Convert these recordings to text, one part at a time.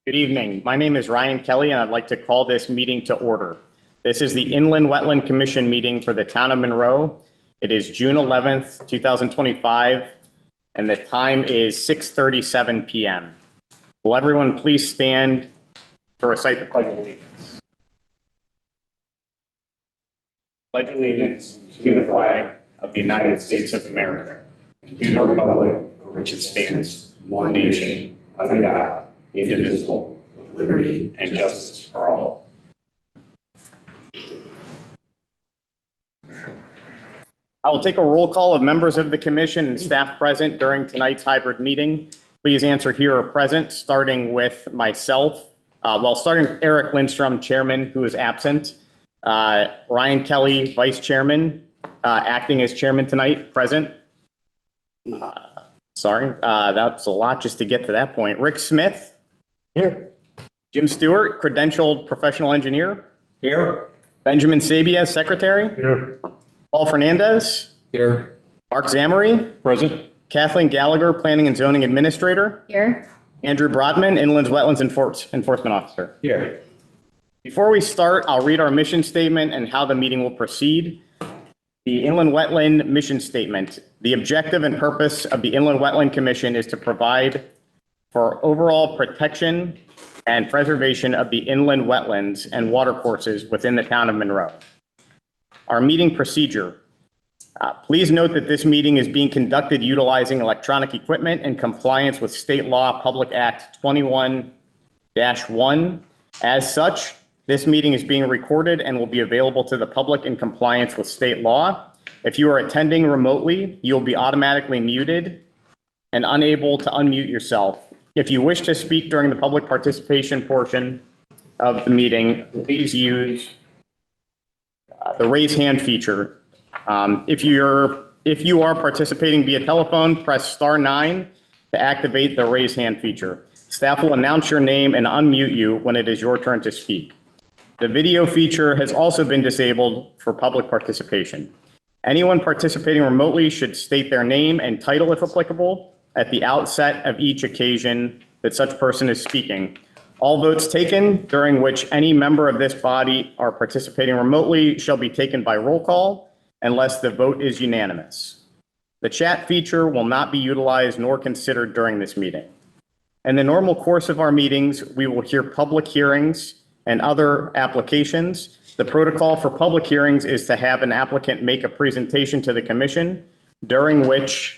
Good evening. My name is Ryan Kelly, and I'd like to call this meeting to order. This is the Inland Wetland Commission meeting for the town of Monroe. It is June 11th, 2025, and the time is 6:37 p.m. Will everyone please stand to recite the Pledge of Allegiance? Pledge allegiance to the flag of the United States of America, and to the republic for which it stands, one nation, under God, indivisible, with liberty and justice for all. I will take a roll call of members of the commission and staff present during tonight's hybrid meeting. Please answer here or present, starting with myself. Starting with Eric Lindstrom, chairman, who is absent. Ryan Kelly, vice chairman, acting as chairman tonight, present. That's a lot just to get to that point. Rick Smith. Here. Jim Stewart, credentialed professional engineer. Here. Benjamin Sabia, secretary. Here. Paul Fernandez. Here. Mark Zamory. Present. Kathleen Gallagher, planning and zoning administrator. Here. Andrew Broadman, Inland Wetlands enforcement officer. Here. Before we start, I'll read our mission statement and how the meeting will proceed. The Inland Wetland Mission Statement. The objective and purpose of the Inland Wetland Commission is to provide for overall protection and preservation of the inland wetlands and watercourses within the town of Monroe. Our meeting procedure. Please note that this meeting is being conducted utilizing electronic equipment in compliance with State Law Public Act 21-1. As such, this meeting is being recorded and will be available to the public in compliance with state law. If you are attending remotely, you'll be automatically muted and unable to unmute yourself. If you wish to speak during the public participation portion of the meeting, please use the raise hand feature. If you are participating via telephone, press *9 to activate the raise hand feature. Staff will announce your name and unmute you when it is your turn to speak. The video feature has also been disabled for public participation. Anyone participating remotely should state their name and title, if applicable, at the outset of each occasion that such person is speaking. All votes taken during which any member of this body are participating remotely shall be taken by roll call unless the vote is unanimous. The chat feature will not be utilized nor considered during this meeting. In the normal course of our meetings, we will hear public hearings and other applications. The protocol for public hearings is to have an applicant make a presentation to the commission during which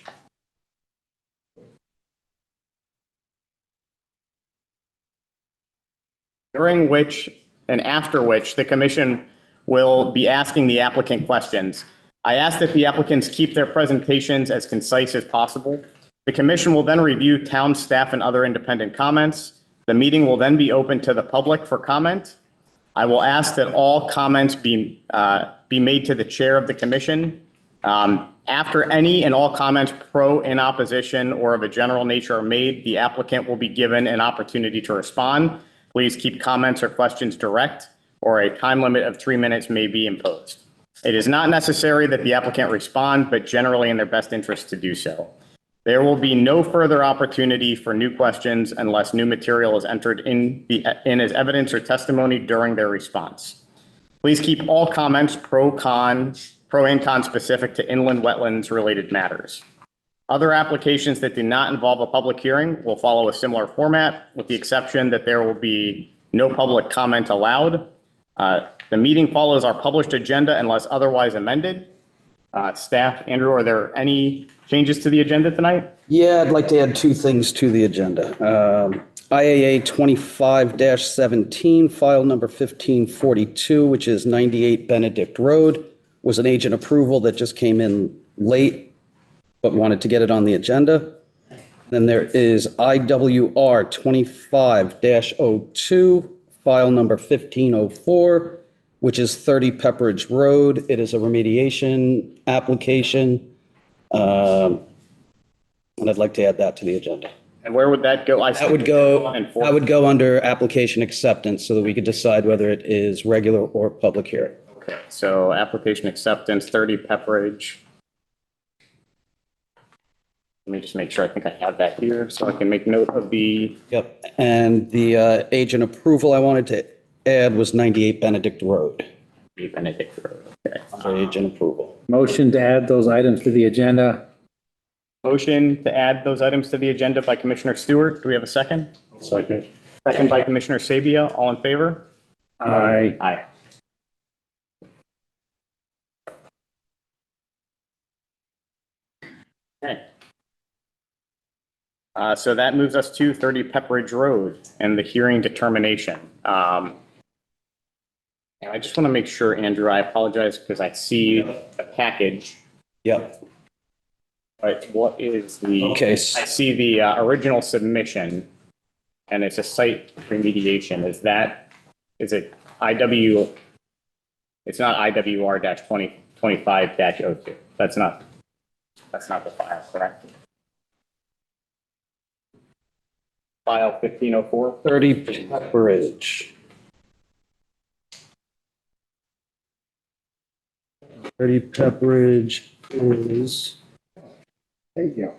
and after which the commission will be asking the applicant questions. I ask that the applicants keep their presentations as concise as possible. The commission will then review town staff and other independent comments. The meeting will then be open to the public for comment. I will ask that all comments be made to the chair of the commission. After any and all comments pro and opposition or of a general nature are made, the applicant will be given an opportunity to respond. Please keep comments or questions direct, or a time limit of 3 minutes may be imposed. It is not necessary that the applicant respond, but generally in their best interest to do so. There will be no further opportunity for new questions unless new material is entered in as evidence or testimony during their response. Please keep all comments pro and con specific to inland wetlands related matters. Other applications that do not involve a public hearing will follow a similar format, with the exception that there will be no public comment allowed. The meeting follows our published agenda unless otherwise amended. Staff, Andrew, are there any changes to the agenda tonight? Yeah, I'd like to add two things to the agenda. IAA 25-17, file number 1542, which is 98 Benedict Road, was an agent approval that just came in late, but wanted to get it on the agenda. Then there is IWR 25-02, file number 1504, which is 30 Pepperidge Road. It is a remediation application. And I'd like to add that to the agenda. And where would that go? That would go under application acceptance so that we could decide whether it is regular or public hearing. Okay, so application acceptance, 30 Pepperidge. Let me just make sure. I think I have that here so I can make note of the, Yep. And the agent approval I wanted to add was 98 Benedict Road. Benedict Road. Okay. For agent approval. Motion to add those items to the agenda. Motion to add those items to the agenda by Commissioner Stewart. Do we have a second? Second. Second by Commissioner Sabia. All in favor? Aye. Aye. Okay. So that moves us to 30 Pepperidge Road and the hearing determination. And I just want to make sure, Andrew, I apologize because I see a package, Yep. but what is the? Okay. I see the original submission and it's a site remediation. Is it IW? It's not IWR-2025-02. That's not the file, correct? File 1504. 30 Pepperidge. 30 Pepperidge is, There you go.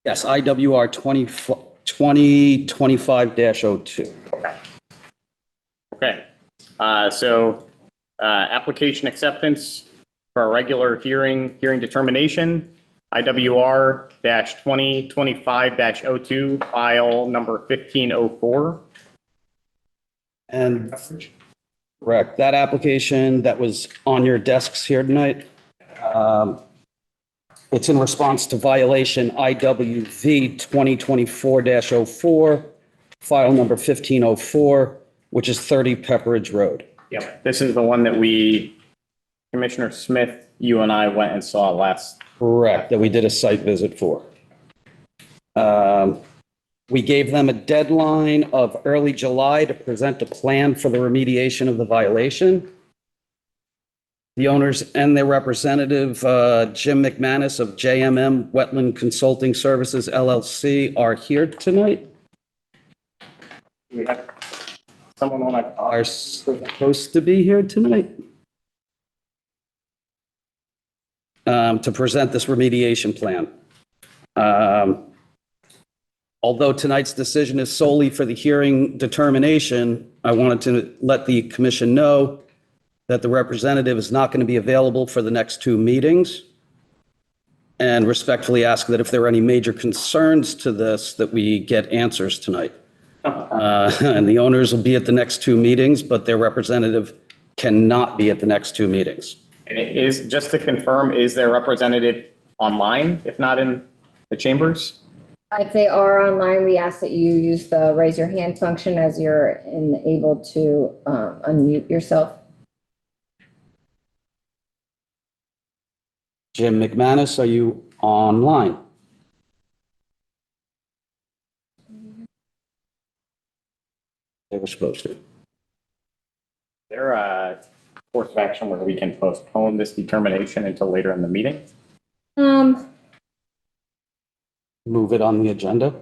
yes, IWR 2025-02. Okay. So application acceptance for a regular hearing determination, IWR-2025-02, file number 1504. And correct, that application that was on your desks here tonight, it's in response to violation IWV 2024-04, file number 1504, which is 30 Pepperidge Road. Yep. This is the one that Commissioner Smith, you and I went and saw last. Correct, that we did a site visit for. We gave them a deadline of early July to present a plan for the remediation of the violation. The owners and their representative, Jim McManus of JMM Wetland Consulting Services LLC, are here tonight. We have someone on a. Are supposed to be here tonight to present this remediation plan. Although tonight's decision is solely for the hearing determination, I wanted to let the commission know that the representative is not going to be available for the next two meetings, and respectfully ask that if there are any major concerns to this, that we get answers tonight. And the owners will be at the next two meetings, but their representative cannot be at the next two meetings. And it is, just to confirm, is their representative online, if not in the chambers? If they are online, we ask that you use the raise your hand function as you're able to unmute yourself. Jim McManus, are you online? They were supposed to. Is there a course of action where we can postpone this determination until later in the meeting? Move it on the agenda?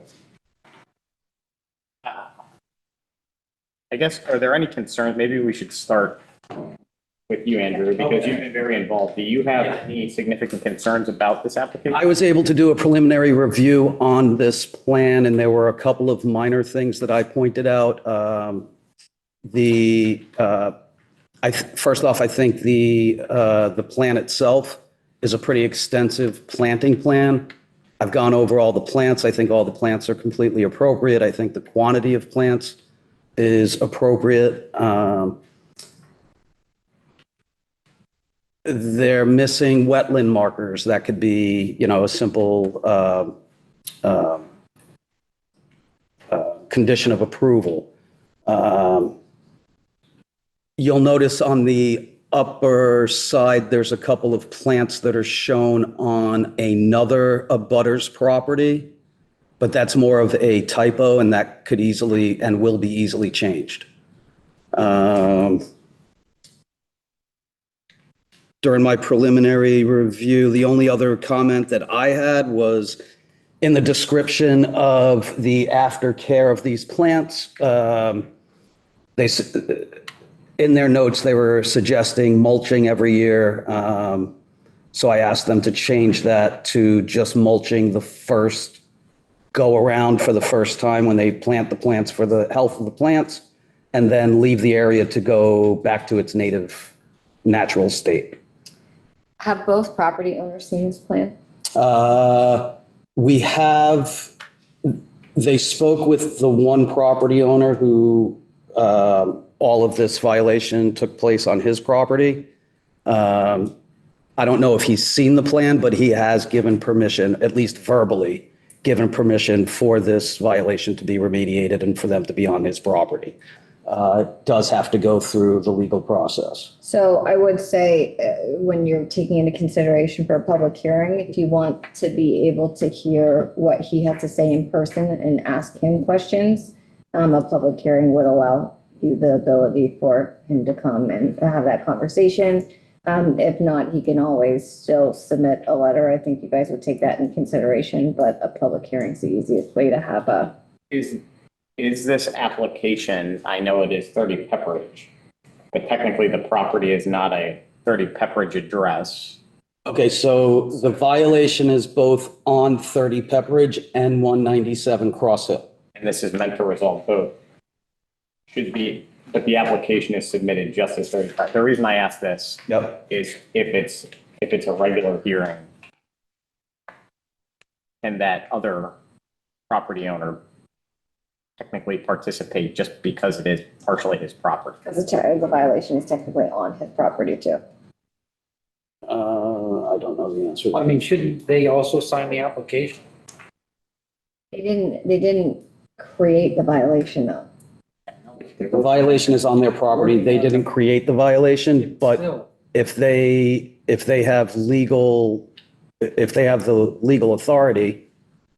I guess, are there any concerns? Maybe we should start with you, Andrew, because you've been very involved. Do you have any significant concerns about this application? I was able to do a preliminary review on this plan, and there were a couple of minor things that I pointed out. First off, I think the plan itself is a pretty extensive planting plan. I've gone over all the plants. I think all the plants are completely appropriate. I think the quantity of plants is appropriate. They're missing wetland markers. That could be, a simple condition of approval. You'll notice on the upper side, there's a couple of plants that are shown on another abutter's property, but that's more of a typo, and that could easily and will be easily changed. During my preliminary review, the only other comment that I had was in the description of the aftercare of these plants. In their notes, they were suggesting mulching every year. So I asked them to change that to just mulching the first go around for the first time when they plant the plants for the health of the plants, and then leave the area to go back to its native, natural state. Have both property owners seen this plan? We have, they spoke with the one property owner who, all of this violation took place on his property. I don't know if he's seen the plan, but he has given permission, at least verbally, given permission for this violation to be remediated and for them to be on his property. It does have to go through the legal process. So I would say, when you're taking into consideration for a public hearing, if you want to be able to hear what he has to say in person and ask him questions, a public hearing would allow you the ability for him to come and have that conversation. If not, he can always still submit a letter. I think you guys would take that in consideration, but a public hearing is the easiest way to have a. Is this application, I know it is 30 Pepperidge, but technically the property is not a 30 Pepperidge address. Okay, so the violation is both on 30 Pepperidge and 197 Cross Hill. And this is meant to resolve both. Should be, but the application is submitted just as 30. The reason I ask this Yep. is if it's a regular hearing and that other property owner technically participate just because it is partially his property. Because the violation is technically on his property too. I don't know the answer. I mean, shouldn't they also sign the application? They didn't create the violation though. The violation is on their property. They didn't create the violation, but Still. if they have the legal authority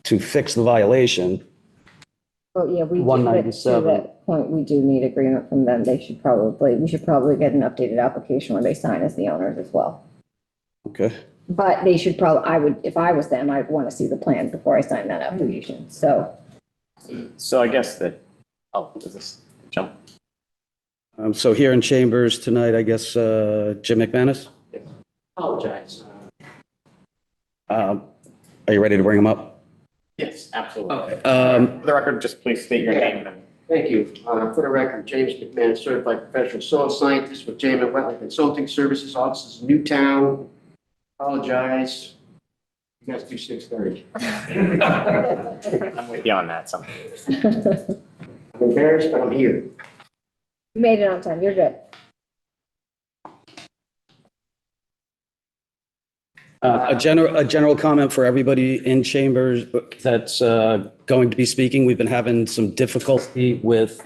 to fix the violation, Well, yeah, we do, but to 197. that point, we do need agreement from them. We should probably get an updated application where they sign as the owners as well. okay. But they should probably, if I was them, I'd want to see the plan before I sign that application. So So I guess that, does this jump? So here in chambers tonight, I guess, Jim McManus, Apologize. are you ready to bring him up? Yes, absolutely. Um, For the record, just please state your name and. Thank you. For the record, James McMahon, certified professional soil scientist with JM Wetland Consulting Services, offices in Newtown. Apologize. You guys do 6:30. I'm with you on that. So. I'm embarrassed, but I'm here. you made it on time. You're good. A general comment for everybody in chambers that's going to be speaking. We've been having some difficulty with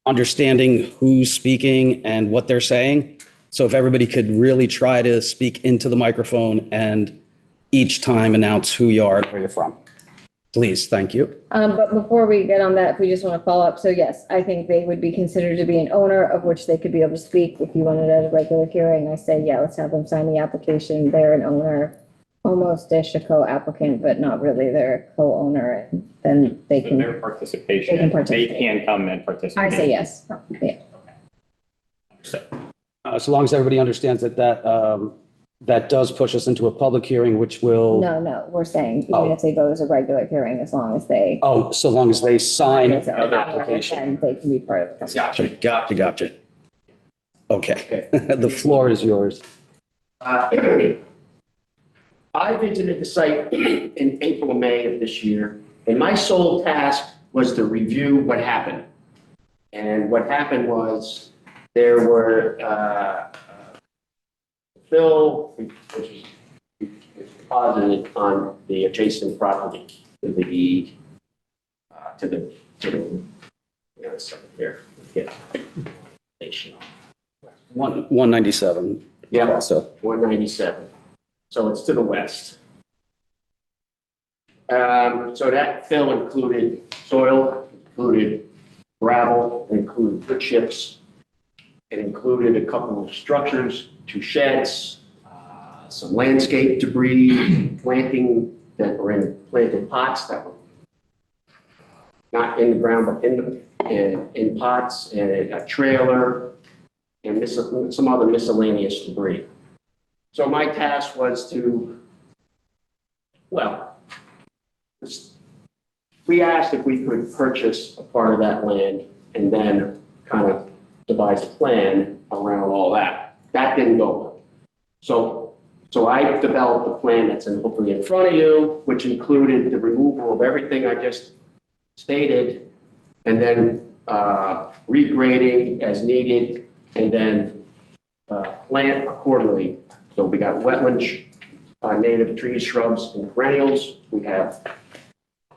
understanding who's speaking and what they're saying. So if everybody could really try to speak into the microphone and each time announce who you are and where you're from. Please, thank you. But before we get on that, if we just want to follow up, so yes, I think they would be considered to be an owner of which they could be able to speak. If you wanted at a regular hearing, I say, yeah, let's have them sign the application. They're an owner, almost-ish a co-applicant, but not really. They're a co-owner, and then they So can, their participation, They can participate. they can come and participate. I say yes. Yeah. So long as everybody understands that that does push us into a public hearing, which will, No, we're saying Oh. even if they go as a regular hearing, as long as they. so long as they sign as an another owner, application. then they can be part of the. Gotcha. Okay, the floor is yours. I visited the site in April and May of this year, and my sole task was to review what happened. And what happened was there were fill, which was deposited on the adjacent property to the here. Yeah. 197. Yeah. So, 197. So it's to the west. So that fill included soil, included gravel, included wood chips. It included a couple of structures, 2 sheds, some landscape debris, planting that were in planted pots that were not in the ground, but in pots, and a trailer, and some other miscellaneous debris. So my task was to, well, we asked if we could purchase a part of that land and then kind of devise a plan around all that. That didn't go well. So I developed a plan that's hopefully in front of you, which included the removal of everything I just stated, and then regrading as needed, and then plant accordingly. So we got wetland, native trees, shrubs, and perennials. We have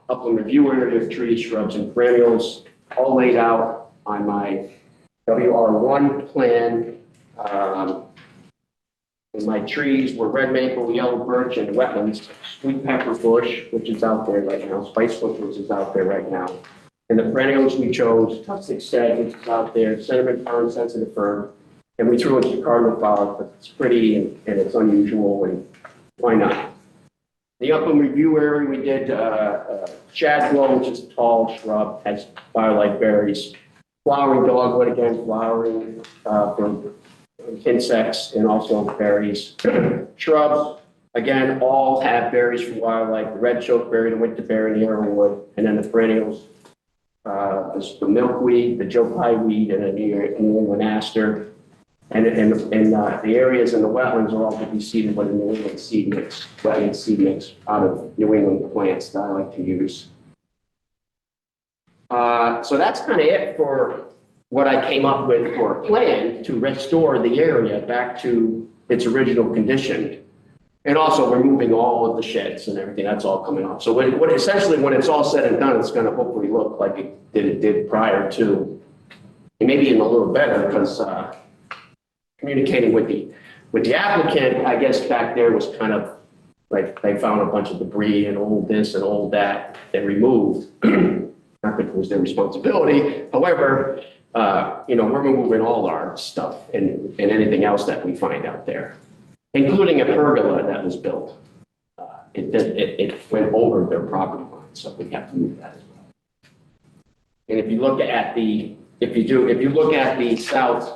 upland review area of trees, shrubs, and perennials, all laid out on my WR1 plan. And my trees were red maple, yellow birch, and wetlands, sweet pepper bush, which is out there right now, spicebush, which is out there right now. And the perennials we chose, tussock sedge, which is out there, cinnamon fern, sensitive fern, and we threw in some cardinal flowers, but it's pretty and it's unusual, and why not? The upland review area, we did shadblow, which is a tall shrub, has fire-like berries. Flowering dogwood, again, flowering for insects and also berries. Shrubs, again, all have berries from wildlife, the red chokeberry, the winterberry, the arrowwood, and then the perennials. There's the milkweed, the Joe Pye weed, and the New England aster. And the areas in the wetlands are all to be seeded with a New England seed mix, wetland seed mix out of New England plants that I like to use. So that's kind of it for what I came up with for a plan to restore the area back to its original condition. And also removing all of the sheds and everything, that's all coming off. So essentially when it's all said and done, it's gonna hopefully look like it did prior to, and maybe even a little better, because communicating with the applicant, I guess back there was kind of like they found a bunch of debris and old this and old that they removed. Not that it was their responsibility. However, we're removing all our stuff and anything else that we find out there, including a pergola that was built. It went over their property line, so we have to move that as well. And if you look at the south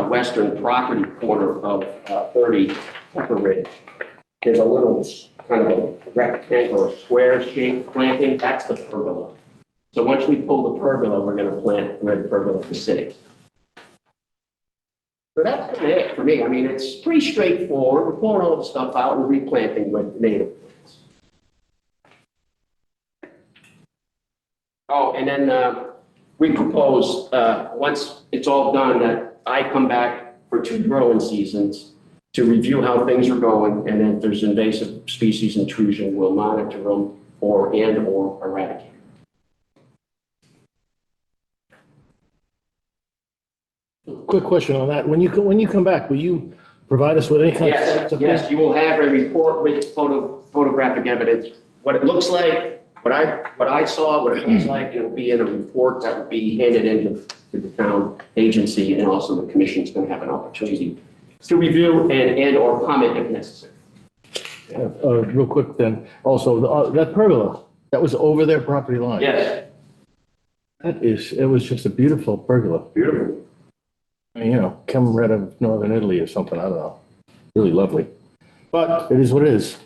western property corner of 30 Pepper Ridge, there's a little kind of a rectangle or square shaped planting. That's the pergola. So once we pull the pergola, we're going to plant red pergola Pacific. So that's kind of it for me. I mean, it's pretty straightforward. We're pulling all the stuff out and replanting with native plants. Oh, and then we propose, once it's all done, that I come back for 2 growing seasons to review how things are going, and then if there's invasive species intrusion, we'll monitor them or eradicate. Quick question on that. When you come back, will you provide us with any kind of? Yes, you will have a report with photographic evidence, what it looks like, what I saw, what it looks like. It'll be in a report that will be handed into the town agency, and also the commission's going to have an opportunity to review and or comment if necessary. Real quick then, also, that pergola, that was over their property line. Yes. It was just a beautiful pergola. Beautiful. I mean, come right out of northern Italy or something, I don't know. Really lovely. But it is what it is.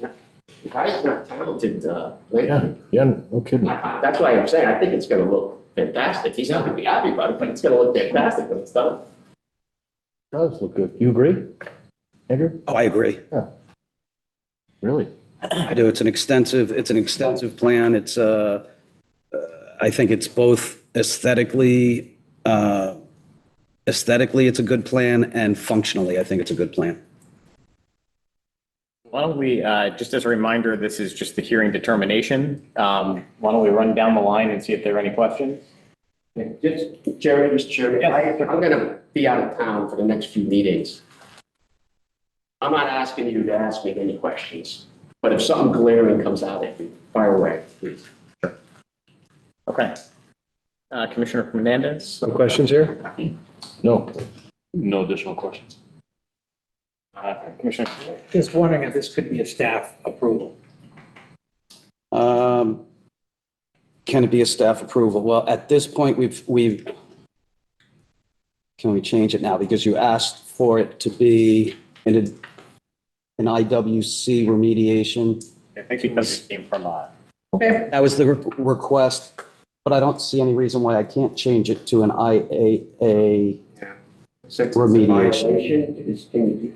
The guy's not talented. Yeah, no kidding. That's why I'm saying I think it's going to look fantastic. He's not going to be happy about it, but it's going to look fantastic when it's done. It does look good. You agree, Andrew? Oh, I agree. Yeah. Really? I do. It's an extensive plan. It's, I think it's both aesthetically, it's a good plan, and functionally, I think it's a good plan. Why don't we, just as a reminder, this is just the hearing determination. Why don't we run down the line and see if there are any questions? Mr. Chairman, I'm going to be out of town for the next few meetings. I'm not asking you to ask me any questions, but if something glaring comes out at you, fire away, please. Okay. Commissioner Hernandez? Some questions here? No. No additional questions. Commissioner? Just wondering if this could be a staff approval. Can it be a staff approval? Well, at this point, can we change it now? Because you asked for it to be an IWC remediation. I think because it came from, Okay. That was the request, but I don't see any reason why I can't change it to an IAA. Since it's a Remediation. violation, it is in the-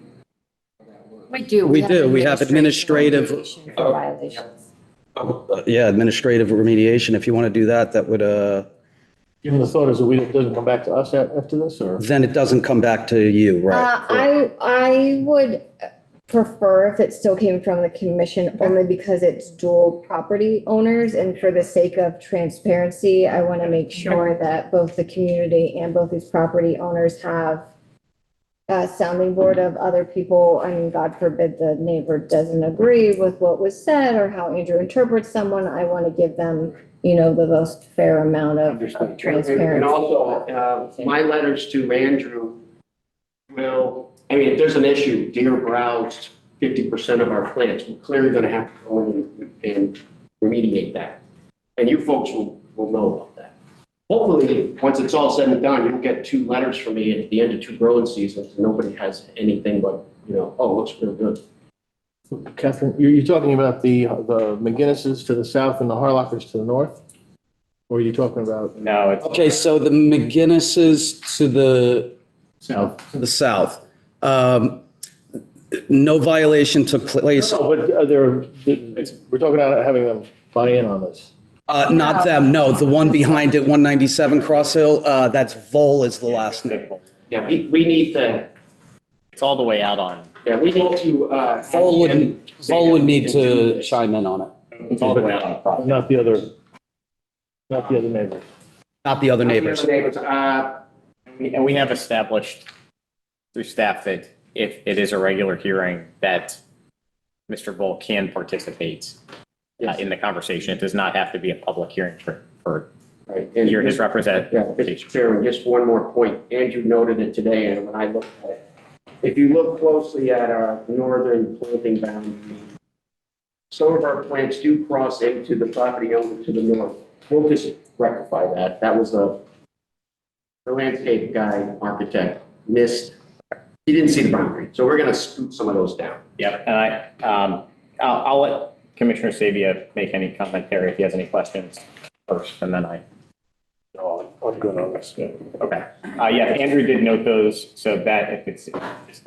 We do. We do. We have administrative- remediation for violations. Yeah, administrative remediation. If you want to do that, that would, Given the thought is that it doesn't come back to us after this, or? then it doesn't come back to you, right? I would prefer if it still came from the commission, only because it's dual property owners, and for the sake of transparency, I want to make sure that both the community and both these property owners have a sounding board of other people. I mean, God forbid the neighbor doesn't agree with what was said or how Andrew interprets someone. I want to give them, the most fair amount of And transparency. also, my letters to Andrew if there's an issue, deer browsed 50% of our plants, we're clearly gonna have to go in and remediate that. And you folks will know about that. Hopefully, once it's all said and done, you'll get 2 letters from me at the end of 2 growing seasons, and nobody has anything but, looks real good. Catherine, you're talking about the McGinnises to the south and the Harlockers to the north? Or are you talking about? no, it's. Okay, so the McGinnises to the South. No violation took place. No, but we're talking about having them buy in on this. Not them, no, the one behind it, 197 Cross Hill, that's Vol is the last name. Yeah, we need to, It's all the way out on. we need to, Vol would need to chime in on it, It's all the way out on the property. Not the other neighbors. not the other neighbors. And we have established through staff that if it is a regular hearing, that Mr. Vol can participate in the conversation. It does not have to be a public hearing for right. hear his Yeah, representation. Mr. Chairman, just one more point. Andrew noted it today, and when I looked at it, if you look closely at our northern planting boundary, some of our plants do cross into the property owner to the north. We'll just rectify that. That was the landscape guy, architect, missed. He didn't see the boundary, so we're going to scoot some of those down. Yep, and I'll let Commissioner Sabia make any commentary if he has any questions first, and then I. I'm good on this. Okay. Yeah, Andrew did note those, so that if it's just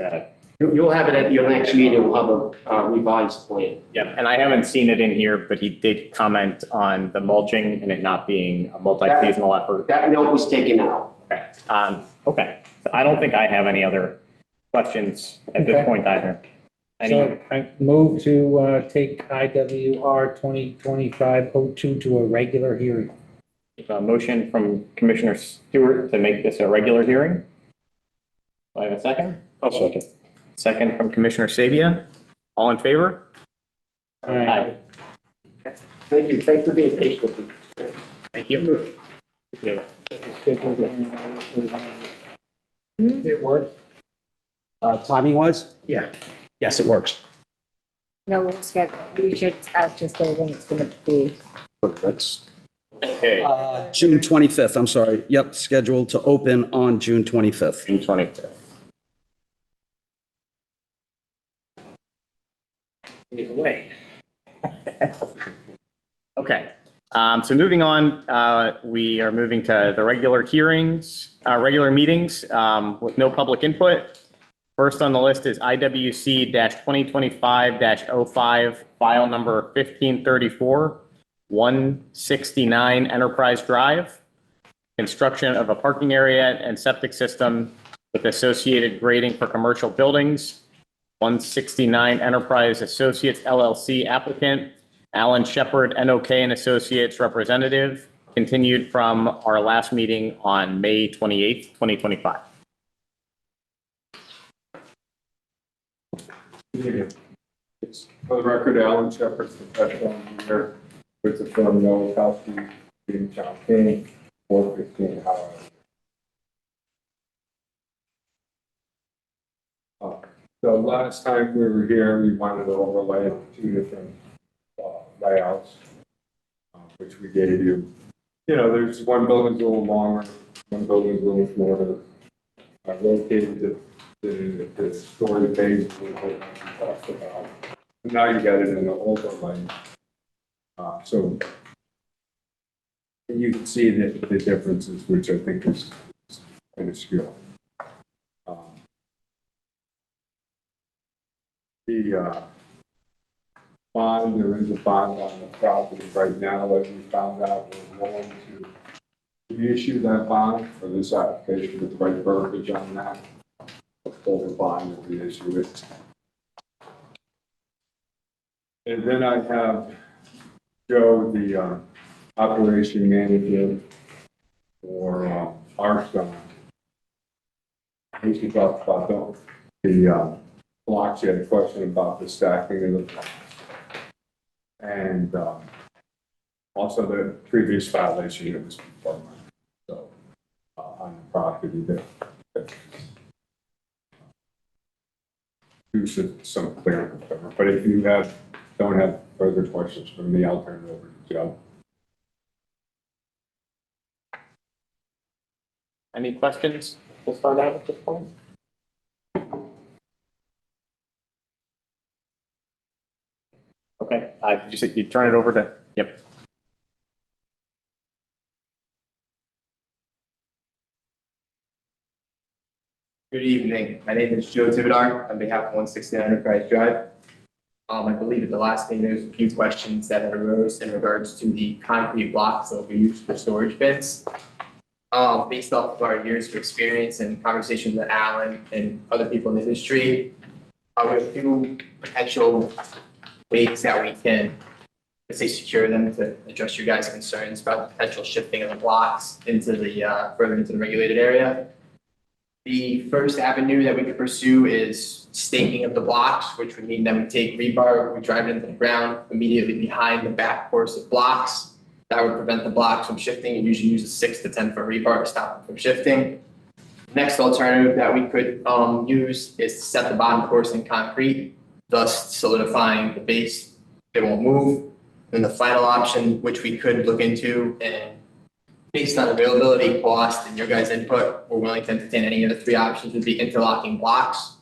You'll have it at your next meeting. We'll have a revised plan. yeah, and I haven't seen it in here, but he did comment on the mulching and it not being a multi-seasonal effort. That note was taken out. Okay. Okay. So I don't think I have any other questions at this Okay. point either. So I move to take IWR 2025-02 to a regular hearing. A motion from Commissioner Stewart to make this a regular hearing. Do I have a second? I'll second. Second from Commissioner Sabia. All in favor? All right. Thank you. Thanks for being patient with me. Thank you. It worked. Timing wise? Yeah. Yes, it works. No, we'll schedule, we should just say when it's going to be. That's Okay. June 25th, I'm sorry. Yep, scheduled to open on June 25th. June 25th. Either way. Okay. So moving on, we are moving to the regular hearings, regular meetings with no public input. First on the list is IWC-2025-05, file number 1534, 169 Enterprise Drive. Construction of a parking area and septic system with associated grading for commercial buildings. 169 Enterprise Associates LLC applicant, Alan Shepard, NOK and Associates representative, continued from our last meeting on May 28th, 2025. It's for the record, Alan Shepard, professional engineer with the firm Noakowski in Chongqing, 415 Howard. So last time we were here, we wanted to overlay 2 different layouts, which we gave you. You know, there's one building's a little longer, one building's a little shorter. I rotated the story page, what we talked about. Now you got it in the overlay. So you can see the differences, which I think is minuscule. The bond, there is a bond on the property right now that we found out we're willing to reissue that bond for this application with the right verbiage on that. Pull the bond and reissue it. And then I have Joe, the operation manager for Armstrong. He talked about the blocks. He had a question about the stacking of the blocks. And also the previous violation that was performed. So on the property that do some clearing, but if you don't have further questions from me, I'll turn it over to Joe. Any questions? We'll start out at this point. Okay, you said you turn it over to, yep. Good evening. My name is Joe Tibidar on behalf of 169 Enterprise Drive. I believe at the last meeting, there's a few questions that arose in regards to the concrete blocks that will be used for storage bins. Based off of our years of experience and conversations with Alan and other people in the industry, we have a few potential ways that we can, let's say, secure them to address your guys' concerns about the potential shifting of the blocks into the further into the regulated area. The first avenue that we could pursue is staking of the blocks, which would mean that we take rebar, we drive it into the ground immediately behind the back course of blocks. That would prevent the blocks from shifting. You usually use a 6 to 10 foot rebar to stop them from shifting. Next alternative that we could use is to set the bottom course in concrete, thus solidifying the base. It won't move. And the final option, which we could look into, and based on availability, cost, and your guys' input, we're willing to entertain any of the three options, would be interlocking blocks.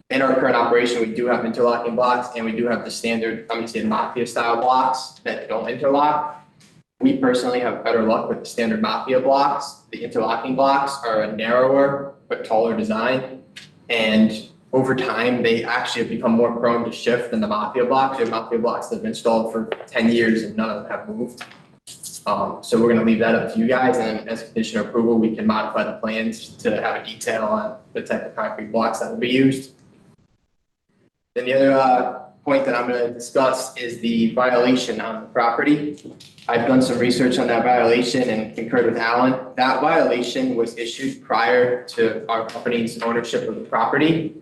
In our current operation, we do have interlocking blocks, and we do have the standard, I'm going to say Mafia style blocks that don't interlock. We personally have better luck with the standard Mafia blocks. The interlocking blocks are a narrower but taller design, and over time, they actually have become more prone to shift than the Mafia blocks. We have Mafia blocks that have been installed for 10 years and none of them have moved. So we're going to leave that up to you guys, and as condition of approval, we can modify the plans to have a detail on the type of concrete blocks that will be used. Then the other point that I'm going to discuss is the violation on the property. I've done some research on that violation and concurred with Alan. That violation was issued prior to our company's ownership of the property.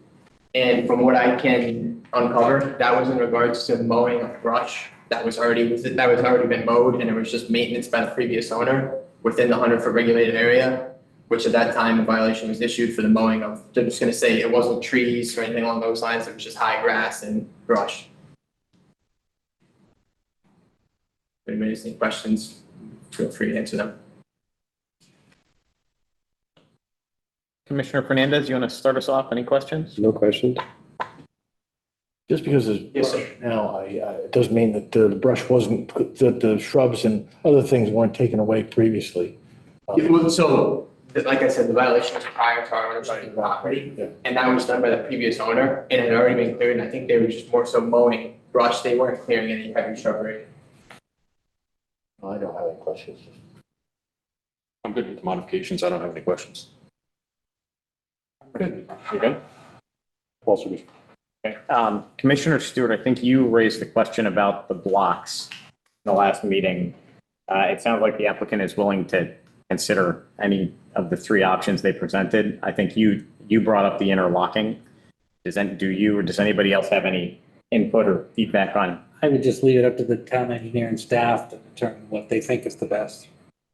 And from what I can uncover, that was in regards to mowing of brush that was already been mowed, and it was just maintenance by the previous owner within the 100-foot regulated area, which at that time, the violation was issued for the mowing of, I'm just going to say it wasn't trees or anything along those lines. It was just high grass and brush. If anybody has any questions, feel free to answer them. Commissioner Fernandez, you want to start us off? Any questions? No questions? Just because there's Yes, brush now, it doesn't mean that the brush wasn't, that the shrubs and other things weren't taken away previously. So, like I said, the violation was prior to our ownership of the property, Yeah. and that was done by the previous owner, and it had already been cleared, and I think they were just more so mowing brush. They weren't clearing any heavy shrubbery. I don't have any questions. I'm good with the modifications. I don't have any questions. Good. You good? Also good. Okay. Commissioner Stewart, I think you raised the question about the blocks in the last meeting. It sounds like the applicant is willing to consider any of the three options they presented. I think you brought up the interlocking. Do you or does anybody else have any input or feedback on? I would just leave it up to the town engineer and staff to determine what they think is the best.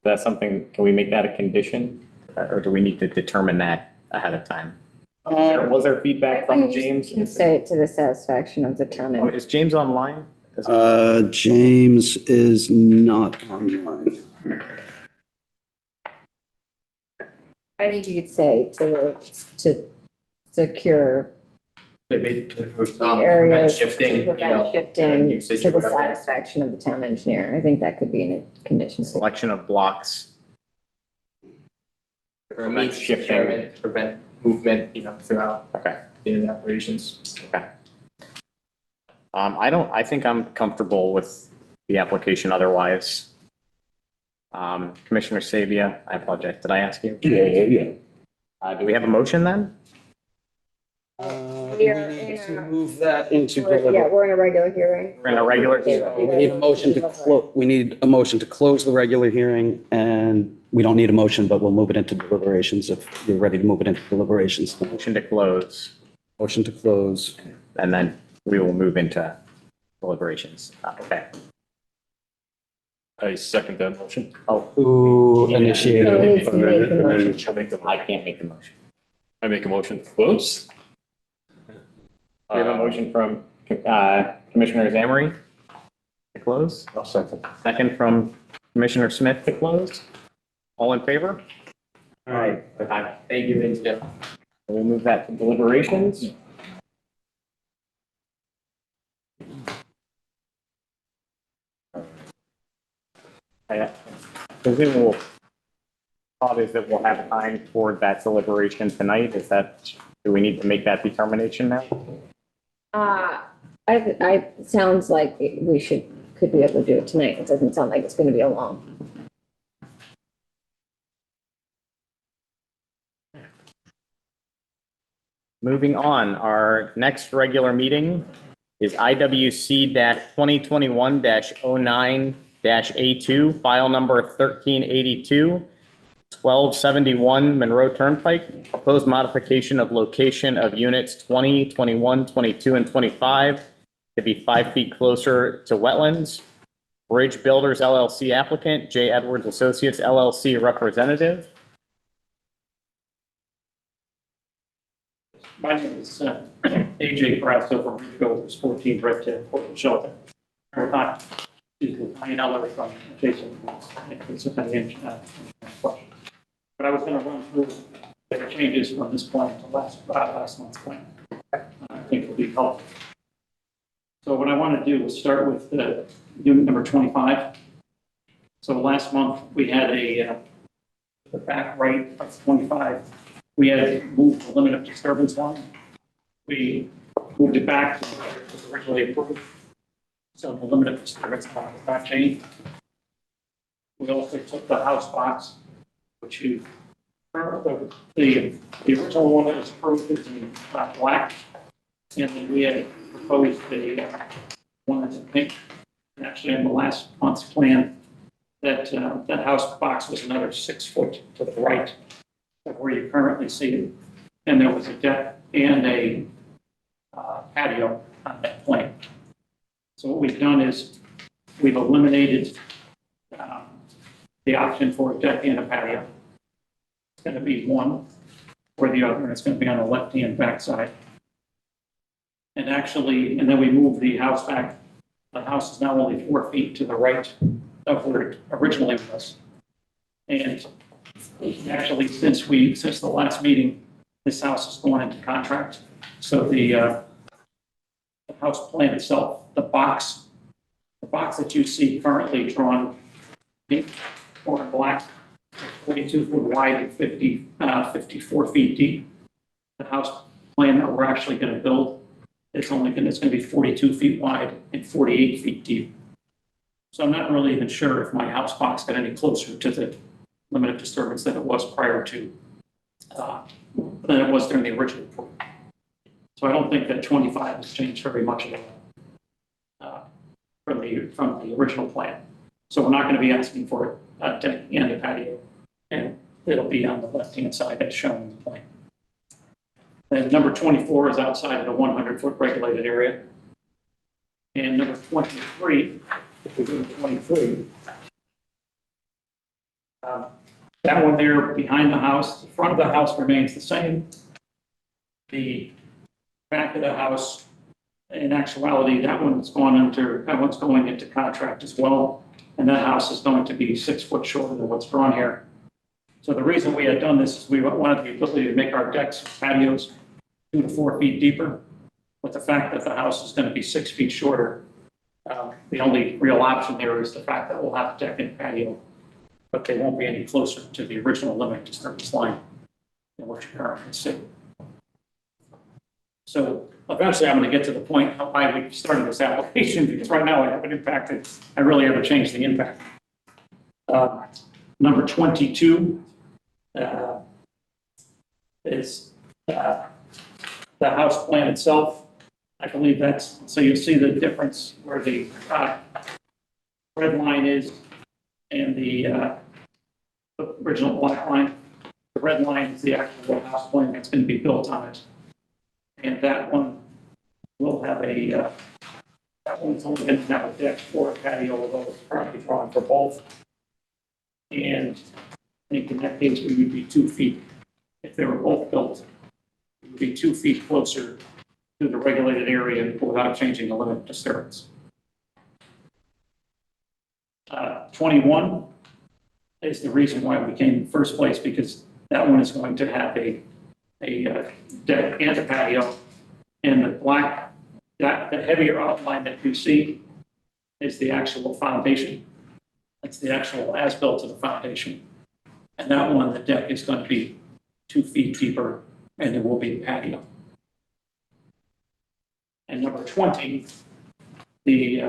That's something, can we make that a condition? Or do we need to determine that ahead of time? Was there feedback from James? You can say it to the satisfaction of the town. Oh, is James online? James is not online. I think you could say to secure To prevent areas to shifting, you know, prevent shifting usage to or the whatever. satisfaction of the town engineer. I think that could be in a condition. Selection of blocks. Prevent Shifting. shifting, prevent movement, you know, throughout Okay. the operations. Okay. I think I'm comfortable with the application otherwise. Commissioner Sabia, I apologize. Did I ask you? Yeah. Do we have a motion then? We are in To a, move that into yeah, deliberation. we're in a regular hearing. We're in a regular. We need a motion to we need a motion to close the regular hearing, and we don't need a motion, but we'll move it into deliberations if you're ready to move it into deliberations. Motion to close, Motion to close. and then we will move into deliberations. Okay. I second that motion. Oh, Who initiated So it? we need to make the motion. I'll make the I motion. can't make the motion. I make a motion to close. We have a motion from Commissioner Zamory to close. I'll second. Second from Commissioner Smith to close. All in favor? All right. Aye. Thank you, ladies and gentlemen. We'll move that to deliberations. I presume we'll, thought is that we'll have time for that deliberation tonight. Is that, do we need to make that determination now? Sounds like we could be able to do it tonight. It doesn't sound like it's going to be a long. Moving on, our next regular meeting is IWC 2021-09-A2, file number 1382, 1271 Monroe Turnpike, proposed modification of location of units 20, 21, 22, and 25 to be 5 feet closer to wetlands. Bridge Builders LLC applicant, J. Edwards Associates LLC representative. My name is AJ Brasso from Ridge Builders, 14 Red Tip, Portland Shelter. We're not, I know from Jason. It's a question. But I was going to run through the changes from this plan to last month's plan. I think it'll be helpful. So what I want to do is start with the unit number 25. So last month we had the back right of 25. We had moved the limit of disturbance line. We moved it back to where it was originally approved. So the limit of disturbance line has not changed. We also took the house box, which you, the original one that was approved is in black. And then we had proposed the one that's in pink. And actually, in the last month's plan, that house box was another 6 foot to the right of where you currently see it. And there was a deck and a patio on that plan. So what we've done is we've eliminated the option for a deck and a patio. It's going to be one or the other, and it's going to be on the left-hand backside. And actually, and then we moved the house back. The house is now only 4 feet to the right of where it originally was. And actually, since the last meeting, this house has gone into contract. So the house plan itself, the box that you see currently drawn in or in black, 42 foot wide and 54 feet deep. The house plan that we're actually going to build, it's going to be 42 feet wide and 48 feet deep. So I'm not really even sure if my house box got any closer to the limit of disturbance than it was prior to, than it was during the original approval. So I don't think that 25 has changed very much at all from the original plan. So we're not going to be asking for a deck and a patio, and it'll be on the left-hand side as shown in the plan. And number 24 is outside of the 100-foot regulated area. And number 23, if we go to 23, that one there behind the house, the front of the house remains the same. The back of the house, in actuality, that one's going into contract as well. And that house is going to be 6 foot shorter than what's drawn here. So the reason we had done this is we wanted the ability to make our decks, patios 2 to 4 feet deeper. With the fact that the house is going to be 6 feet shorter, the only real option there is the fact that we'll have a deck and patio, but they won't be any closer to the original limit disturbance line than what you currently see. So eventually I'm going to get to the point how why we started this application, because right now I haven't impacted, I really haven't changed the impact. Number 22 is the house plan itself. I believe that's, so you'll see the difference where the red line is and the original black line. The red line is the actual house plan that's going to be built on it. And that one will have a, that one's only going to have a deck or a patio, although it's currently drawn for both. And I think in that case, we would be 2 feet. If they were both built, it would be 2 feet closer to the regulated area without changing the limit of disturbance. 21 is the reason why we came in the first place, because that one is going to have a deck and a patio. And the black, the heavier outline that you see is the actual foundation. That's the actual as-built to the foundation. And that one, the deck is going to be 2 feet deeper, and there will be a patio. And number 20, we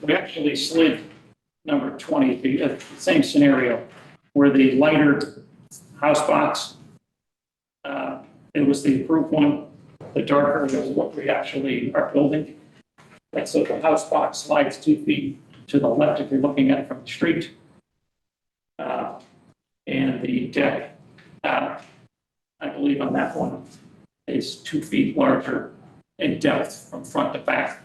actually slid number 20, the same scenario, where the lighter house box, it was the approved one, the darker is what we actually are building. And so the house box slides 2 feet to the left if you're looking at it from the street. And the deck, I believe on that one, is 2 feet larger in depth from front to back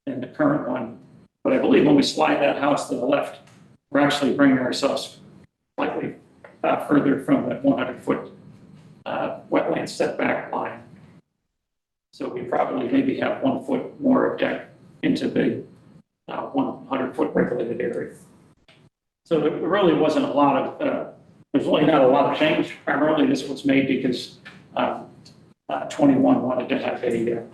than the current one. But I believe when we slide that house to the left, we're actually bringing ourselves slightly further from that 100-foot wetland setback line. So we probably maybe have 1 foot more of deck into the 100-foot regulated area. So there really wasn't a lot of, there's really not a lot of change. Primarily this was made because 21 wanted to have a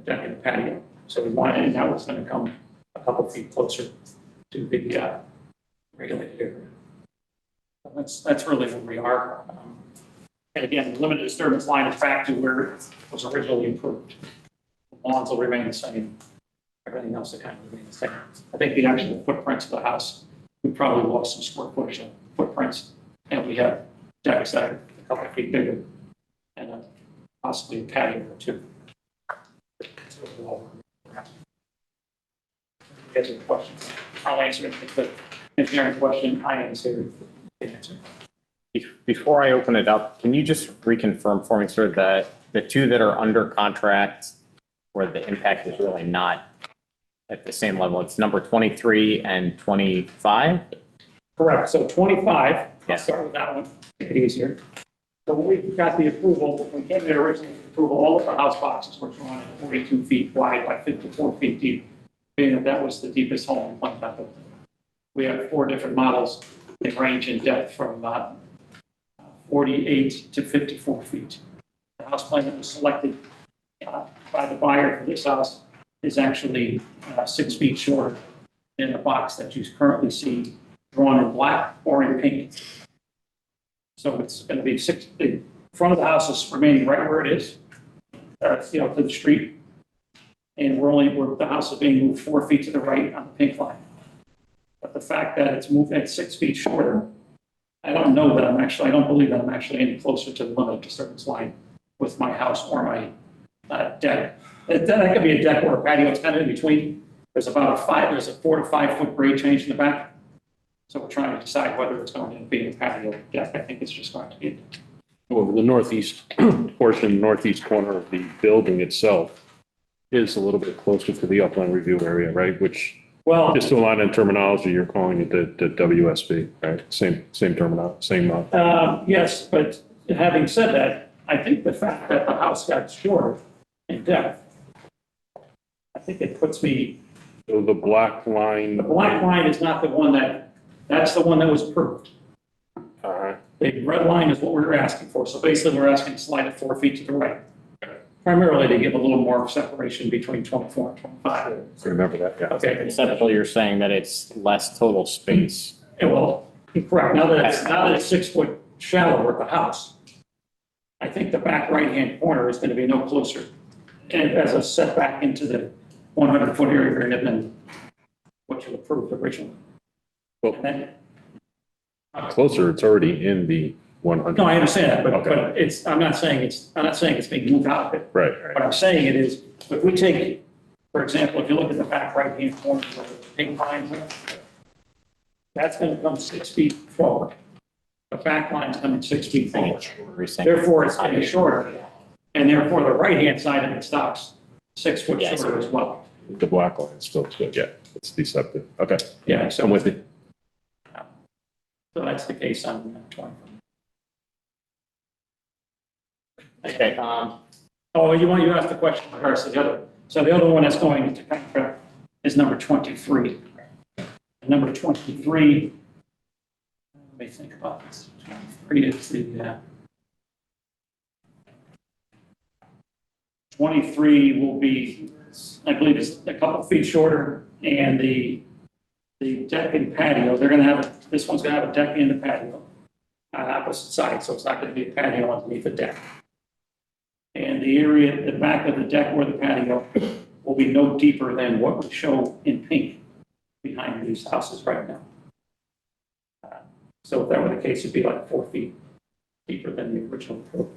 deck and patio. So we wanted, and that was going to come a couple feet closer to the regulated area. So that's really where we are. And again, the limited disturbance line is back to where it was originally approved. The lawns will remain the same. Everything else will kind of remain the same. I think the actual footprints of the house, we probably lost some square footage of footprints, and we have decks that are a couple of feet bigger, and possibly a patio or two. Get to the questions. I'll answer it. But if you have a question, I answer the answer. Before I open it up, can you just reconfirm for me, sir, that the two that are under contract where the impact is really not at the same level, it's number 23 and 25? Correct. So 25, Yeah. I'll start with that one, make it easier. So when we got the approval, when we came there originally for approval, all of the house boxes were drawn at 42 feet wide by 54 feet deep, being that that was the deepest hole in one building. We have 4 different models. They range in depth from 48 to 54 feet. The house plan that was selected by the buyer for this house is actually 6 feet shorter than the box that you currently see drawn in black or in pink. So it's going to be the front of the house is remaining right where it is, to the street. And the house is being moved 4 feet to the right on the pink line. But the fact that it's moved at 6 feet shorter, I don't believe that I'm actually any closer to the limit of disturbance line with my house or my deck. That could be a deck or a patio. It's kind of in between. There's a 4 to 5 foot grade change in the back. So we're trying to decide whether it's going to be a patio or deck. I think it's just going to be. Well, the northeast portion, northeast corner of the building itself is a little bit closer to the upland review area, right? Which, Well, just to align in terminology, you're calling it the WSB, right? Same terminology, same. yes, but having said that, I think the fact that the house got shorter in depth, I think it puts me. So the black line. The black line is not the one that's the one that was approved. Uh-huh. The red line is what we were asking for. So basically, we're asking to slide it 4 feet to the right. primarily to give a little more separation between 24 and 25. Remember that, yeah. Okay, Conceptually, you're saying that it's less total space. well, correct, now that it's 6 foot shallower at the house, I think the back right-hand corner is gonna be no closer and as a setback into the 100-foot area than what you approved originally. Well, And then, closer, it's already in the 100. no, I understand that, but Okay. I'm not saying it's being moved out of it. Right. What I'm saying it is, if we take, for example, if you look at the back right-hand corner where the pink lines are, that's gonna come 6 feet forward. The back line's coming 6 feet forward. Therefore, it's getting shorter, and therefore the right-hand side of it stops 6 foot Yes. shorter as well. The black line is still good, yeah. It's deceptive. Okay, Yeah, so, I'm with you. so that's the case on 20. Okay, Oh, you asked the question in regards to the other. So the other one that's going into contract is number 23. And number 23, let me think about this. 23 is the, 23 will be, I believe it's a couple feet shorter, and the deck and patio, they're gonna have, this one's gonna have a deck and a patio on opposite sides, so it's not gonna be a patio underneath the deck. And the area at the back of the deck or the patio will be no deeper than what we show in pink behind these houses right now. So if that were the case, it'd be like 4 feet deeper than the original approval.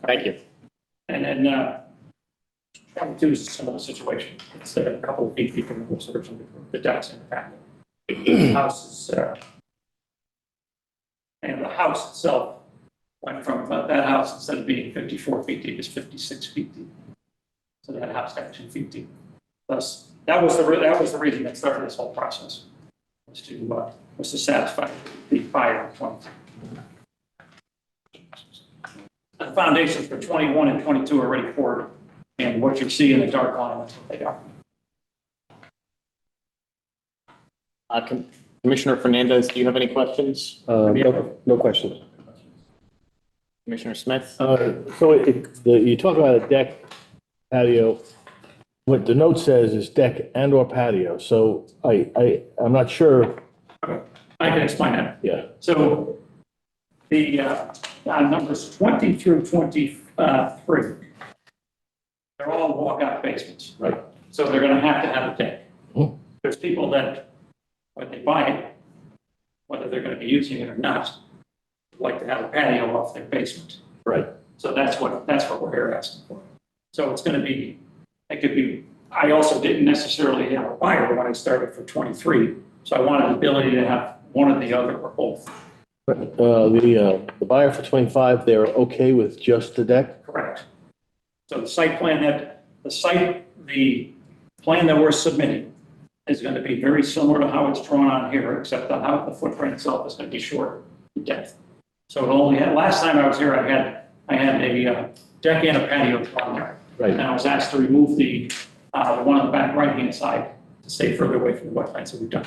thank you. And then, 22 is a similar situation. It's a couple of feet deeper than what's originally approved, the decks and the patio. The house is, and the house itself went from that house, instead of being 54 feet deep, is 56 feet deep. So that house got 2 feet deep. Thus, that was the reason that started this whole process, was to satisfy the fire of 20. The foundations for 21 and 22 are already poured, and what you see in the dark line, that's what they are. Commissioner Fernandez, do you have any questions? No questions. Commissioner Smith? So you talk about a deck patio. What the note says is deck and or patio. So I'm not sure. I can explain that. Yeah. So the numbers 20 through 23, they're all walkout basements. Right. So they're going to have a deck. Mhm. There's people that, when they buy it, whether they're going to be using it or not, like to have a patio off their basement. Right. So that's what we're here asking for. So it's going to be, it could be, I also didn't necessarily have a buyer when I started for 23. So I wanted the ability to have one or the other or both. But the buyer for 25, they're okay with just the deck? Correct. So the plan that we're submitting is going to be very similar to how it's drawn on here, except that how the footprint itself is going to be shorter in depth. So it only had, last time I was here, I had a deck and a patio drawn there. Right. And I was asked to remove the one on the back right-hand side to stay further away from the wetlands that we've done.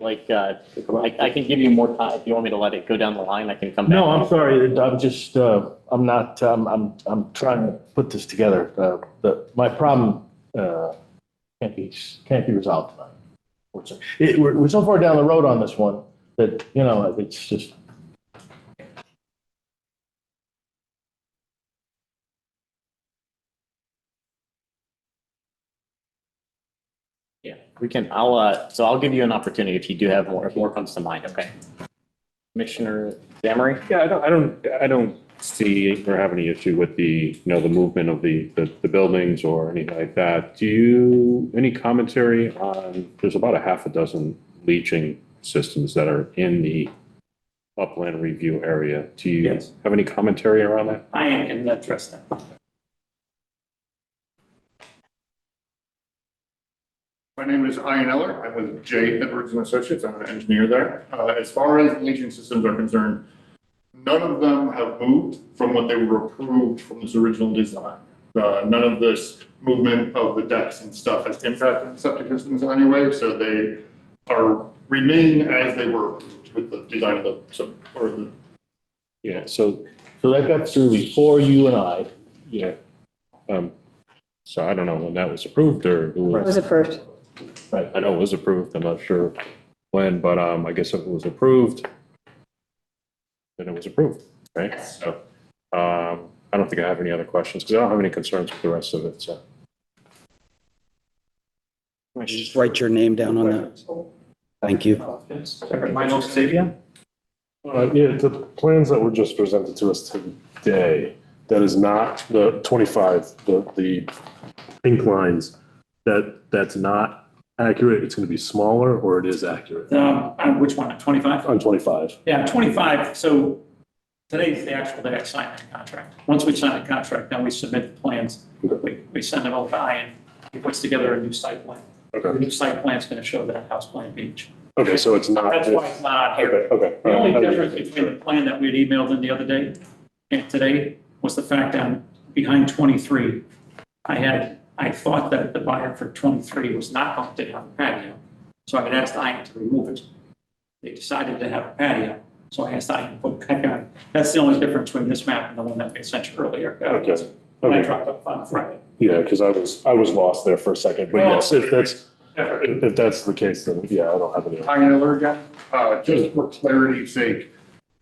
I can give you more time. If you want me to let it go down the line, I can come back. No, I'm sorry. I'm just, I'm not, I'm trying to put this together. My problem can't be resolved tonight. We're so far down the road on this one that, it's just. Yeah, we can, so I'll give you an opportunity if you do have more, if more comes to mind, okay? Commissioner Zamery? Yeah, I don't see or have any issue with the movement of the buildings or anything like that. Any commentary on, there's about a half a dozen leaching systems that are in the upland review area. Do you Yes. have any commentary around that? I can address that. My name is Ian Eller. I'm with J. Edwards and Associates. I'm an engineer there. As far as leaching systems are concerned, none of them have moved from what they were approved from this original design. None of this movement of the decks and stuff has impacted septic systems in any way, so they are remaining as they were approved with the design of the. Yeah, so that got through before you and I. Yeah. So I don't know when that was approved or who It was approved. Right, I know it was approved. I'm not sure when, but I guess if it was approved, then it was approved, right? So I don't think I have any other questions because I don't have any concerns with the rest of it, so. Just write your name down on that. Thank you. Mine Xavier? Yeah, the plans that were just presented to us today, that is not the 25, the pink lines, that's not accurate. It's going to be smaller, or it is accurate Which one, 25? on 25. Yeah, 25, so today's the actual day I signed the contract. Once we sign the contract, then we submit the plans. We send them over to Ian, he puts together a new site plan. The Okay. new site plan's gonna show that house plan beach. Okay, so it's not. That's why it's not on here. Okay. The only difference between the plan that we'd emailed in the other day and today was the fact that behind 23, I thought that the buyer for 23 was not going to have a patio. So I had asked Ian to remove it. They decided to have a patio, so I asked Ian to put back on. That's the only difference between this map and the one that we sent you earlier. Okay. When I Okay. dropped up on Friday. Yeah, because I was lost there for a second, but yes, if that's the case, then yeah, I don't have any. Ian Eller again. Just for clarity's sake,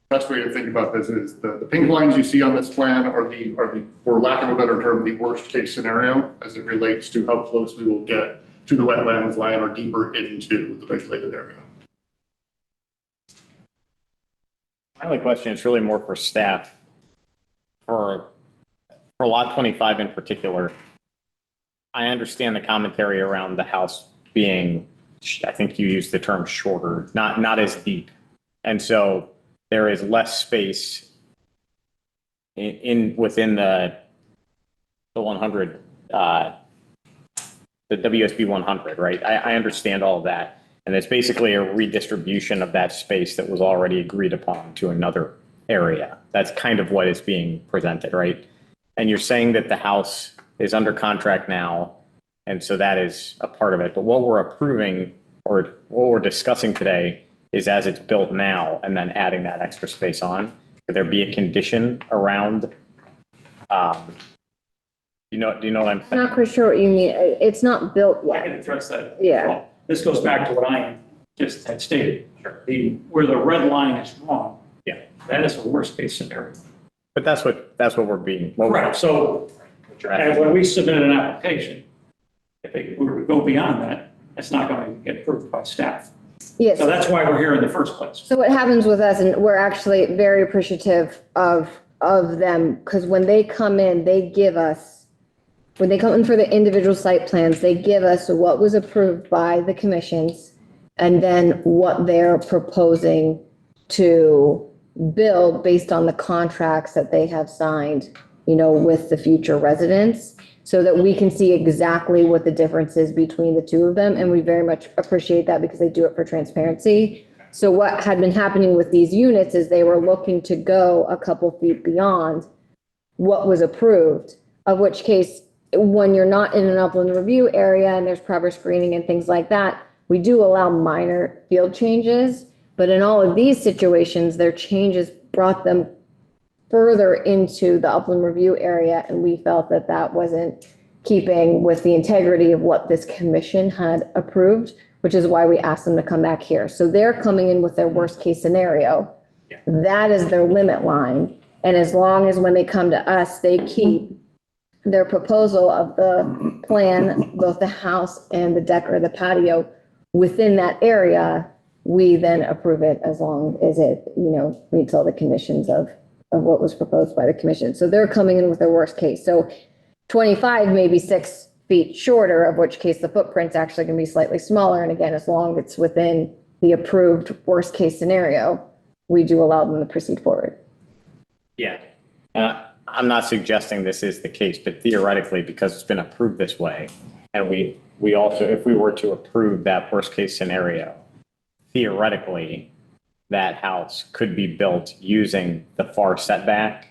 best way to think about this is the pink lines you see on this plan are the, for lack of a better term, the worst case scenario as it relates to how close we will get to the wetlands line or deeper into the vegetated area. My only question is really more for staff. For lot 25 in particular, I understand the commentary around the house being, I think you used the term shorter, not as deep. And so there is less space within the 100, the WSB 100, right? I understand all of that. And it's basically a redistribution of that space that was already agreed upon to another area. That's kind of what is being presented, right? And you're saying that the house is under contract now, and so that is a part of it. But what we're approving or what we're discussing today is as it's built now and then adding that extra space on. Could there be a condition around, do you know what I'm I'm saying? not quite sure what you mean. It's not built I yet. can address that. Yeah. This goes back to what Ian just had stated. Where the red line is wrong. Yeah. That is a worst case scenario. But that's what we're being. Correct. So, and when we submitted an application, if they were to go beyond that, it's not going to get approved by staff. Yes. So that's why we're here in the first place. So what happens with us, and we're actually very appreciative of them, because when they come in, when they come in for the individual site plans, they give us what was approved by the commissions and then what they're proposing to build based on the contracts that they have signed, with the future residents, so that we can see exactly what the difference is between the two of them. And we very much appreciate that because they do it for transparency. So what had been happening with these units is they were looking to go a couple feet beyond what was approved, of which case, when you're not in an upland review area and there's proper screening and things like that, we do allow minor field changes. But in all of these situations, their changes brought them further into the upland review area, and we felt that that wasn't keeping with the integrity of what this commission had approved, which is why we asked them to come back here. So they're coming in with their worst case scenario. That is their limit line. And as long as when they come to us, they keep their proposal of the plan, both the house and the deck or the patio within that area, we then approve it as long as it, meets all the conditions of what was proposed by the commission. So they're coming in with their worst case. So 25 may be 6 feet shorter, of which case the footprint's actually going to be slightly smaller. And again, as long as it's within the approved worst case scenario, we do allow them to proceed forward. Yeah. I'm not suggesting this is the case, but theoretically, because it's been approved this way, and we also, if we were to approve that worst case scenario, theoretically, that house could be built using the far setback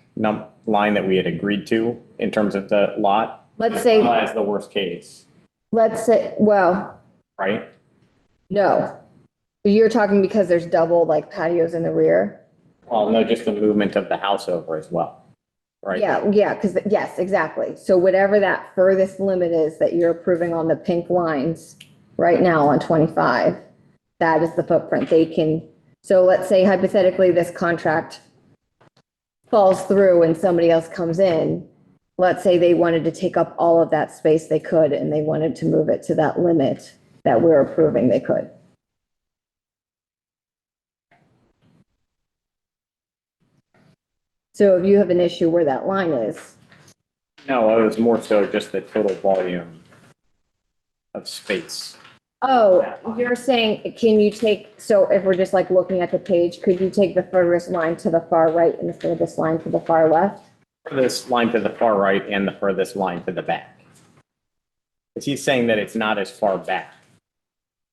line that we had agreed to in terms of the lot. Let's say, As the worst case, well, right? no. You're talking because there's double like patios in the rear? Well, no, just the movement of the house over as well, right? Yeah, because, yes, exactly. So whatever that furthest limit is that you're approving on the pink lines right now on 25, that is the footprint they can, so let's say hypothetically this contract falls through and somebody else comes in. Let's say they wanted to take up all of that space, they could, and they wanted to move it to that limit that we're approving, they could. So if you have an issue where that line is, No, it was more so just the total volume of space. oh, you're saying, can you take, so if we're just like looking at the page, could you take the furthest line to the far right and the furthest line to the far left? Furthest line to the far right and the furthest line to the back. Is he saying that it's not as far back?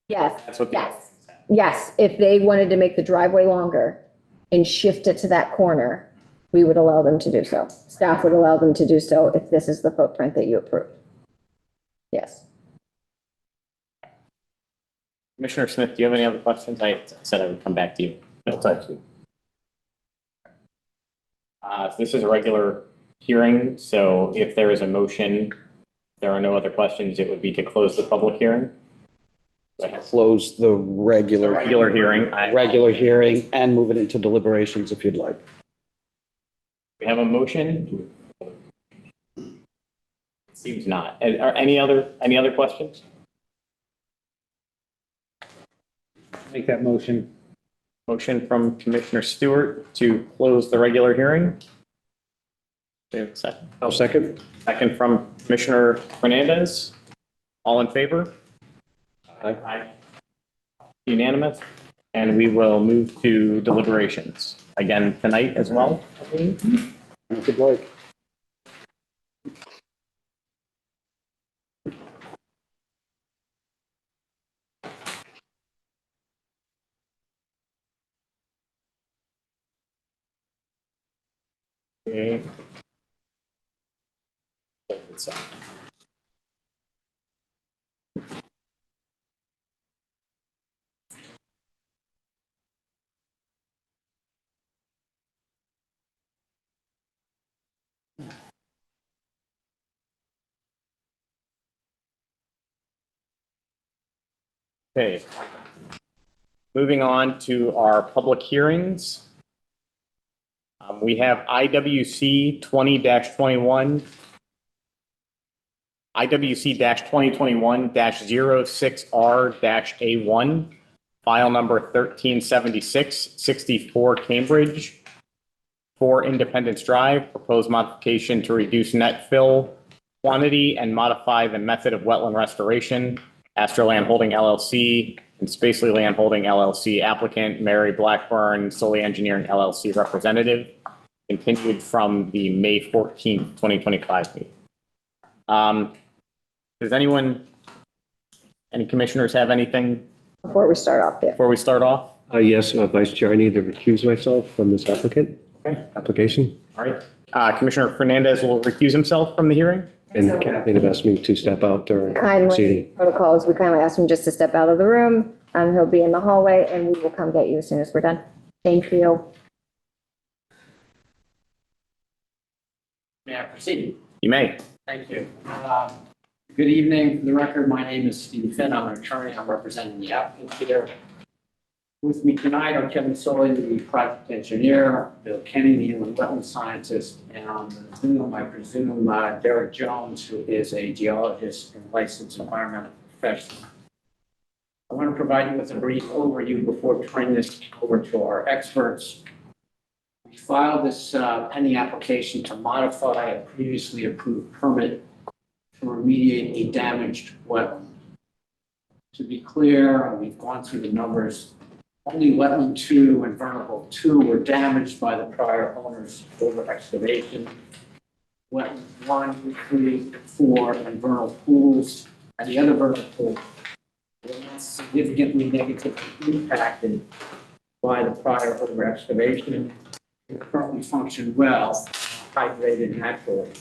Yes, That's what. yes, yes. If they wanted to make the driveway longer and shift it to that corner, we would allow them to do so. Staff would allow them to do so if this is the footprint that you approve. Yes. Commissioner Smith, do you have any other questions? I said I would come back to you. No, thank you. This is a regular hearing, so if there is a motion, there are no other questions, it would be to close the public hearing. Close the regular. Regular hearing. Regular hearing and move it into deliberations if you'd like. We have a motion? Seems not. Are any other questions? Make that motion. Motion from Commissioner Stewart to close the regular hearing. Do you have a second? I'll second. Second from Commissioner Fernandez. All in favor? Aye. Unanimous. And we will move to deliberations. Again, tonight as well. If you'd like. Okay. Okay. Moving on to our public hearings. We have IWC 20-21, IWC-2021-06R-A1, file number 1376, 64 Cambridge, 4 Independence Drive, proposed modification to reduce net fill quantity and modify the method of wetland restoration. Astroland Holding LLC and Spacely Land Holding LLC applicant, Mary Blackburn, Solely Engineering LLC representative, continued from the May 14th, 2025 meeting. Does any commissioners have anything Before we start off there. before we start off? Yes, Vice Chair, I need to recuse myself from this application. All right. Commissioner Fernandez will recuse himself from the hearing. And Kathleen have asked me to step out during the Kindly, proceeding. protocols, we kindly ask him just to step out of the room, and he'll be in the hallway, and we will come get you as soon as we're done. Thank you. May I proceed? You may. Thank you. Good evening. For the record, my name is Steve Finn. I'm an attorney. I'm representing the applicant here. With me tonight are Kevin Soley, the project engineer, Bill Kenny, the inland wetland scientist, and on the Zoom, I presume, Derek Jones, who is a geologist and licensed environmental professional. I want to provide you with a brief overview before turning this over to our experts. We filed this pending application to modify a previously approved permit to remediate a damaged wetland. To be clear, we've gone through the numbers only wetland 2 and vernal pool 2 were damaged by the prior owner's over excavation. Wetland 1, 3, 4, and vernal pools, and the other vernal pool were not significantly negatively impacted by the prior over excavation. They currently function well, hydrated naturally.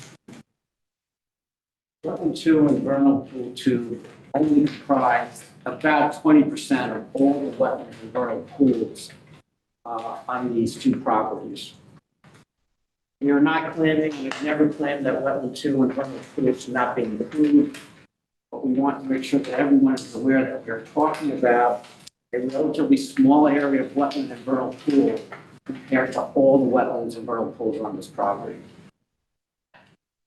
Wetland 2 and vernal pool 2 only comprise about 20% of all the wetland and vernal pools on these 2 properties. We are not claiming, we've never claimed that wetland 2 and vernal pools should not be improved, but we want to make sure that everyone is aware that we're talking about a relatively small area of wetland and vernal pool compared to all the wetlands and vernal pools on this property.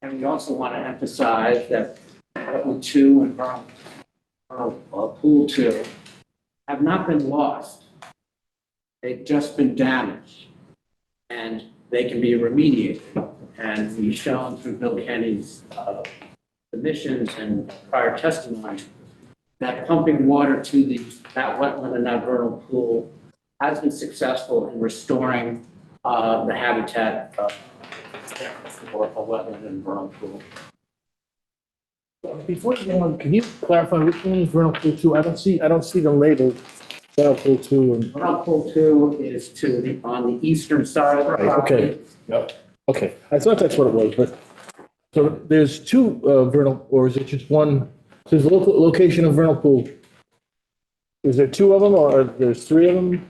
And we also want to emphasize that wetland 2 and vernal pool 2 have not been lost. They've just been damaged, and they can be remediated. And we've shown through Bill Kenny's submissions and prior testimony that pumping water to that wetland and that vernal pool has been successful in restoring the habitat for a wetland and vernal pool. Before you go on, can you clarify which one is vernal pool 2? I don't see them labeled. Vernal pool 2 and. Vernal pool 2 is on the eastern side of the property. Okay. Yep. Okay. I thought that's what it was, but so there's 2 vernal, or is it just one? Says location of vernal pool. Is there 2 of them, or there's 3 of them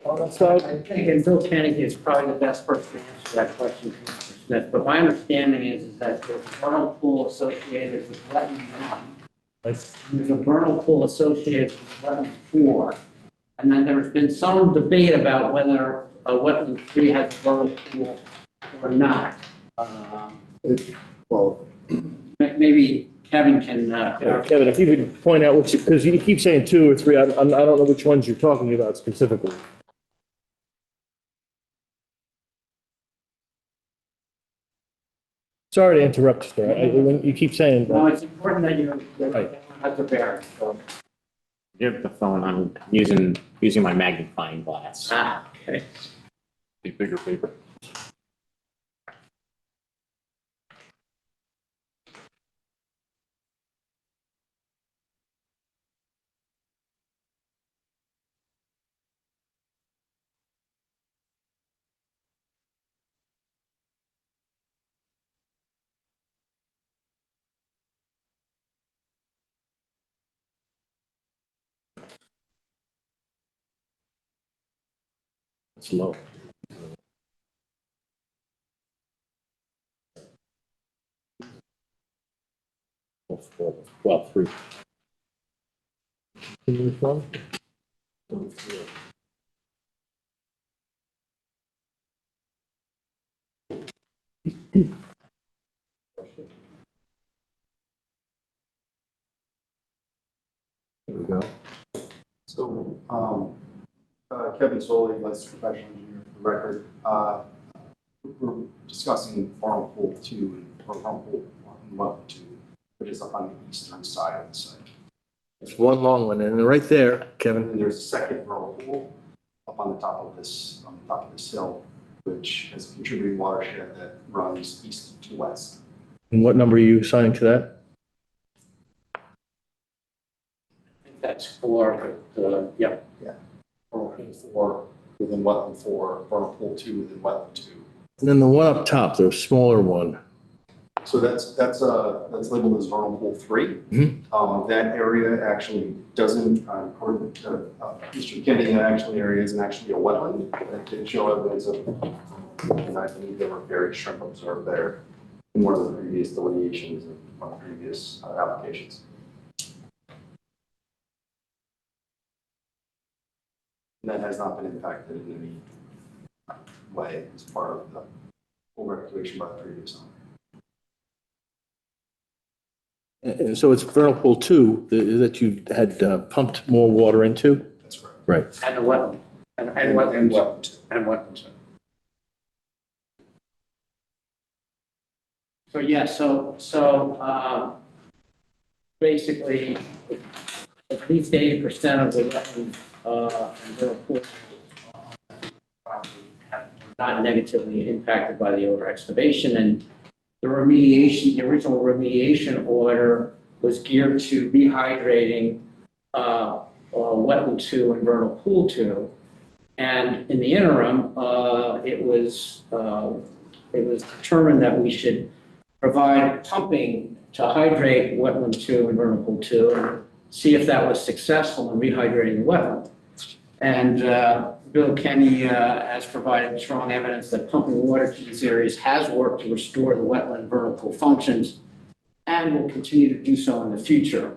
on that side? I think, and Bill Kenny is probably the best person to answer that question, Mr. Smith, but my understanding is that there's a vernal pool associated with wetland 1. There's a vernal pool associated with wetland 4. And then there's been some debate about whether wetland 3 has a vernal pool or not. Well, Maybe Kevin can. Kevin, if you could point out which, because you keep saying 2 or 3, I don't know which ones you're talking about specifically. Sorry to interrupt you, sir. You keep saying No, that. it's important that Right. has a bearing. So. You have the phone. I'm using my magnifying glass. Okay. The bigger paper. It's low. Well, 3. Can you respond? There we go. So, Kevin Soley, licensed professional engineer for the record. We're discussing vernal pool 2 or vernal pool 1, 2, which is up on the eastern side of the site. It's one long one, and right there, Kevin. And then there's a second vernal pool up on the top of this hill, which has a contributing watershed that runs east to west. And what number are you assigning to that? That's 4, yep. Yeah. Vernal pool 4 within wetland 4, vernal pool 2 within wetland 2. And then the one up top, the smaller one. So that's labeled as vernal pool 3. That area actually doesn't, according to Mr. Kenny, that area isn't actually a wetland. It did show evidence of, and I believe there were buried shrimp observed there in one of the previous delineations of one of the previous applications. And that has not been impacted in any way as part of the full excavation by the previous owner. And so it's vernal pool 2 that you had pumped more water into? That's correct. Right. And the wetland. And wetlands. So, yeah, basically, at least 80% of the wetland and their pool have not negatively impacted by the over excavation. And the remediation, the original remediation order was geared to rehydrating wetland 2 and vernal pool 2. And in the interim, it was determined that we should provide pumping to hydrate wetland 2 and vernal pool 2 and see if that was successful in rehydrating the wetland. And Bill Kenny has provided strong evidence that pumping water to these areas has worked to restore the wetland vernal pool functions and will continue to do so in the future.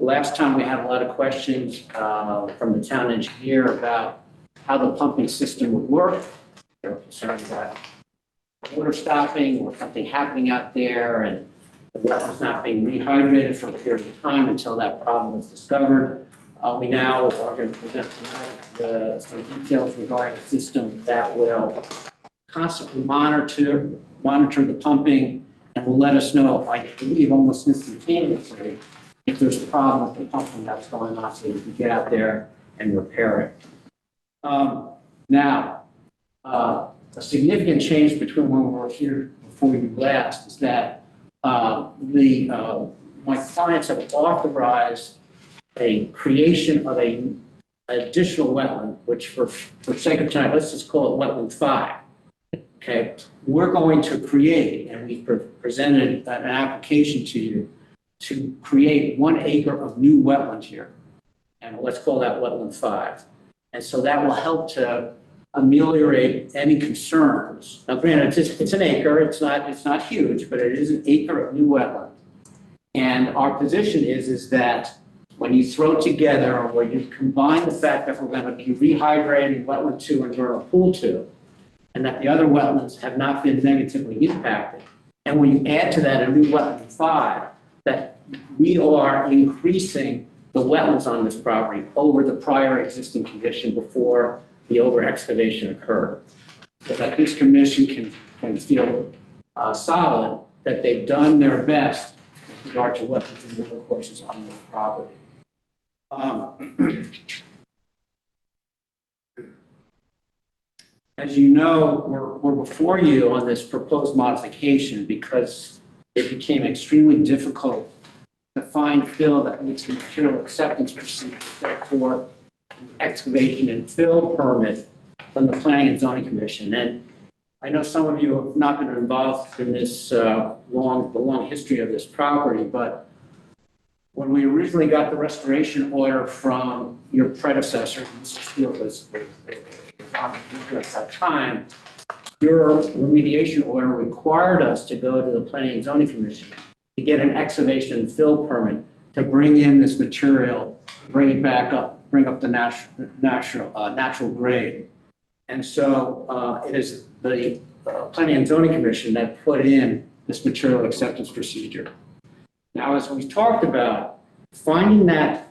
Last time we had a lot of questions from the town engineer about how the pumping system would work. They were concerned about water stopping or something happening out there and the wetlands not being rehydrated for a period of time until that problem was discovered. We now are going to present tonight some details regarding a system that will constantly monitor the pumping and will let us know, I believe, almost instantaneously if there's a problem with the pumping that's going on, so we can get out there and repair it. Now, a significant change between when we were here before you last is that my clients have authorized a creation of an additional wetland, which for sake of time, let's just call it wetland 5. Okay, we're going to create, and we presented an application to you to create 1 acre of new wetland here. And let's call that wetland 5. And so that will help to ameliorate any concerns. Now, granted, it's an acre, it's not huge, but it is an acre of new wetland. And our position is that when you throw together, or when you combine the fact that we're going to be rehydrating wetland 2 and vernal pool 2, and that the other wetlands have not been negatively impacted, and when you add to that a new wetland 5, that we are increasing the wetlands on this property over the prior existing condition before the over excavation occurred. So that this commission can feel solid that they've done their best with regard to wetlands and water courses on this property. As you know, we're before you on this proposed modification because it became extremely difficult to find fill that meets the material acceptance procedure set forth excavation and fill permit from the Planning and Zoning Commission. And I know some of you have not been involved in this the long history of this property, but when we originally got the restoration order from your predecessor, Mr. Steele was on at that time, your remediation order required us to go to the Planning and Zoning Commission to get an excavation and fill permit to bring in this material, bring it back up, bring up the natural grade. And so it is the Planning and Zoning Commission that put in this material acceptance procedure. Now, as we've talked about, finding that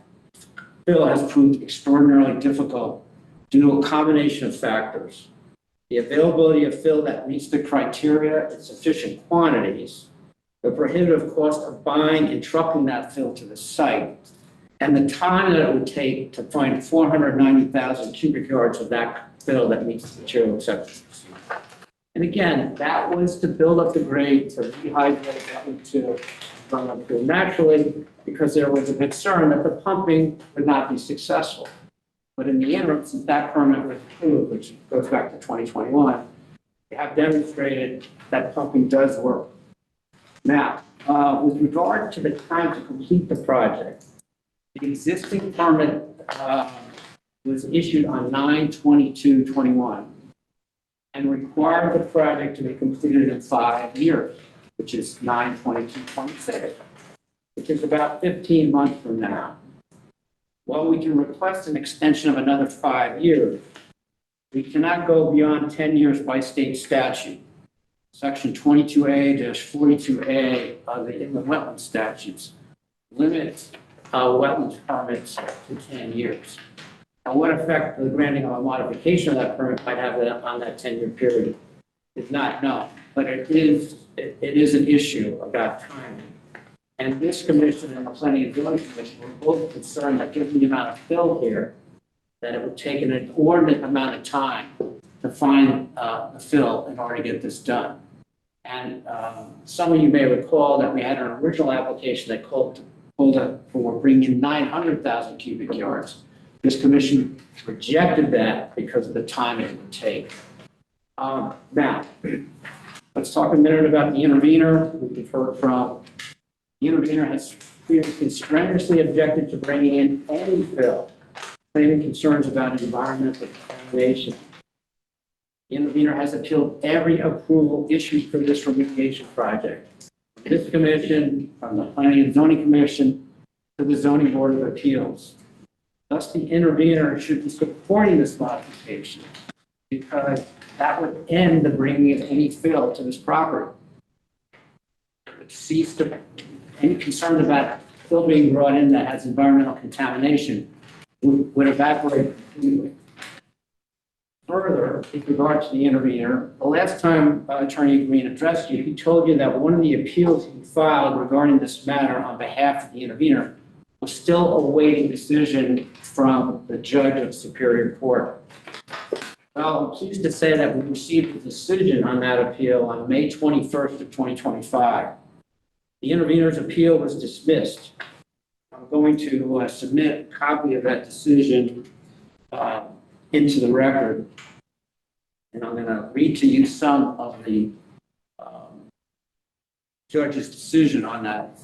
fill has proved extraordinarily difficult due to a combination of factors. The availability of fill that meets the criteria in sufficient quantities, the prohibitive cost of buying and trucking that fill to the site, and the time that it would take to find 490,000 cubic yards of that fill that meets the material acceptance procedure. And again, that was to build up the grade to rehydrate that into pool naturally, because there was a concern that the pumping would not be successful. But in the interim, since that permit was approved, which goes back to 2021, we have demonstrated that pumping does work. Now, with regard to the time to complete the project, the existing permit was issued on 9/22/21 and required the project to be completed in 5 years, which is 9/22/26, which is about 15 months from now. While we can request an extension of another 5 years, we cannot go beyond 10 years by state statute. Section 22A-42A of the Inland Wetland Statutes limits wetlands permits to 10 years. Now, what effect the granting of a modification of that permit might have on that 10-year period is not known, but it is an issue about timing. And this commission and the planning and zoning commission were both concerned that given the amount of fill here, that it would take an inordinate amount of time to find the fill in order to get this done. And some of you may recall that we had an original application that called for bringing in 900,000 cubic yards. This commission rejected that because of the time it would take. Now, let's talk a minute about the intervener. We've heard from the intervener has previously strenuously objected to bringing in any fill, claiming concerns about environmental contamination. The intervener has appealed every approval issued for this remediation project. This commission, from the Planning and Zoning Commission to the Zoning Board of Appeals. Thus, the intervener should be supporting this modification because that would end the bringing of any fill to this property. It would cease to, any concern about fill being brought in that has environmental contamination would evaporate completely. Further, with regard to the intervener, the last time Attorney Green addressed you, he told you that one of the appeals he filed regarding this matter on behalf of the intervener was still awaiting decision from the judge of Superior Court. Well, I'm pleased to say that we received a decision on that appeal on May 21st of 2025. The intervener's appeal was dismissed. I'm going to submit a copy of that decision into the record. And I'm going to read to you some of the judge's decision on that.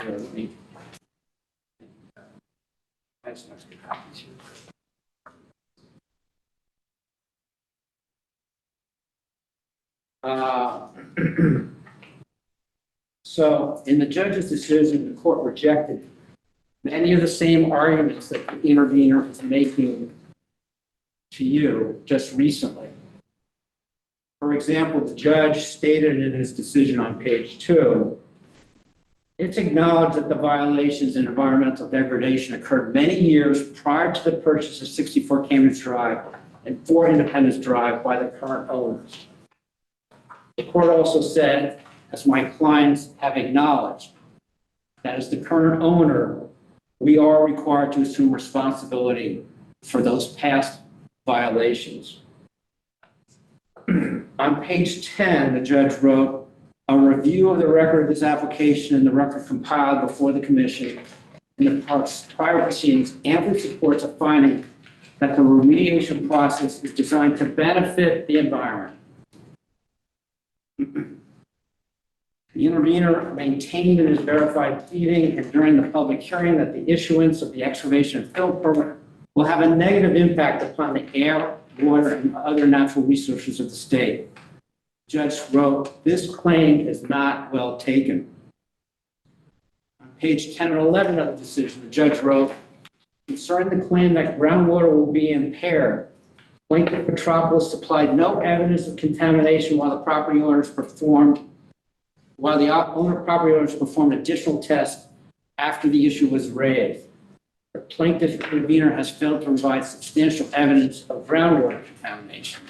So in the judge's decision, the court rejected many of the same arguments that the intervener is making to you just recently. For example, the judge stated in his decision on page 2, it's acknowledged that the violations and environmental degradation occurred many years prior to the purchase of 64 Cambridge Drive and 4 Independence Drive by the current owners. The court also said, as my clients have acknowledged, that as the current owner, we are required to assume responsibility for those past violations. On page 10, the judge wrote, a review of the record of this application and the record compiled before the commission in the prior proceedings amply supports a finding that the remediation process is designed to benefit the environment. The intervener maintained in his verified pleading and during the public hearing that the issuance of the excavation and fill permit will have a negative impact upon the air, water, and other natural resources of the state. The judge wrote, this claim is not well taken. On page 10 and 11 of the decision, the judge wrote, concerning the claim that groundwater will be impaired, Plaintiff Petropolis supplied no evidence of contamination while the property owners performed additional tests after the issue was raised. The plaintiff intervener has failed to provide substantial evidence of groundwater contamination.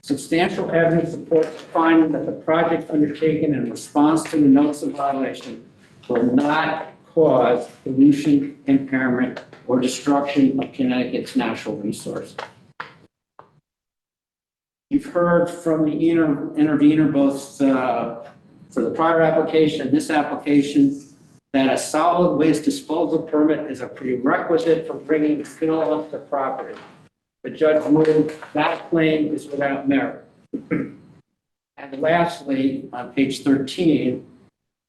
Substantial evidence supports the finding that the project undertaken in response to the notice of violation will not cause pollution, impairment, or destruction of Connecticut's natural resources. You've heard from the intervener both for the prior application and this application that a solid waste disposal permit is a prerequisite for bringing fill up the property. The judge ruled that claim is without merit. And lastly, on page 13,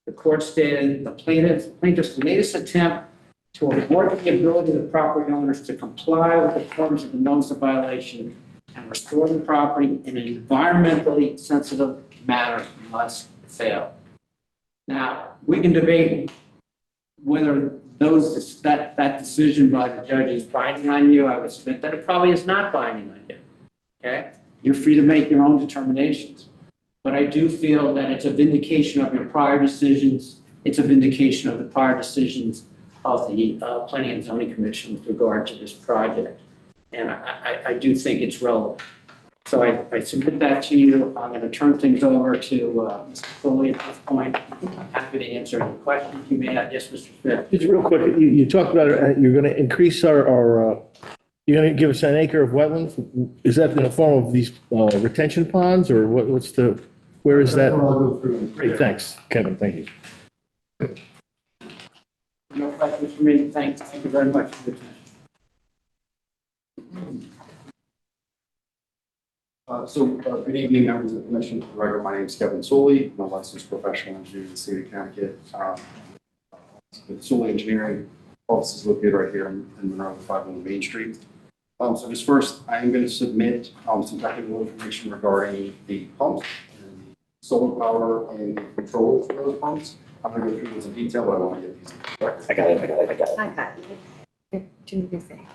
the court stated the plaintiff's latest attempt to avoid the ability of the property owners to comply with the terms of the notice of violation and restore the property in an environmentally sensitive manner must fail. Now, we can debate whether that decision by the judge is binding on you. I would submit that it probably is not binding on you. Okay? You're free to make your own determinations. But I do feel that it's a vindication of your prior decisions. It's a vindication of the prior decisions of the Planning and Zoning Commission with regard to this project. And I do think it's relevant. So I submit that to you. I'm going to turn things over to Mr. Foley at this point. I'm happy to answer any questions you may have. Yes, Mr. Smith? Just real quick, you talked about you're going to increase our, you're going to give us an acre of wetlands. Is that in the form of these retention ponds or what's the, where is that? I'll go through. Great, thanks, Kevin, thank you. No questions for me. Thank you very much for your time. Good evening, members of the commission. For the record, my name is Kevin Soley. I'm a licensed professional engineer in the state of Connecticut. The Soley Engineering office is located right here in Monroe, 501 Main Street. So just first, I am going to submit some technical information regarding the pumps, and the solar power, and the controls for those pumps. I'm going to go through this in detail, but I want to get these. I got it. Do the thing.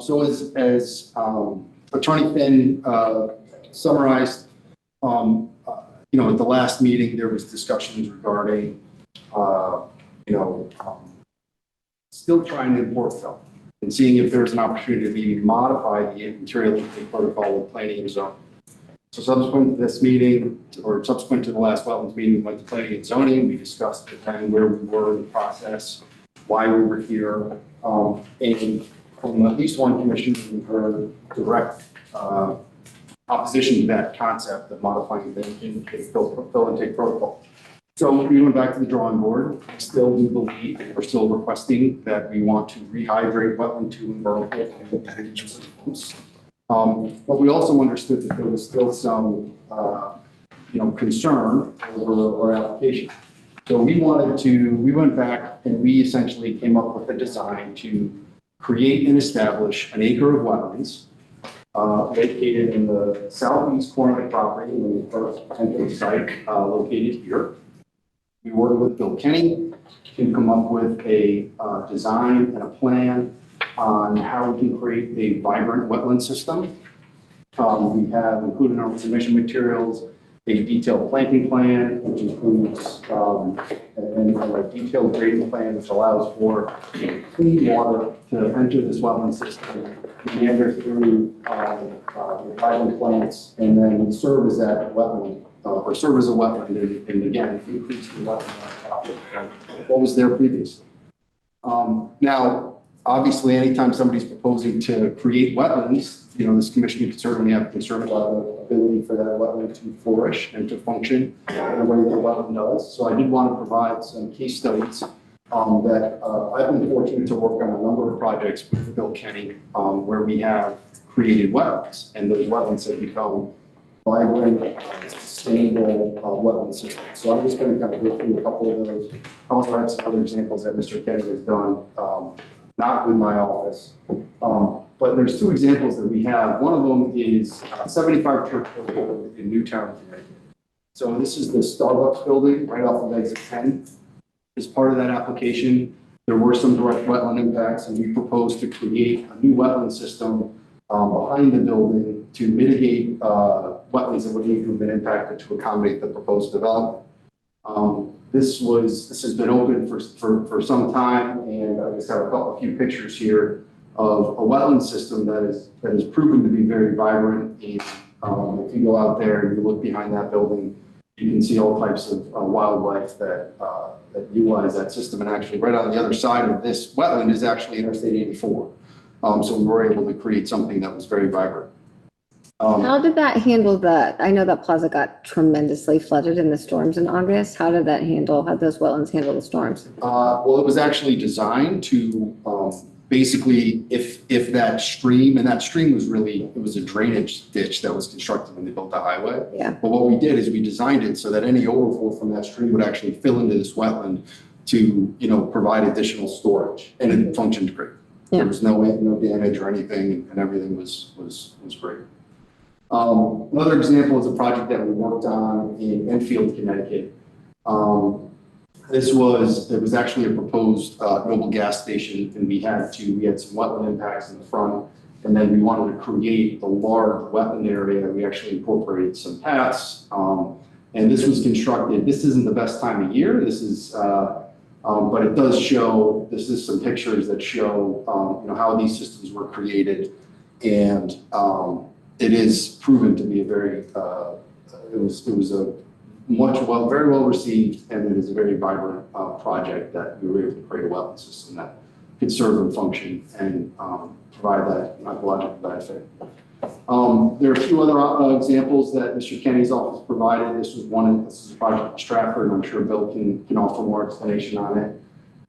So as Attorney Finn summarized, at the last meeting, there was discussions regarding, still trying to import fill and seeing if there's an opportunity to maybe modify the material intake protocol of planning and zoning. So subsequent to this meeting, or subsequent to the last wetlands meeting, we went to planning and zoning. We discussed the time where we were in the process, why we were here, and from at least one commission, we heard direct opposition to that concept of modifying the fill and take protocol. So we went back to the drawing board. I still do believe, we're still requesting that we want to rehydrate wetland 2 and Monroe. But we also understood that there was still some, concern over our application. So we went back and we essentially came up with a design to create and establish an acre of wetlands located in the southeast corner of the property, in the first potential site located here. We worked with Bill Kenny to come up with a design and a plan on how we can create a vibrant wetland system. We have included in our submission materials a detailed planting plan, which includes a detailed grading plan, which allows for clean water to enter this wetland system, meander through the vibrant plants, and then serve as that wetland, or serve as a wetland, and again, increase the wetland what was there previously. Now, obviously, anytime somebody's proposing to create wetlands, this commission could certainly have concern about the ability for that wetland to flourish and to function in the way that a wetland does. So I did want to provide some case studies that I've been fortunate to work on a number of projects with Bill Kenny where we have created wetlands, and those wetlands have become vibrant, sustainable wetland systems. So I'm just going to kind of go through a couple of those. I also have some other examples that Mr. Kenny has done, not with my office. But there's 2 examples that we have. One of them is 75 Church Road in Newtown, Connecticut. So this is the Starbucks building right off of exit 10. As part of that application, there were some direct wetland impacts, and we proposed to create a new wetland system behind the building to mitigate wetlands that would need to have been impacted to accommodate the proposed development. This has been open for some time, and I just have a few pictures here of a wetland system that is proven to be very vibrant. And if you go out there and you look behind that building, you can see all types of wildlife that utilize that system. And actually, right on the other side of this wetland is actually Interstate 84. So we were able to create something that was very vibrant. How did that handle that? I know that plaza got tremendously flooded in the storms in August. How did those wetlands handle the storms? Well, it was actually designed to basically, if that stream, and that stream was it was a drainage ditch that was constructed when they built the highway. Yeah. But what we did is we designed it so that any overflow from that stream would actually fill into this wetland to, provide additional storage, and it functioned great. Yeah. There was no damage or anything, and everything was great. Another example is a project that we worked on in Enfield, Connecticut. It was actually a proposed Noble gas station, and we had some wetland impacts in the front, and then we wanted to create a large wetland area. We actually incorporated some paths, and this was constructed. This isn't the best time of year. This is, but it does show. This is some pictures that show, how these systems were created. And it is proven to be a very, it was a very well received, and it is a very vibrant project that we were able to create a wetland system that could serve and function and provide that ecological benefit. There are a few other examples that Mr. Kenny's office provided. This is a project in Stratford, and I'm sure Bill can offer more explanation on it.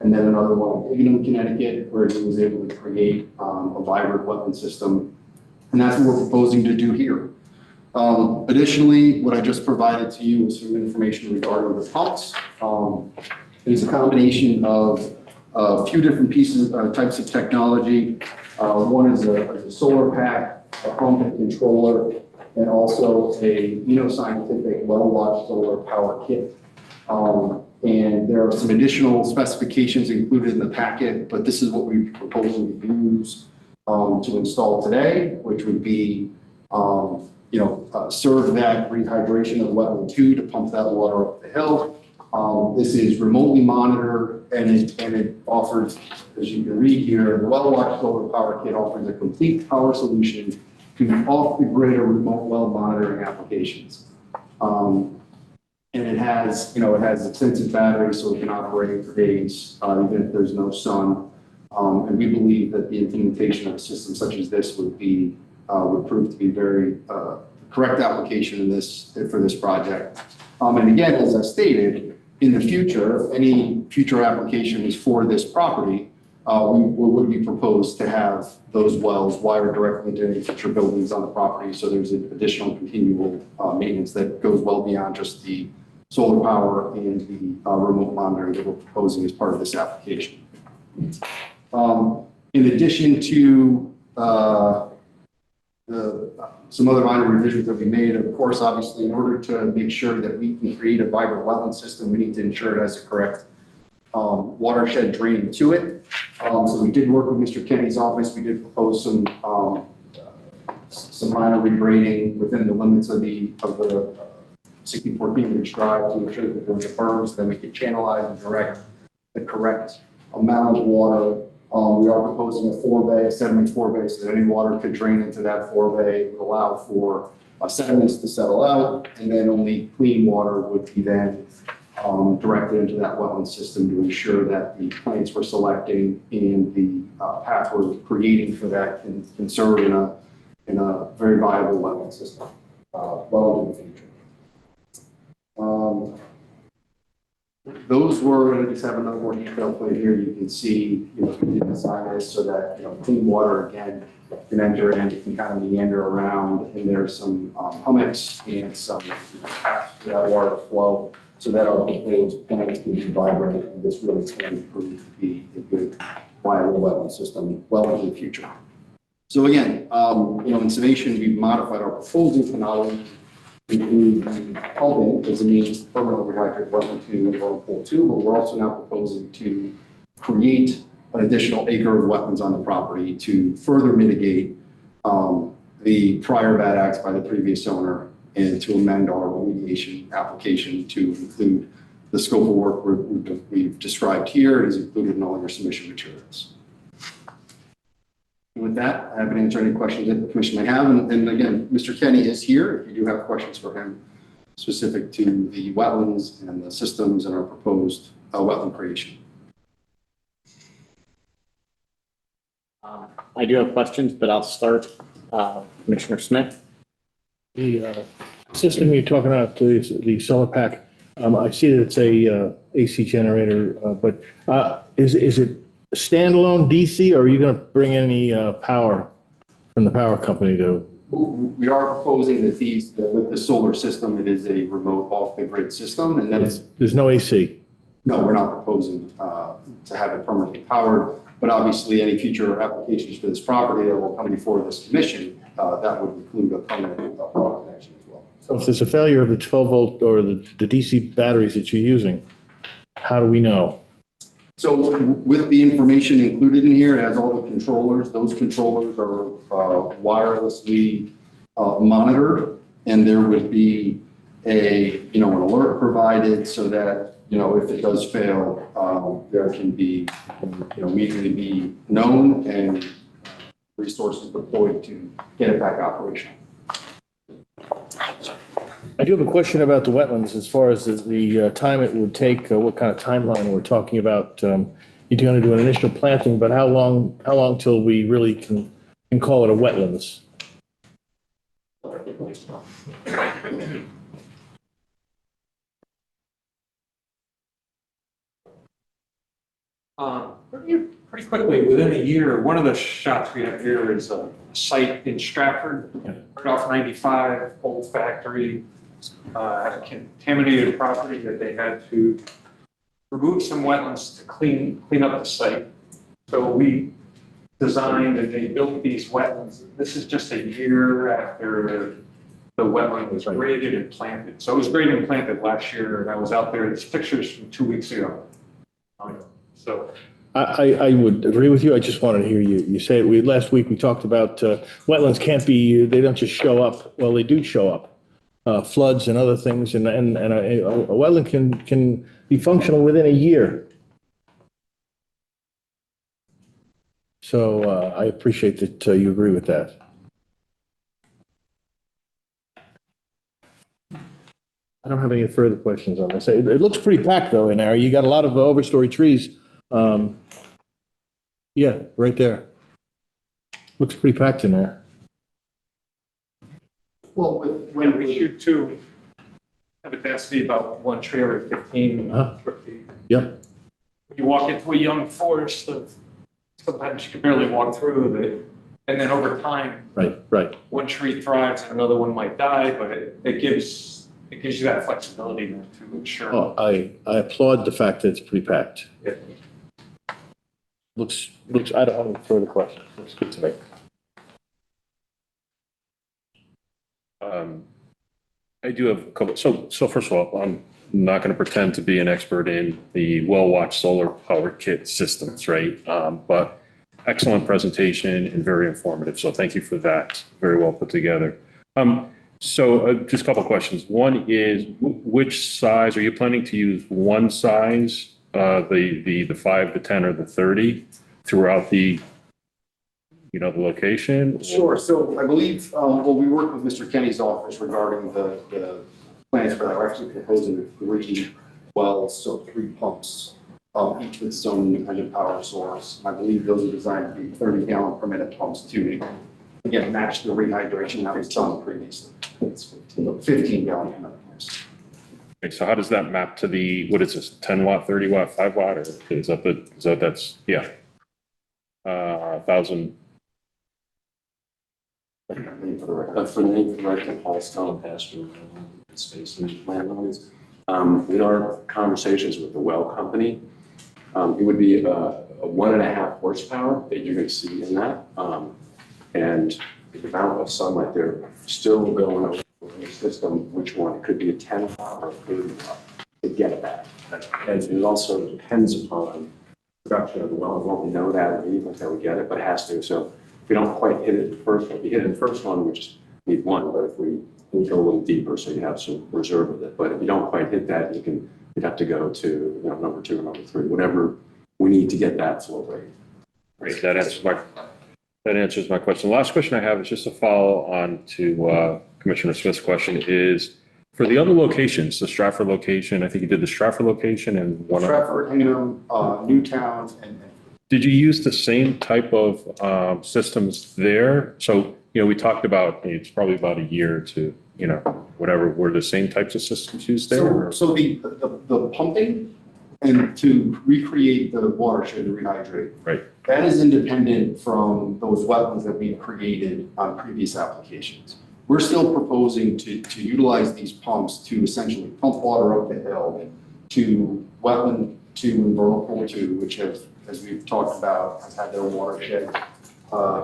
And then another one in Hingham, Connecticut, where he was able to create a vibrant wetland system. And that's what we're proposing to do here. Additionally, what I just provided to you is some information regarding the pumps. It is a combination of a few different pieces, types of technology. One is a solar pack, a pump and controller, and also a Scientific well-watched solar power kit. And there are some additional specifications included in the packet, but this is what we're proposing to use to install today, which would be, serve that rehydration of wetland 2 to pump that water up the hill. This is remotely monitored, and it offers, as you can read here, the well-watched solar power kit offers a complete power solution to off-the-grid or remote well monitoring applications. And it has extensive batteries, so it can operate for days, even if there's no sun. And we believe that the implementation of a system such as this would prove to be very correct application for this project. And again, as I stated, in the future, any future applications for this property would be proposed to have those wells wired directly to any future buildings on the property. So there's an additional continual maintenance that goes well beyond just the solar power and the remote monitoring that we're proposing as part of this application. In addition to some other minor revisions that we made, of course, obviously, in order to make sure that we can create a vibrant wetland system, we need to ensure it has the correct watershed drain to it. So we did work with Mr. Kenny's office. We did propose some minor regrading within the limits of the 64 Cambridge Drive to ensure that there was a berm so that we could channelize and direct the correct amount of water. We are proposing a sediment forebay, so that any water could drain into that forebay, would allow for sediments to settle out, and then only clean water would be then directed into that wetland system to ensure that the plants we're selecting and the path we're creating for that can serve in a very viable wetland system well into the future. Those were, I just have another more detailed plan here. You can see, we did design this so that, clean water again can enter in, it can kind of meander around, and there's some hummocks and some paths for that water flow so that our proposed plants can be vibrant, and this really can prove to be a good, viable wetland system well into the future. So again, in summation, we've modified our proposal to not only include the pumping as a means to permanently rehydrate wetland 2 and vernal pool 2, but we're also now proposing to create an additional acre of wetlands on the property to further mitigate the prior bad acts by the previous owner and to amend our remediation application to include the scope of work we've described here. It is included in all your submission materials. And with that, I haven't answered any questions that the commission may have. And again, Mr. Kenny is here if you do have questions for him specific to the wetlands and the systems and our proposed wetland creation. I do have questions, but I'll start. Commissioner Smith. The system you're talking about, the solar pack, I see that it's a AC generator, but is it standalone DC, or are you going to bring any power from the power company to? We are proposing that with the solar system, it is a remote off-the-grid system, and then there's no AC. No, we're not proposing to have it permanently powered, but obviously any future applications for this property that will come before this commission, that would include a permanent power connection as well. So if there's a failure of the 12-volt or the DC batteries that you're using, how do we know? So with the information included in here, it has all the controllers. Those controllers are wirelessly monitored, and there would be an alert provided so that, if it does fail, there can be, immediately be known and resources deployed to get it back operational. I do have a question about the wetlands as far as the time it would take, what kind of timeline we're talking about. You're going to do an initial planting, but how long till we really can call it a wetlands? Pretty quickly, within a year. One of the shots we have here is a site in Stratford, right off 95, old factory, had a contaminated property that they had to remove some wetlands to clean up the site. So we designed and they built these wetlands. This is just a year after the wetland was graded and planted. So it was graded and planted last year, and I was out there. There's pictures from 2 weeks ago. So I would agree with you. I just wanted to hear you say it. Last week we talked about wetlands can't be, they don't just show up. Well, they do show up. Floods and other things, and a wetland can be functional within a year. So I appreciate that you agree with that. I don't have any further questions on this. It looks pretty packed though in there. You got a lot of overstory trees. Yeah, right there. Looks pretty packed in there. Well, when we shoot two, have a density about one tree every 15 feet. Yep. When you walk into a young forest of, sometimes you can barely walk through it. And then over time, right. One tree thrives and another one might die, but it gives you that flexibility to ensure. Oh, I applaud the fact that it's pretty packed. Yeah. Looks, I don't have any further questions. Looks good to me. I do have a couple. So first of all, I'm not going to pretend to be an expert in the well-watched solar power kit systems, right? But excellent presentation and very informative. So thank you for that. Very well put together. So just a couple of questions. One is, which size are you planning to use? One size, the 5, the 10, or the 30 throughout the location? Sure. So I believe, we worked with Mr. Kenny's office regarding the plans for that. We're actually proposing 3 wells, so 3 pumps, each with its own independent power source. I believe those are designed to be 30-gallon per minute pumps to, again, match the rehydration that was done previously. It's 15-gallon per minute pumps. Okay, so how does that map to the, what is this, 10 watt, 30 watt, 5 watt, or that's, yeah. 1,000. For the name for the Paul's telling Pastor space and landowners. In our conversations with the well company, it would be a 1.5 horsepower that you're going to see in that. And the amount of sunlight, they're still going over the system, which one? It could be a 10 watt or 30 watt to get that. And it also depends upon production of the well. We won't know that immediately until we get it, but it has to. So if we don't quite hit it the first one, if you hit it in the first one, we just need 1. But if we go a little deeper, so you have some reserve of it. But if you don't quite hit that, you'd have to go to number 2 or number 3, whatever we need to get that flow rate. Great, that answers my question. The last question I have is just a follow on to Commissioner Smith's question is, for the other locations, the Stratford location, I think you did the Stratford location and one Stratford, Hingham, Newtown, and did you use the same type of systems there? So, we talked about, it's probably about a year to, whatever, were the same types of systems used there? So the pumping and to recreate the watershed to rehydrate. Right. That is independent from those wetlands that we've created on previous applications. We're still proposing to utilize these pumps to essentially pump water up the hill to wetland 2 and vernal pool 2, which have, as we've talked about, has had their watershed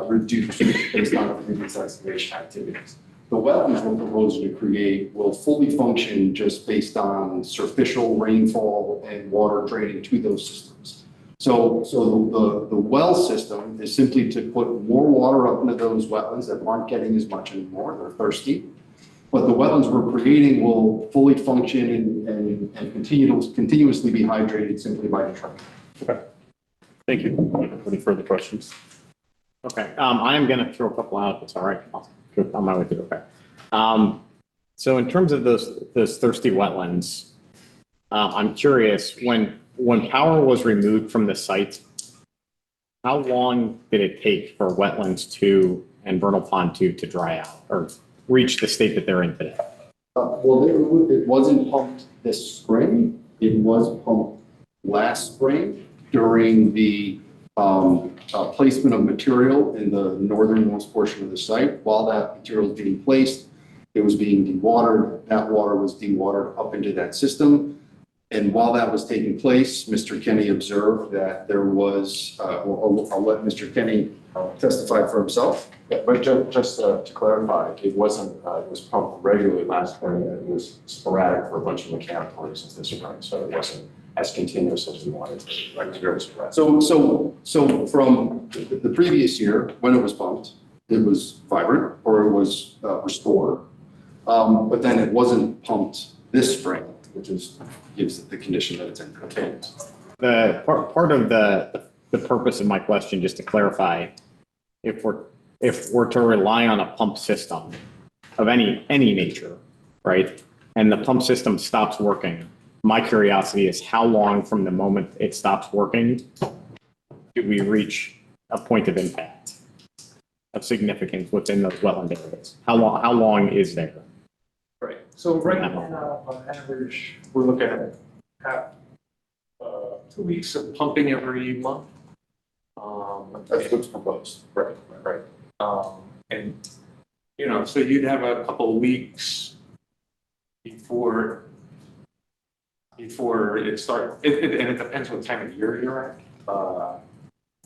reduced based on the previous excavation activities. The wetlands we're proposing to create will fully function just based on superficial rainfall and water draining to those systems. So the well system is simply to put more water up into those wetlands that aren't getting as much anymore. They're thirsty. But the wetlands we're creating will fully function and continuously be hydrated simply by the truck. Okay. Thank you. Any further questions? Okay, I am gonna throw a couple out, if it's all right. I'll go on my way through, okay. So in terms of those thirsty wetlands, I'm curious, when power was removed from the site, how long did it take for wetlands two and vernal pond two to dry out or reach the state that they're in today? Well, it wasn't pumped this spring. It was pumped last spring during the placement of material in the northernmost portion of the site. While that material was being placed, it was being dewatered. That water was dewatered up into that system. And while that was taking place, Mr. Kenny observed that there was, I'll let Mr. Kenny testify for himself. Yeah, but just to clarify, it wasn't, it was pumped regularly last spring. It was sporadic for a bunch of mechanical reasons this spring, so it wasn't as continuous as we wanted to. Right, it was very sporadic. So from the previous year, when it was pumped, it was vibrant or it was restored. But then it wasn't pumped this spring, which gives it the condition that it's in. The part of the purpose of my question, just to clarify, if we're to rely on a pump system of any nature, right, and the pump system stops working, my curiosity is how long from the moment it stops working do we reach a point of impact of significance within those wetland areas? How long is there? Right. So right now, on average, we're looking at 2 weeks of pumping every month. That's what's proposed. Right. And, you know, so you'd have a couple of weeks before it starts, and it depends what time of year you're at.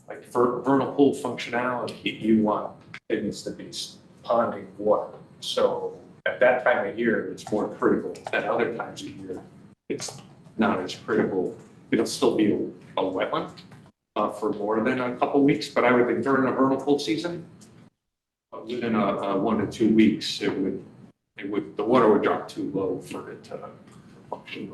Like for vernal pool functionality, you want things to be ponding water. So at that time of year, it's more critical. At other times of year, it's not as critical. It'll still be a wetland for more than a couple weeks, but I would think during the vernal pool season, within a 1 to 2 weeks, the water would drop too low for it to function.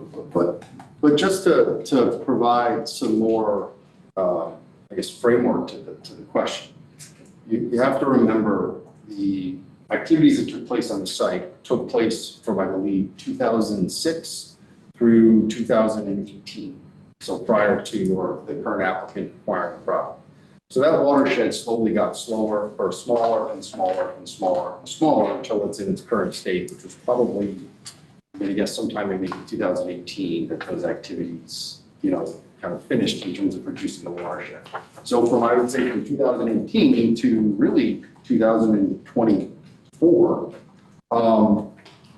But just to provide some more, I guess, framework to the question, you have to remember the activities that took place on the site took place from, I believe, 2006 through 2018. So prior to the current applicant acquiring the property. So that watershed slowly got smaller and smaller and smaller until it's in its current state, which was probably, I'm going to guess, sometime in maybe 2018 that those activities, you know, kind of finished in terms of producing the watershed. So from, I would say, from 2018 to really 2024,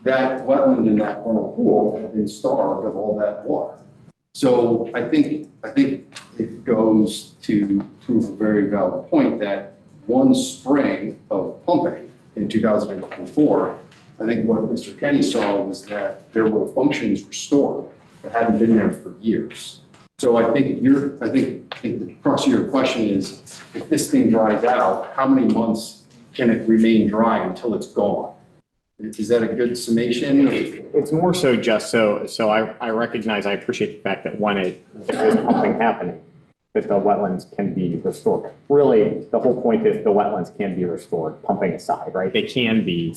that wetland in that vernal pool had been starved of all that water. So I think it goes to prove a very valid point that one spring of pumping in 2024, I think what Mr. Kenny saw was that there were functions restored that hadn't been there for years. So I think the crux of your question is, if this thing dries out, how many months can it remain dry until it's gone? Is that a good summation? It's more so just so I recognize, I appreciate the fact that if there's pumping happening, that the wetlands can be restored. Really, the whole point is the wetlands can be restored, pumping aside, right? They can be.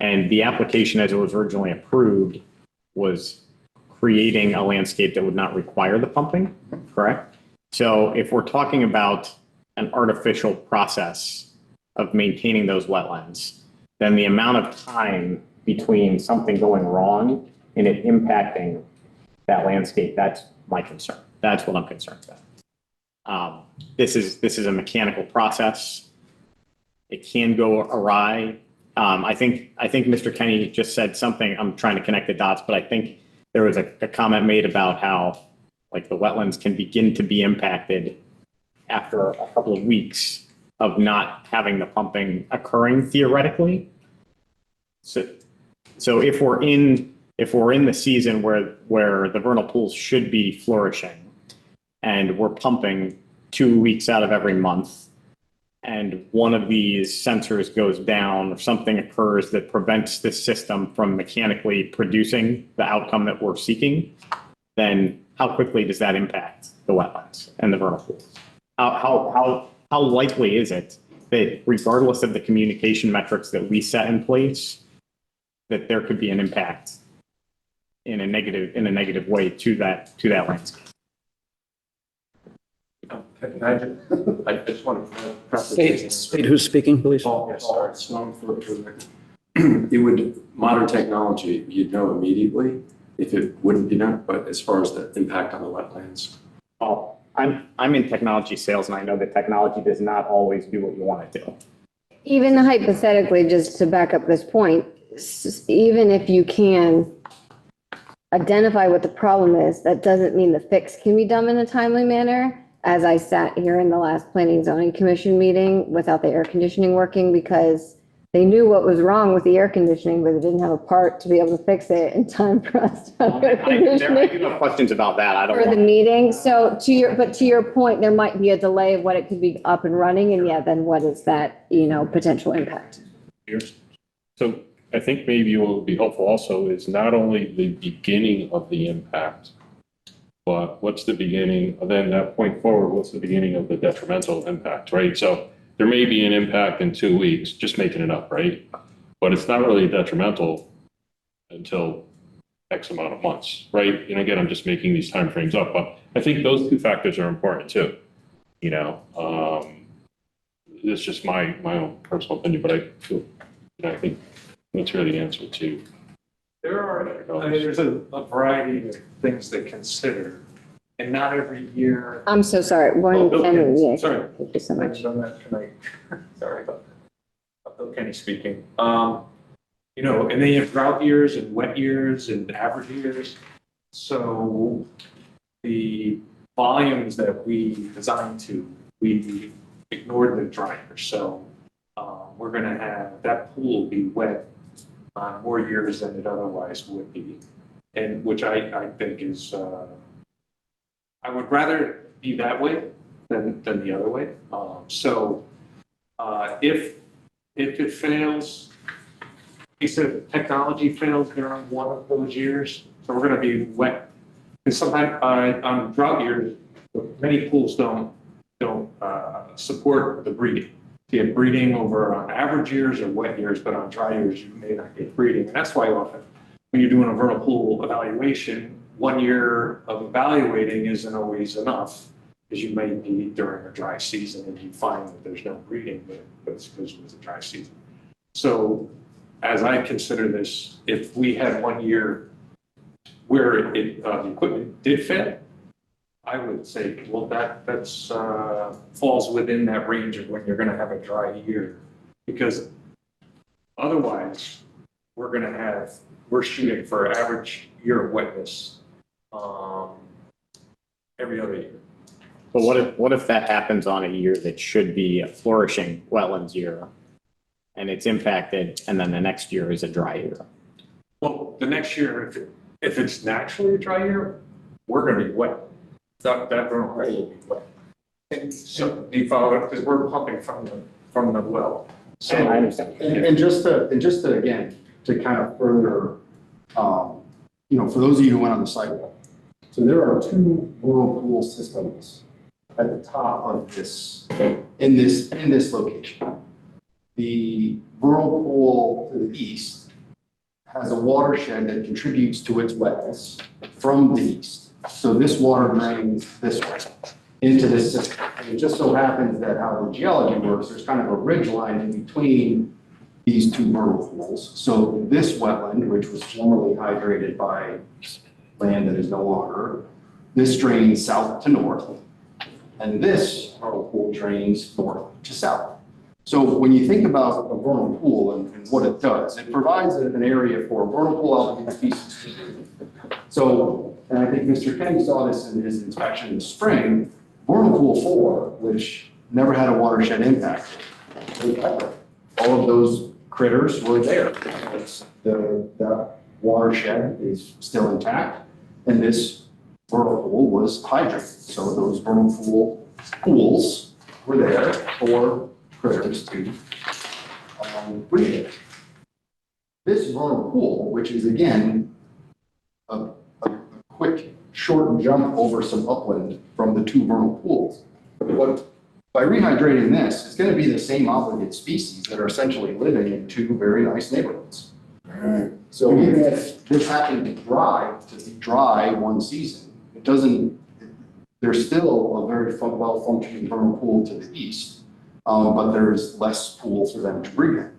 And the application as it was originally approved was creating a landscape that would not require the pumping, correct? So if we're talking about an artificial process of maintaining those wetlands, then the amount of time between something going wrong and it impacting that landscape, that's my concern. That's what I'm concerned about. This is a mechanical process. It can go awry. I think Mr. Kenny just said something, I'm trying to connect the dots, but I think there was a comment made about how like the wetlands can begin to be impacted after a couple of weeks of not having the pumping occurring theoretically. So if we're in the season where the vernal pools should be flourishing and we're pumping 2 weeks out of every month, and one of these sensors goes down or something occurs that prevents this system from mechanically producing the outcome that we're seeking, then how quickly does that impact the wetlands and the vernal pools? How likely is it that regardless of the communication metrics that we set in place, that there could be an impact in a negative way to that landscape. I just want to. State who's speaking, please. It would, modern technology, you'd know immediately if it wouldn't be done, but as far as the impact on the wetlands. Oh, I'm in technology sales, and I know that technology does not always do what you want it to. Even hypothetically, just to back up this point, even if you can identify what the problem is, that doesn't mean the fix can be done in a timely manner. As I sat here in the last Planning and Zoning Commission meeting without the air conditioning working because they knew what was wrong with the air conditioning, but they didn't have a part to be able to fix it in time for us to have air I do conditioning have questions about that. I don't for the want. meeting. So to your point, there might be a delay of what it could be up and running. And yeah, then what is that, potential impact? So I think maybe what would be helpful also is not only the beginning of the impact, but what's the beginning, then that point forward, what's the beginning of the detrimental impact, right? So there may be an impact in 2 weeks, just making it up, right? But it's not really detrimental until X amount of months, right? And again, I'm just making these timeframes up, but I think those two factors are important too. It's just my own personal opinion, but I feel, I think that's really the answer to. There's a variety of things to consider, and not every year. I'm so sorry. Bill Kenny, Yeah, sorry. thank you so much. Sorry about that. Bill Kenny speaking. And then you have drought years and wet years and average years. So the volumes that we designed to, we ignored the dry years. So we're going to have that pool be wet on more years than it otherwise would be, and which I think is, I would rather be that way than the other way. If it fails, piece of technology fails during one of those years, so we're going to be wet. Because sometimes on drought years, many pools don't support the breeding. You get breeding over on average years or wet years, but on dry years, you may not get breeding. And that's why often when you're doing a vernal pool evaluation, 1 year of evaluating isn't always enough because you may be during a dry season and you find that there's no breeding, but it's because it was a dry season. So as I consider this, if we had 1 year where the equipment did fail, I would say, well, that's falls within that range of when you're going to have a dry year, because otherwise we're shooting for average year of wetness every other year. But what if that happens on a year that should be a flourishing wetlands year, and it's impacted, and then the next year is a dry year? Well, the next year, if it's naturally a dry year, we're going to be wet. That vernal pool will be wet. And so you follow it because we're pumping from the well. So I understand. And just to again, to kind of further, for those of you who went on the sidewalk, so there are two vernal pool systems at the top of this, in this location. The vernal pool to the east has a watershed that contributes to its wetness from the east. So this water drains this way into this system. And it just so happens that how the geology works, there's kind of a ridge line in between these two vernal pools. So this wetland, which was formerly hydrated by land that is no longer, this drains south to north. And this vernal pool drains north to south. So when you think about a vernal pool and what it does, it provides an area for vernal pool algae species. So, and I think Mr. Kenny saw this in his inspection in the spring, vernal pool 4, which never had a watershed impact, all of those critters were there. The watershed is still intact, and this vernal pool was hydrated. So those vernal pool pools were there for critters to breathe in. This vernal pool, which is again a quick, short jump over some upland from the two vernal pools. What By rehydrating this, it's gonna be the same obligate species that are essentially living in two very nice neighborhoods. So even if this happened to be dry one season, it doesn't, there's still a very well-functioning vernal pool to the east, but there's less pool for them to breed in.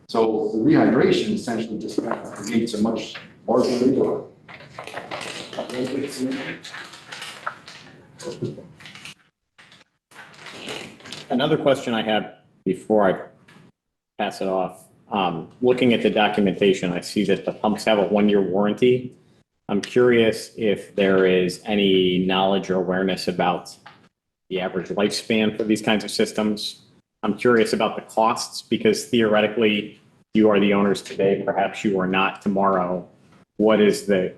So the rehydration essentially just creates a much larger neighborhood. Another question I have before I pass it off, looking at the documentation, I see that the pumps have a 1-year warranty. I'm curious if there is any knowledge or awareness about the average lifespan for these kinds of systems. I'm curious about the costs because theoretically you are the owners today, perhaps you are not tomorrow. What is the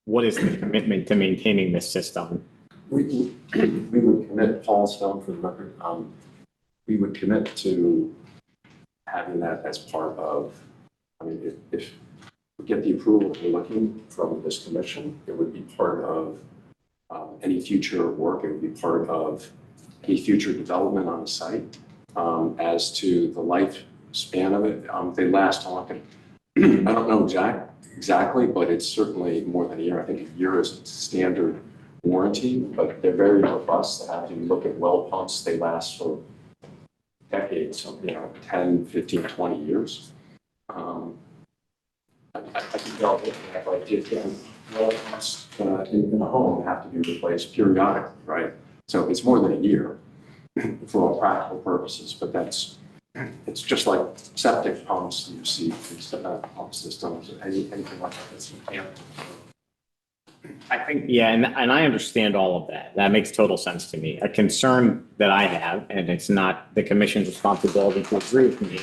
commitment to maintaining this system? We would commit, Paul Stone for the record, we would commit to having that as part of, I mean, if we get the approval we're looking from this commission, it would be part of any future work, it would be part of any future development on the site. As to the lifespan of it, they last, I don't know exactly, but it's certainly more than a year. I think a year is standard warranty, but they're very robust. If you look at well pumps, they last for decades, so, 10, 15, 20 years. I think they'll have like well pumps in a home have to be replaced periodically, right? So it's more than a year for all practical purposes, but it's just like septic pumps, you see pump systems, anything like that that's mechanical. I think, yeah, and I understand all of that. That makes total sense to me. A concern that I have, and it's not the commission's responsibility to agree with me,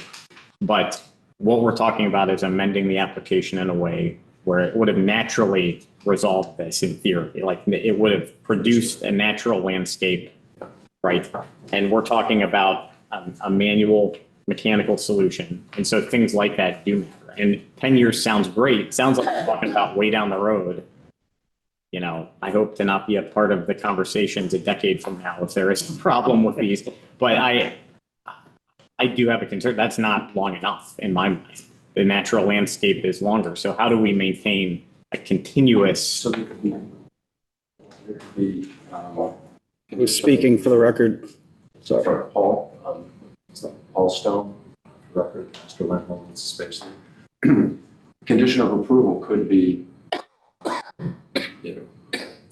but what we're talking about is amending the application in a way where it would have naturally resolved this in theory. Like it would have produced a natural landscape, right? And we're talking about a manual mechanical solution. And so things like that do matter. And 10 years sounds great. Sounds like we're talking about way down the road. I hope to not be a part of the conversations a decade from now if there is a problem with these. But I do have a concern. That's not long enough in my mind. The natural landscape is longer. So how do we maintain a continuous? So there could be, Who's speaking for the record? Sorry, Paul, Paul Stone, record, Mr. Wetland, it's spacing. Condition of approval could be,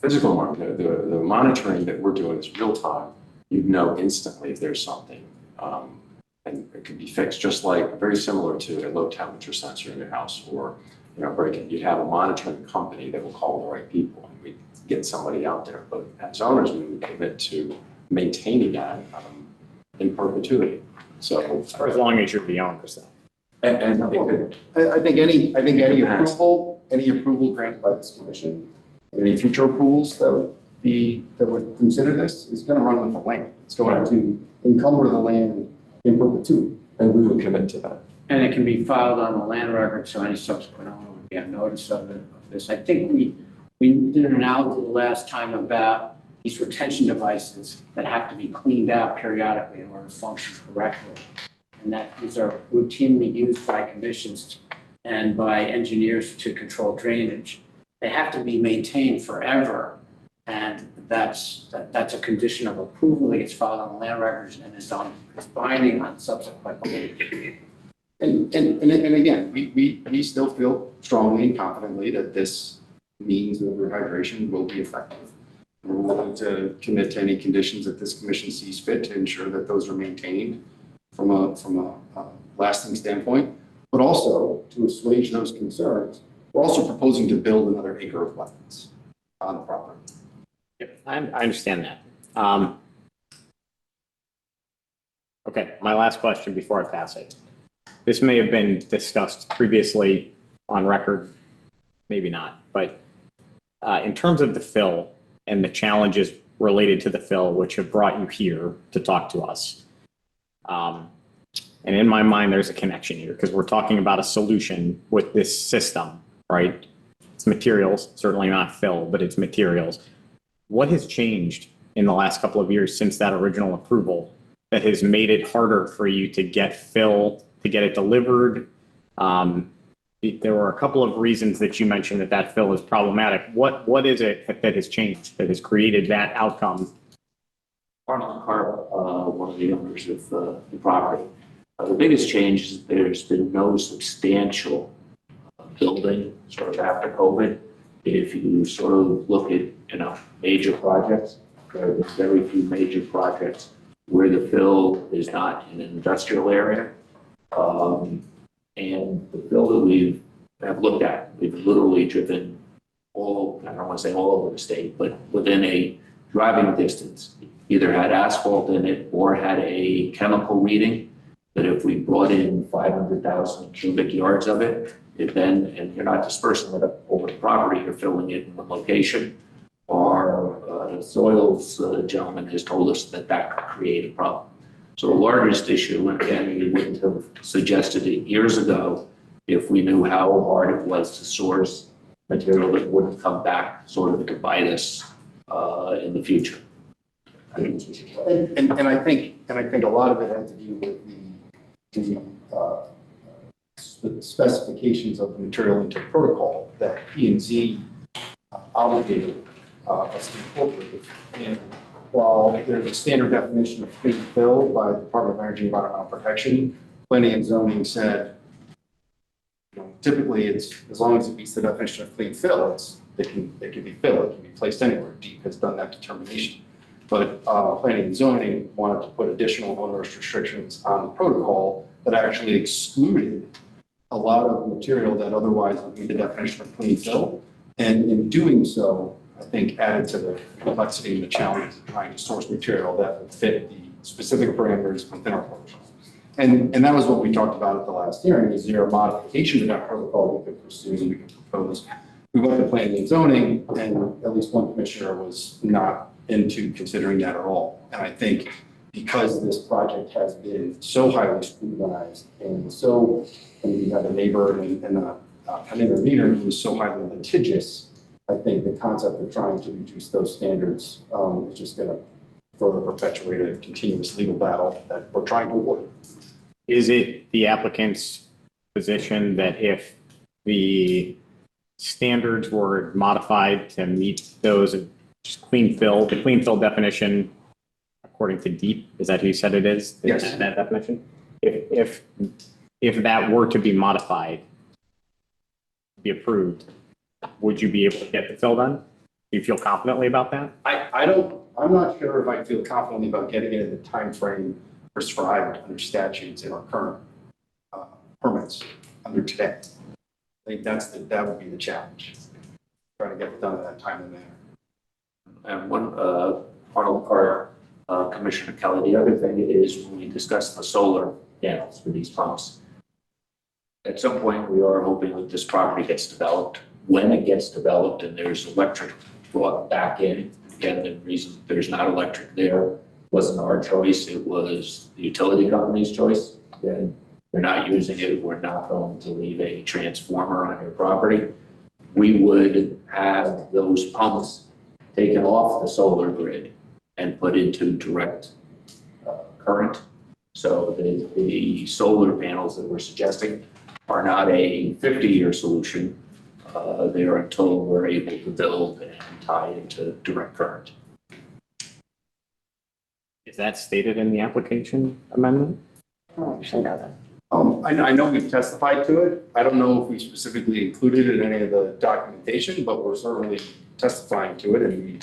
physical monitoring. The monitoring that we're doing is real time. You'd know instantly if there's something, and it could be fixed, just like very similar to a low temperature sensor in your house or break-in. You'd have a monitoring company that will call the right people and we get somebody out there. But as owners, we would commit to maintaining that in perpetuity. So for as long as you're the owners, though. And I think any approval granted by this commission, any future approvals that would consider this is going to run with the land. It's going to encumber the land in perpetuity. And we would commit to that. And it can be filed on the land record, so any subsequent owner would get notice of this. I think we did an analysis the last time about these retention devices that have to be cleaned out periodically in order to function correctly. And that these are routinely used by commissions and by engineers to control drainage. They have to be maintained forever. And that's a condition of approval that gets filed on the land records and is binding on subsequent. And again, we still feel strongly and confidently that this means that rehydration will be effective. We're willing to commit to any conditions that this commission sees fit to ensure that those are maintained from a lasting standpoint, but also to assuage those concerns. We're also proposing to build another acre of wetlands on the property. Yep, I understand that. Okay, my last question before I pass it. This may have been discussed previously on record, maybe not, but in terms of the fill and the challenges related to the fill, which have brought you here to talk to us. And in my mind, there's a connection here because we're talking about a solution with this system, right? It's materials, certainly not fill, but it's materials. What has changed in the last couple of years since that original approval that has made it harder for you to get fill, to get it delivered? There were a couple of reasons that you mentioned that fill is problematic. What is it that has changed, that has created that outcome? Arnold Carp, one of the owners of the property. The biggest change is there's been no substantial building sort of after COVID. If you sort of look at, major projects, there are very few major projects where the fill is not in an industrial area. And the fill that we have looked at, we've literally driven I don't want to say all over the state, but within a driving distance, either had asphalt in it or had a chemical reading, that if we brought in 500,000 cubic yards of it, and you're not dispersing it up over the property, you're filling it in the location. Our soils gentleman has told us that could create a problem. So the largest issue, and again, we wouldn't have suggested it years ago if we knew how hard it was to source material that wouldn't come back sort of to bite us in the future. And I think a lot of it had to do with the specifications of the material into protocol that P&Z obligated us to incorporate. And while there's a standard definition of clean fill by the Department of Energy and Environmental Protection, planning and zoning said, typically it's, as long as it meets the definition of clean fill, it can be filled, it can be placed anywhere. DEEP has done that determination. But planning and zoning wanted to put additional onerous restrictions on the protocol that actually excluded a lot of material that otherwise would meet the definition of clean fill. And in doing so, I think added to the complexity and the challenge of trying to source material that would fit the specific parameters within our protocol. And that was what we talked about at the last hearing. Is there a modification to that protocol we could pursue and we could propose? We went to planning and zoning, and at least one commissioner was not into considering that at all. And I think because this project has been so highly scrutinized and we have a neighbor and an intervener who is so highly litigious, I think the concept of trying to reduce those standards is just going to further perpetuate a continuous legal battle that we're trying to avoid. Is it the applicant's position that if the standards were modified to meet those clean fill, the clean fill definition, according to DEEP, is that who you said it is? Yes. That definition? If that were to be modified, be approved, would you be able to get the fill done? Do you feel confidently about that? I'm not sure if I feel confidently about getting it in the timeframe prescribed under statutes in our current permits under today. I think that would be the challenge, trying to get it done in that timely manner. And one, Arnold Carter, Commissioner Kelly, the other thing is when we discuss the solar panels for these pumps, at some point we are hoping that this property gets developed. When it gets developed and there's electric brought back in, again, the reason there's not electric there wasn't our choice, it was the utility company's choice. And they're not using it, we're not going to leave a transformer on your property. We would have those pumps taken off the solar grid and put into direct current. So the solar panels that we're suggesting are not a 50-year solution. They are until we're able to build and tie into direct current. Is that stated in the application amendment? Oh, I should know that. I know we've testified to it. I don't know if we specifically included it in any of the documentation, but we're certainly testifying to it, and we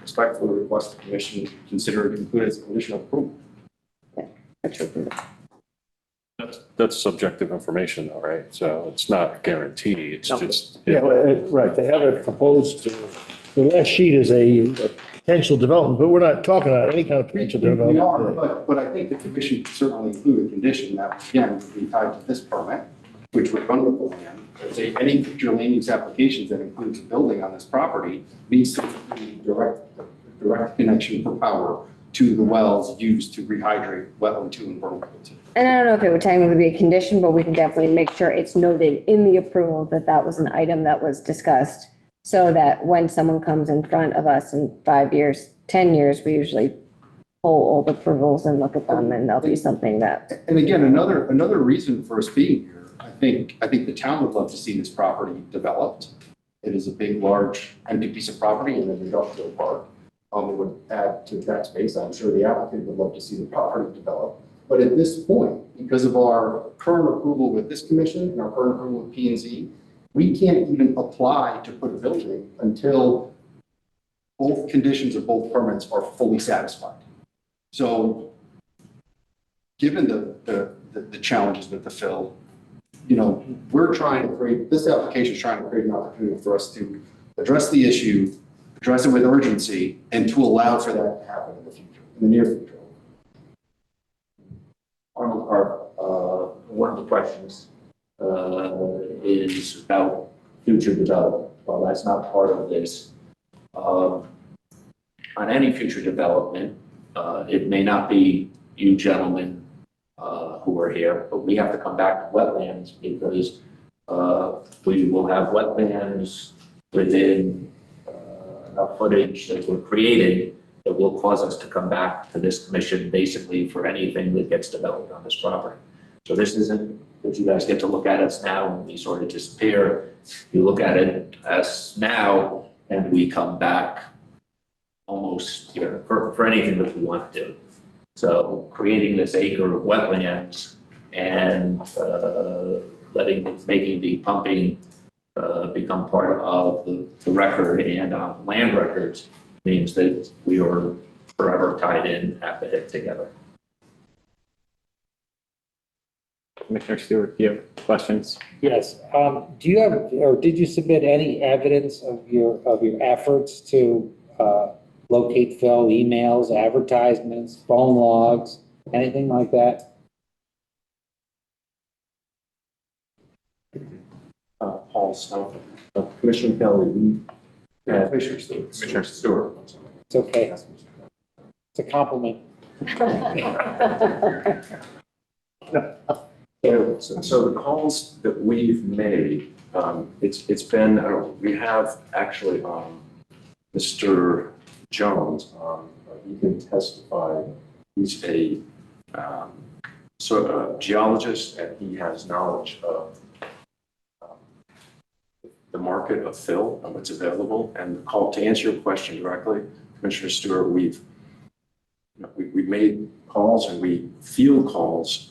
respectfully request the commission consider it included as a condition of approval. That's subjective information though, right? So it's not a guarantee, it's just. Yeah, right, they have it proposed to, the last sheet is a potential development, but we're not talking about any kind of future We development. are, but I think the commission could certainly include a condition that, again, would be tied to this permit, which would run with the land. Say any future land use applications that includes a building on this property needs to be direct connection for power to the wells used to rehydrate wetland 2 and vernal pool 2. And I don't know if it would technically be a condition, but we can definitely make sure it's noted in the approval that that was an item that was discussed so that when someone comes in front of us in 5 years, 10 years, we usually pull all the approvals and look at them, and there'll be something that, And again, another reason for us being here, I think the town would love to see this property developed. It is a big, large, empty piece of property in an industrial park. It would add to that space. I'm sure the applicant would love to see the property developed. But at this point, because of our current approval with this commission and our current approval with P and Z, we can't even apply to put a building until both conditions of both permits are fully satisfied. So given the challenges with the fill, you know, we're trying to create, this application is trying to create an opportunity for us to address the issue, address it with urgency, and to allow for that to happen in the future, in the near future. Arnold Carp, one of the questions is about future development. Well, that's not part of this. On any future development, it may not be you gentlemen who are here, but we have to come back to wetlands because we will have wetlands within enough footage that we're creating that will cause us to come back to this commission basically for anything that gets developed on this property. So this isn't that you guys get to look at us now and we sort of disappear. You look at it as now and we come back almost here for anything that we want to do. So creating this acre of wetlands and making the pumping become part of the record and on land records means that we are forever tied in at the hip together. Commissioner Stewart, do you have questions? Yes. Do you have, or did you submit any evidence of your efforts to locate Phil, emails, advertisements, phone logs, anything like that? Paul Stone, Commissioner Kelly, Commissioner Stewart. Commissioner Stewart. It's okay. It's a compliment. So the calls that we've made, it's been, we have actually, Mr. Jones, he can testify. He's a geologist and he has knowledge of the market of fill and what's available. And the call, to answer your question directly, Commissioner Stewart, we've made calls and we field calls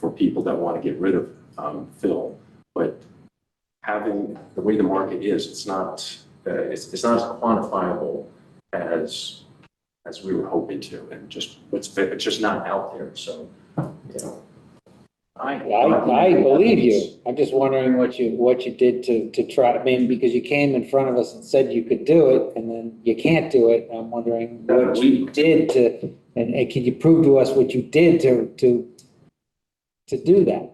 for people that want to get rid of fill, but having the way the market is, it's not as quantifiable as we were hoping to, and it's just not out there. So, you know, I believe you. I'm just wondering what you did to try. I mean, because you came in front of us and said you could do it, and then you can't do it. I'm wondering what you did to, and can you prove to us what you did to do that?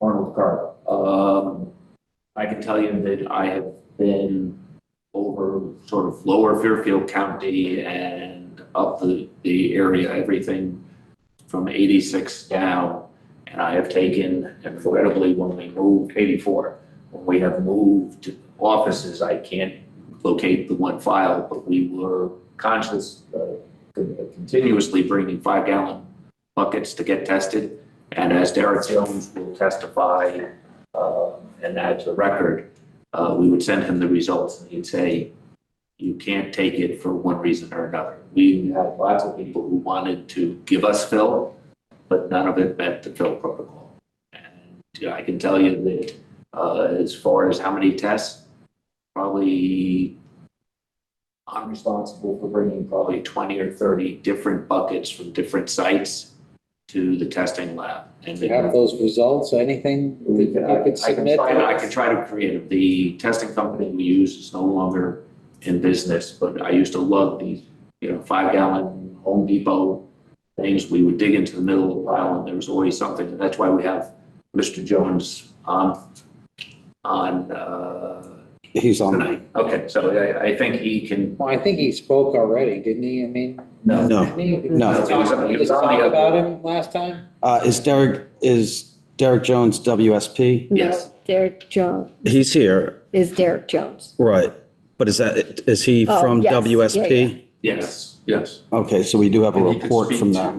Arnold Carp. I can tell you that I have been over sort of lower Fairfield County and up the area, everything from 86 down. And I have taken, incredibly, when we moved 84, when we have moved offices, I can't locate the one file, but we were conscious, continuously bringing 5-gallon buckets to get tested. And as Derek Jones will testify and add to the record, we would send him the results and he'd say, you can't take it for one reason or another. We had lots of people who wanted to give us fill, but none of it met the fill protocol. And I can tell you that as far as how many tests, probably I'm responsible for bringing probably 20 or 30 different buckets from different sites to the testing lab. And You have those results, anything that you could submit? I can try to create it. The testing company we use is no longer in business, but I used to love these, 5-gallon Home Depot things. We would dig into the middle of the pile and there was always something. And that's why we have Mr. Jones He's on tonight. Okay, so I think he can. Well, I think he spoke already, didn't he? I mean. No. No. Didn't No. he just talk about him last time? Is Derek Jones WSP? Yes. Derek Jones He's here, is Derek Jones. right. But is he Oh, from yes. WSP? Yes, yes. Okay, so we do have a And he could report speak from to that.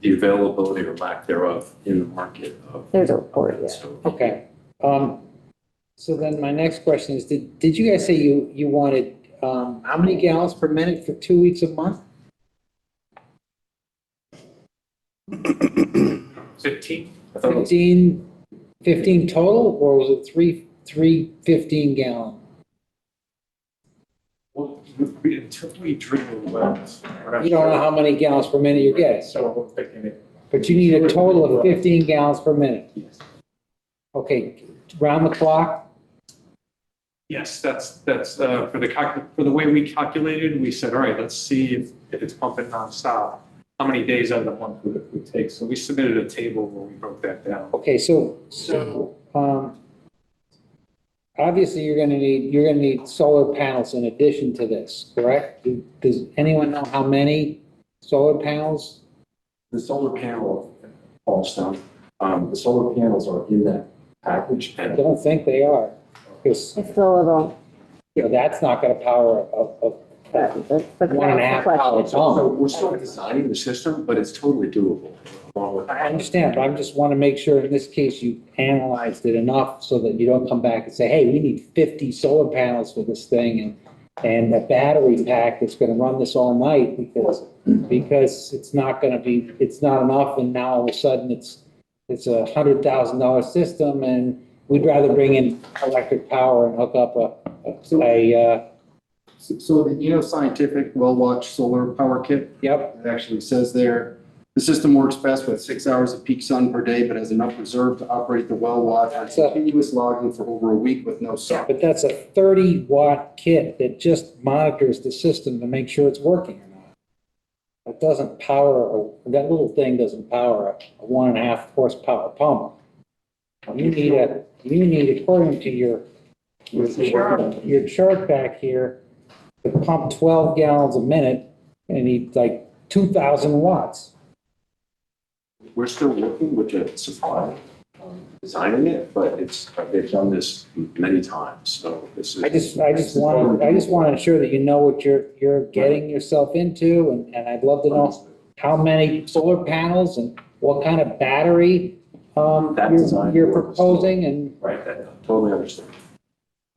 The availability or lack thereof in the market of. There's a report, yeah. So- Okay. So then my next question is, did you guys say you wanted, how many gallons per minute for 2 weeks a month? 15? 15 total, or was it three 15-gallon? Well, until we drill the wells. You don't know how many gallons per minute you're getting, So we're picking it. but you need a total of 15 gallons per minute. Yes. Okay, round the clock? Yes, that's, for the way we calculated, we said, all right, let's see if it's pumping nonstop, how many days out of the month would it take? So we submitted a table where we broke that down. Okay, so, obviously you're gonna need solar panels in addition to this, correct? Does anyone know how many solar panels? The solar panel, also, the solar panels are in that package I and don't think they are, because, It's still a little, that's not gonna power a that's the 1.5 power question. so pump. we're still designing the system, but it's totally doable. Along with I understand, but I just wanna make sure in this case you analyzed it enough so that you don't come back and say, hey, we need 50 solar panels for this thing and a battery pack that's gonna run this all night because it's not enough, and now all of a sudden it's $100,000 system, and we'd rather bring in electric power and hook up So the Scientific Well Watch Solar Power Kit, yep, it actually says there, the system works best with 6 hours of peak sun per day, but has enough reserve to operate the well watch on continuous logging for over a week with no sun. but that's a 30-watt kit that just monitors the system to make sure it's working or not. It doesn't power, that little thing doesn't power a 1.5 horsepower pump. You need, according to your chart back here, to pump 12 gallons a minute, and need like 2,000 watts. We're still working with the supplier, designing it, but they've done this many times, so this is. I just want to ensure that you know what you're getting yourself into, and I'd love to know how many solar panels and what kind of battery you're proposing, and. Right, that, totally understand.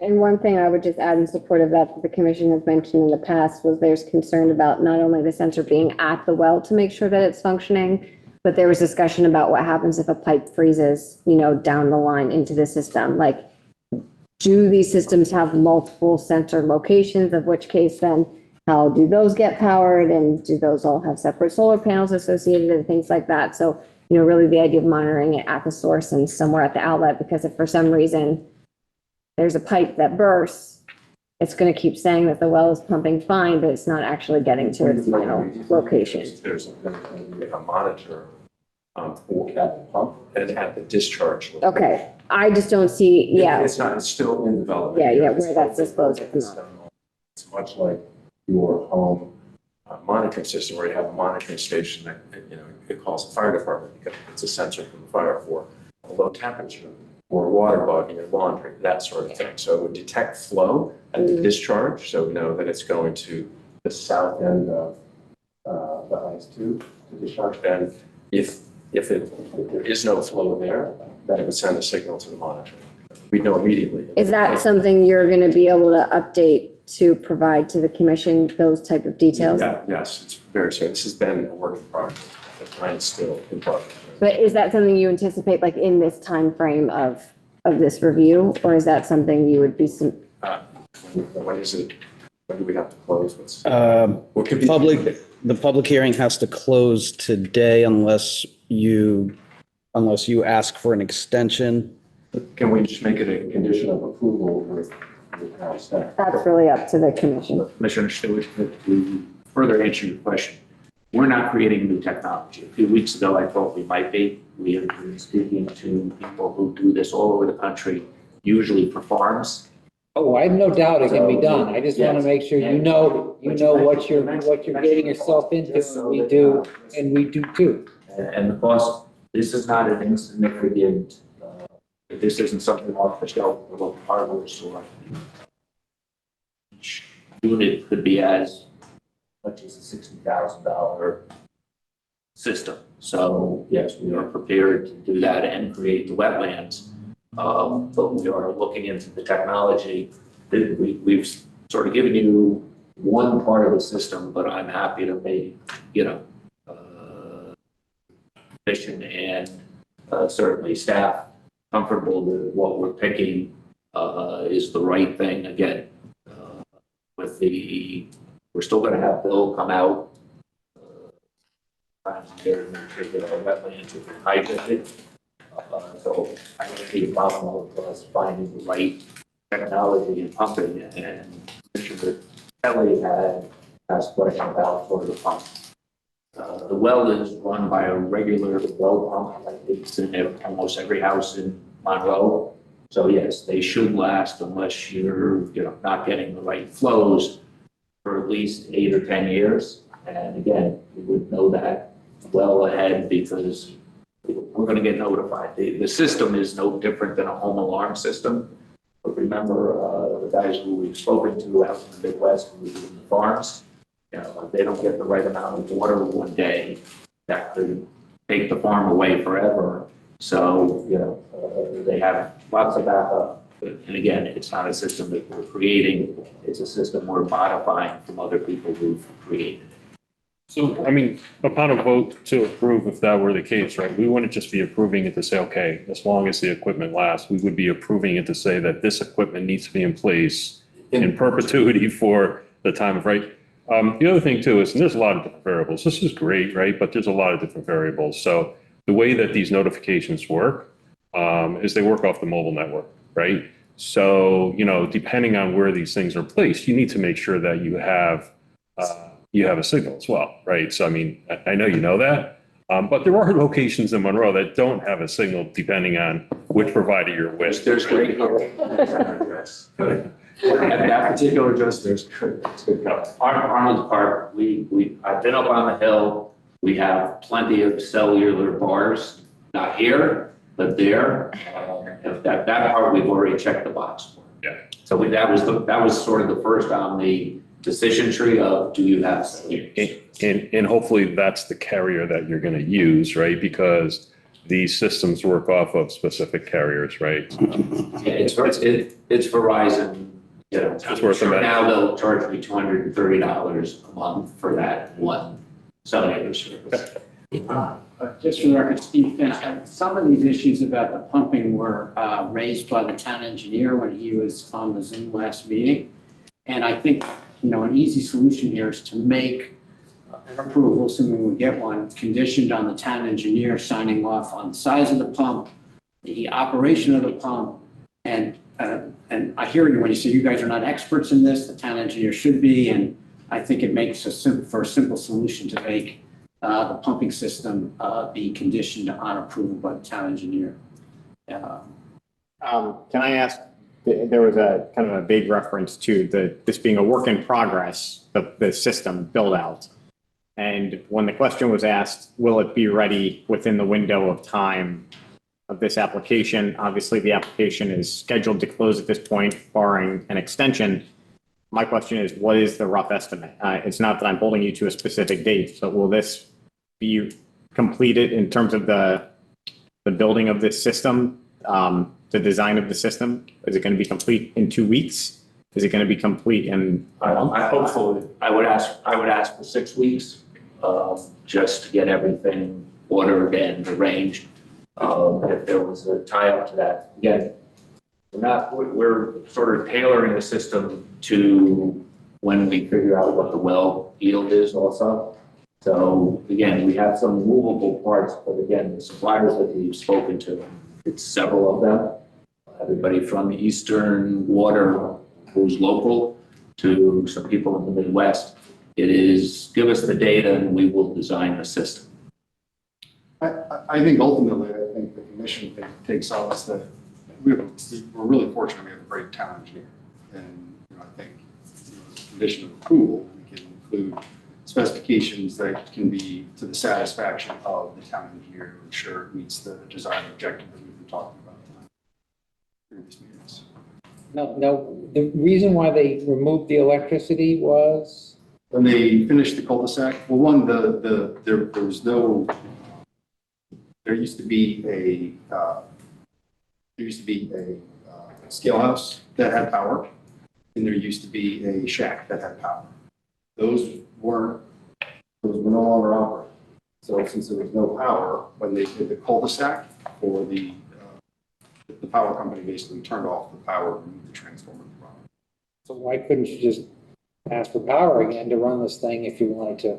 And one thing I would just add in support of that the commission has mentioned in the past was there's concern about not only the sensor being at the well to make sure that it's functioning, but there was discussion about what happens if a pipe freezes, down the line into the system. Like, do these systems have multiple sensor locations, of which case then how do those get powered, and do those all have separate solar panels associated and things like that? So, really the idea of monitoring it at the source and somewhere at the outlet, because if for some reason there's a pipe that bursts, it's going to keep saying that the well is pumping fine, but it's not actually getting to its final location. There's a monitor for that pump and at the discharge. Okay, I just don't see, yeah. It's still in development. Yeah, where that's disclosed. It's much like your home monitoring system where you have a monitoring station that, it calls the fire department because it's a sensor from the fire for a low temperature or water bogging or laundry, that sort of thing. So it would detect flow at the discharge, so we know that it's going to the south end of the ice tube to discharge. And if there is no flow there, then it would send a signal to the monitor. We'd know immediately. Is that something you're going to be able to update to provide to the commission, those type of details? Yeah, yes, it's very soon. This has been a work in progress. The plan is still in progress. But is that something you anticipate like in this time frame of this review, or is that something you would be When is it? When do we have to close? The public hearing has to close today unless you ask for an extension. Can we just make it a condition of approval with our staff? That's really up to the commission. Commissioner Stewart, to further answer your question, we're not creating new technology. A few weeks ago, I thought we might be. We have been speaking to people who do this all over the country, usually for farms. Oh, I have no doubt it can be done. I just want to make sure you know what you're getting yourself into, and we do too. And the cost, this is not an insignificant, this isn't something off the shelf of a local hardware store. each unit could be as much as a $60,000 system. So yes, we are prepared to do that and create the wetlands. But we are looking into the technology. We've sort of given you one part of the system, but I'm happy to make, mission and certainly staff comfortable that what we're picking is the right thing. Again, we're still going to have Bill come out. There and make sure that our wetlands are hydrated. So I don't see a problem with us finding the right technology and pumping. And Commissioner Kelly had asked questions about sort of the pump. The well is run by a regular well pump. I think it's in almost every house in Monroe. So yes, they should last unless you're not getting the right flows for at least 8 or 10 years. And again, we would know that well ahead because we're going to get notified. The system is no different than a home alarm system. But remember, the guys who we've spoken to out in the Midwest who live in the farms, if they don't get the right amount of water one day, that could take the farm away forever. So, they have lots of backup. And again, it's not a system that we're creating. It's a system we're modifying from other people who've created. So, I mean, upon a vote to approve, if that were the case, right, we wouldn't just be approving it to say, okay, as long as the equipment lasts, we would be approving it to say that this equipment needs to be in place in perpetuity for the time of, right? The other thing too is, and there's a lot of different variables. This is great, right? But there's a lot of different variables. So the way that these notifications work is they work off the mobile network, right? So, depending on where these things are placed, you need to make sure that you have a signal as well, right? So, I mean, I know you know that, but there are locations in Monroe that don't have a signal depending on which provider you're with. There's great address. At that particular address, there's good. Arnold Park, I've been up on the hill. We have plenty of cellular bars, not here, but there. That part we've already checked the box for. Yeah. So that was sort of the first on the decision tree of do you have and hopefully that's the carrier that you're going to use, right? Because these systems work off of specific carriers, right? Yeah, it's Verizon. It's worth a now they'll charge me $230 a month for that one cellular service. Just for the record, Steve Finn, some of these issues about the pumping were raised by the town engineer when he was on the Zoom last meeting. And I think, an easy solution here is to make an approval, assuming we get one, conditioned on the town engineer signing off on the size of the pump, the operation of the pump, and I hear you when you say you guys are not experts in this, the town engineer should be, and I think it makes a simple solution to make the pumping system be conditioned on approval by the town engineer. Can I ask, there was a kind of a big reference to this being a work in progress, the system build out. And when the question was asked, will it be ready within the window of time of this application? Obviously, the application is scheduled to close at this point, barring an extension. My question is, what is the rough estimate? It's not that I'm holding you to a specific date, but will this be completed in terms of the building of this system, the design of the system? Is it going to be complete in 2 weeks? Is it going to be complete in a month? Hopefully, I would ask for 6 weeks, just to get everything ordered and arranged. If there was a tie up to that, again, we're sort of tailoring the system to when we figure out what the well yield is also. So again, we have some movable parts, but again, the suppliers that we've spoken to, it's several of them. Everybody from Eastern Water, who's local, to some people in the Midwest. It is, give us the data and we will design the system. I think ultimately, I think the commission takes solace that we're really fortunate we have a great town engineer. And I think the condition of approval, we can include specifications that can be to the satisfaction of the town engineer to ensure it meets the design objective that we've been talking about in previous meetings. No, the reason why they removed the electricity was? When they finished the cul-de-sac, well, one, there was no, there used to be a scale house that had power, and there used to be a shack that had power. Those were no longer operating. So since there was no power, when they did the cul-de-sac for the power company basically turned off the power, removed the transformer. So why couldn't you just ask for power again to run this thing if you wanted to?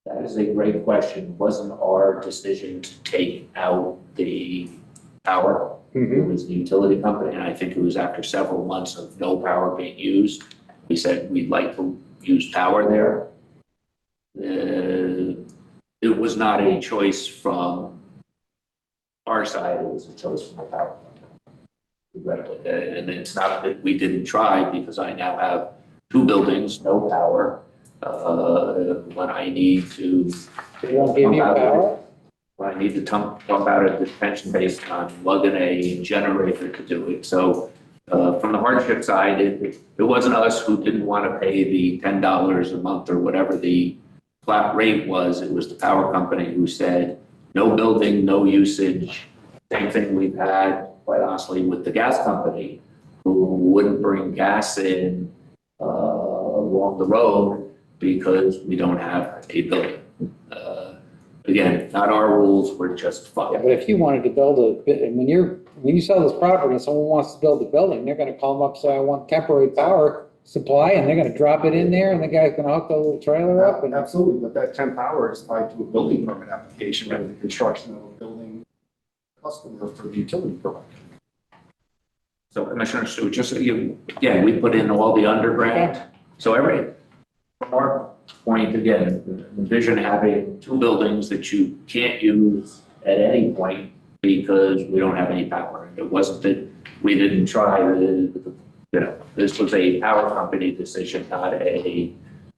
That is a great question. It wasn't our decision to take out the power. It was the utility company, and I think it was after several months of no power being used. We said we'd like to use power there. It was not a choice from our side, it was a choice from the power company. And it's not that we didn't try, because I now have 2 buildings, no power. When I need to. They won't give you power? When I need to pump out of the detention basin, I'm lugging a generator to do it. So from the hardship side, it wasn't us who didn't want to pay the $10 a month or whatever the flat rate was. It was the power company who said, no building, no usage. Same thing we've had, quite honestly, with the gas company, who wouldn't bring gas in along the road because we don't have a building. Again, not our rules, we're just Yeah, following. but if you wanted to build when you sell this property and someone wants to build a building, they're gonna call them up, say, I want temporary power supply, and they're gonna drop it in there, and the guy's gonna hook the little trailer up and. Absolutely, but that temp power is tied to a building permit application and the construction of a building customer for the utility permit. So Commissioner Stewart, just so you, again, we put in all the underground. So from our point, again, envision having 2 buildings that you can't use at any point because we don't have any power. It wasn't that we didn't try, this was a power company decision, not a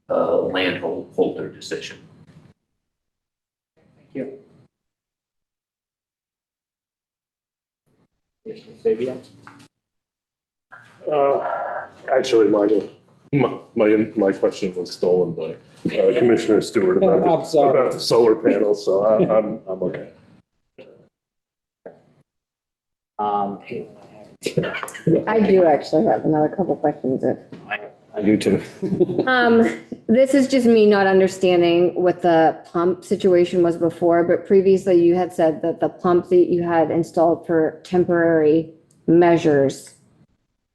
landholder decision. Thank you. Actually, my question was stolen by Commissioner Stewart I'm sorry. about the solar panels, so I'm okay. I do actually have another couple questions. I do too. This is just me not understanding what the pump situation was before, but previously you had said that the pump that you had installed for temporary measures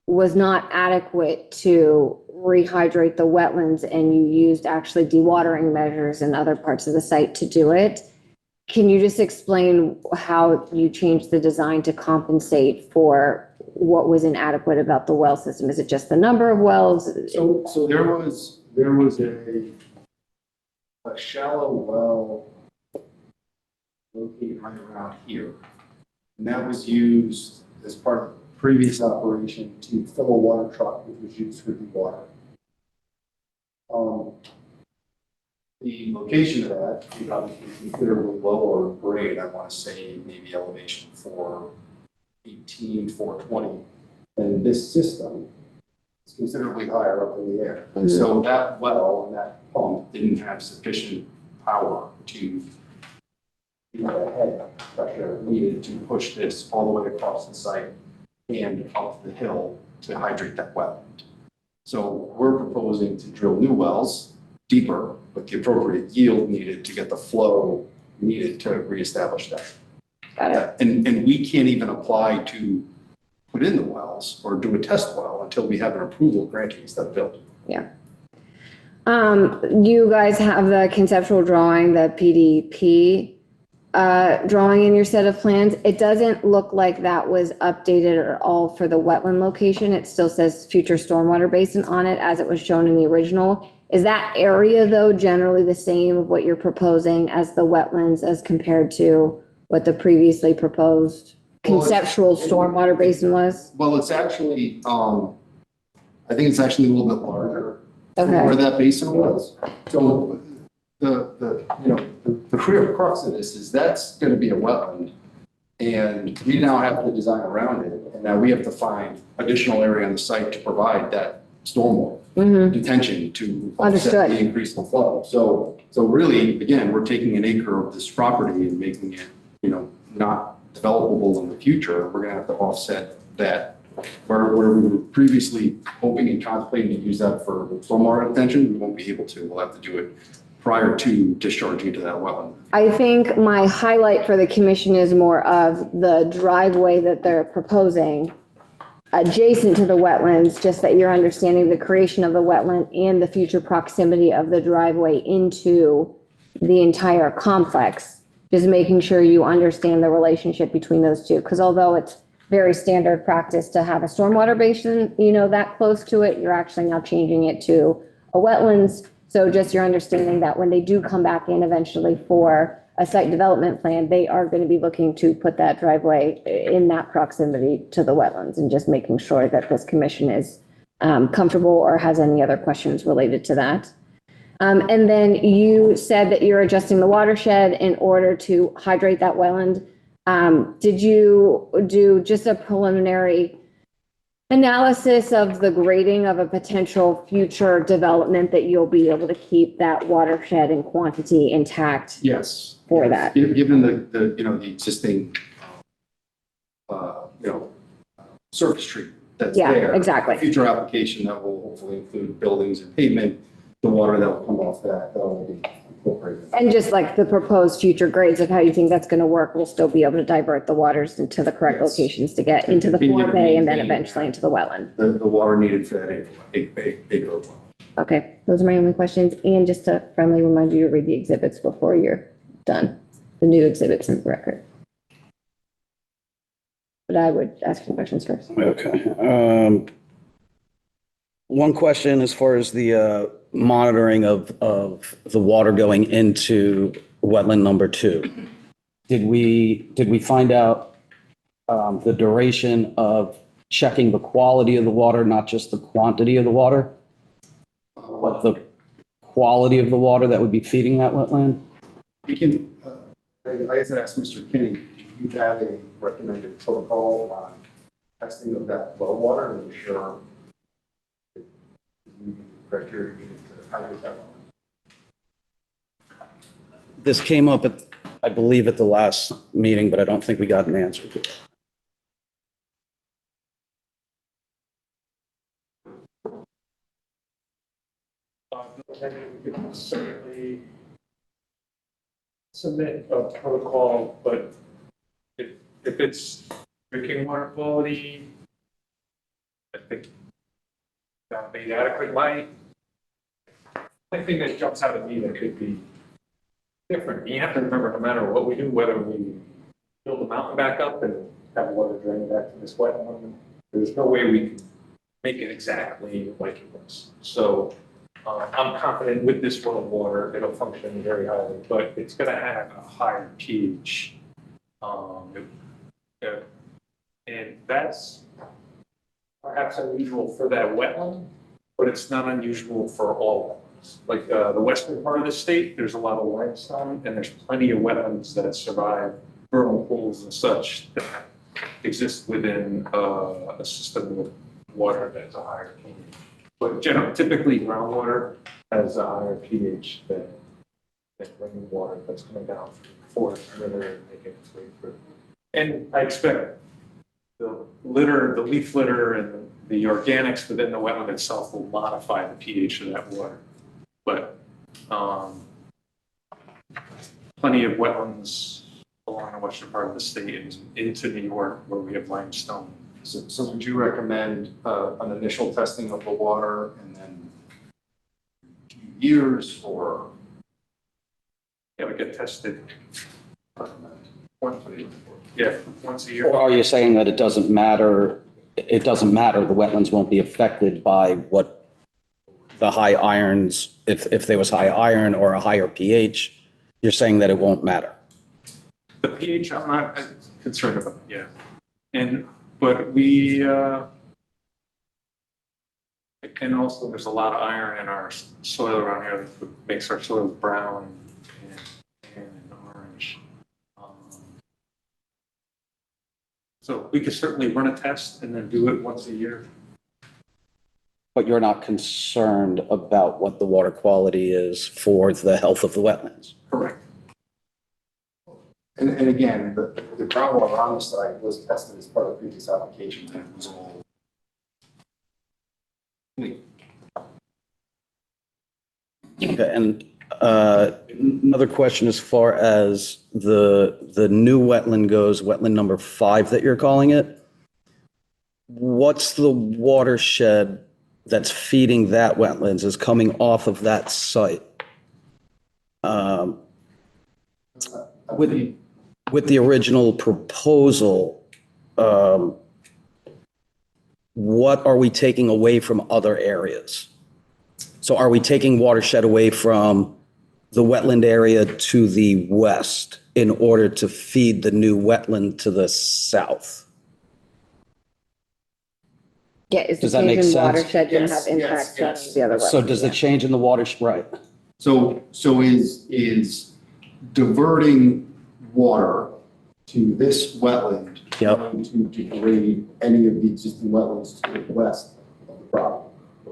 was not adequate to rehydrate the wetlands, and you used actually dewatering measures in other parts of the site to do it. Can you just explain how you changed the design to compensate for what was inadequate about the well system? Is it just the number of wells? So there was a shallow well located right around here. And that was used as part of previous operation to fill a water truck, which was used for the water. The location of that is obviously considerably lower grade. I want to say maybe elevation 418, 420. And this system is considerably higher up in the air. And so that well and that pump didn't have sufficient power to the head pressure needed to push this all the way across the site and up the hill to hydrate that wetland. So we're proposing to drill new wells deeper with the appropriate yield needed to get the flow needed to reestablish that. Got it. And we can't even apply to put in the wells or do a test well until we have an approval granting us that build. Yeah. You guys have the conceptual drawing, the PDP drawing in your set of plans. It doesn't look like that was updated at all for the wetland location. It still says future stormwater basin on it as it was shown in the original. Is that area though generally the same of what you're proposing as the wetlands as compared to what the previously proposed conceptual stormwater basin was? Well, it's actually, I think it's actually a little bit larger. Okay. Where that basin was. So the real crux of this is that's going to be a wetland And we now have to design around it, and now we have to find additional area on the site to provide that stormwater detention to offset Understood. the increase in flow. So really, again, we're taking an acre of this property and making it, not developable in the future. We're gonna have to offset that. Where we were previously hoping and contemplating to use that for stormwater detention, we won't be able to. We'll have to do it prior to discharging to that wetland. I think my highlight for the commission is more of the driveway that they're proposing adjacent to the wetlands, just that you're understanding the creation of the wetland and the future proximity of the driveway into the entire complex. Just making sure you understand the relationship between those two, because although it's very standard practice to have a stormwater basin, that close to it, you're actually now changing it to a wetlands. So just your understanding that when they do come back in eventually for a site development plan, they are going to be looking to put that driveway in that proximity to the wetlands, and just making sure that this commission is comfortable or has any other questions related to that. And then you said that you're adjusting the watershed in order to hydrate that wetland. Did you do just a preliminary analysis of the grading of a potential future development that you'll be able to keep that watershed and quantity intact? Yes. For that. Given the existing, surface treatment that's Yeah, there. exactly. Future application that will hopefully include buildings and pavement, the water that will come off that will be incorporated. And just like the proposed future grades of how you think that's going to work, we'll still be able to divert the waters into the correct locations to get into the Continue to forebay and then maintain eventually into the wetland. The water needed for that acre of well. Okay, those are my only questions. And just to friendly remind you to read the exhibits before you're done, the new exhibits in the record. But I would ask some questions first. Okay. One question as far as the monitoring of the water going into wetland number 2. Did we find out the duration of checking the quality of the water, not just the quantity of the water, but the quality of the water that would be feeding that wetland? We can, I guess I asked Mr. Kinney, do you have a recommended protocol on testing of that well water and ensure the criteria needed to hydrate that well? This came up at, I believe, at the last meeting, but I don't think we got an answer to it. We could certainly submit a protocol, but if it's drinking water quality, I think that would be adequate. My only thing that jumps out at me that could be different, you have to remember, no matter what we do, whether we build the mountain back up and have water drain back to this wetland, there's no way we can make it exactly like it was. So I'm confident with this well water, it'll function very highly, but it's going to have a higher pH. And that's perhaps unusual for that wetland, but it's not unusual for all wetlands. Like the western part of the state, there's a lot of limestone, and there's plenty of wetlands that survive vernal pools and such that exist within a system with water that's a higher pH. But typically groundwater has a higher pH than rainwater that's coming down from the forest river and making its way through. And I expect the leaf litter and the organics within the wetland itself will modify the pH of that water. But plenty of wetlands along the western part of the state and into New York where we have limestone. So would you recommend an initial testing of the water and then 2 years, or? Yeah, we get tested once a year. Or are you saying that it doesn't matter, the wetlands won't be affected by what the high irons, if there was high iron or a higher pH, you're saying that it won't matter? The pH, I'm not concerned about, yeah. But we, and also there's a lot of iron in our soil around here that makes our soil brown and orange. So we could certainly run a test and then do it once a year. But you're not concerned about what the water quality is for the health of the wetlands? Correct. And again, the groundwater on the site was tested as part of the previous application, and it was all clean. Okay, and another question as far as the new wetland goes, wetland number 5 that you're calling it. What's the watershed that's feeding that wetlands is coming off of that site? With the original proposal, what are we taking away from other areas? So are we taking watershed away from the wetland area to the west in order to feed the new wetland to the south? Yeah, is the Does that change make in sense? watershed going to Yes, have impact on yes. the other wetlands? So does the change in the watershed, right? So is diverting water to this wetland Yep. going to degrade any of the existing wetlands to the west of the property?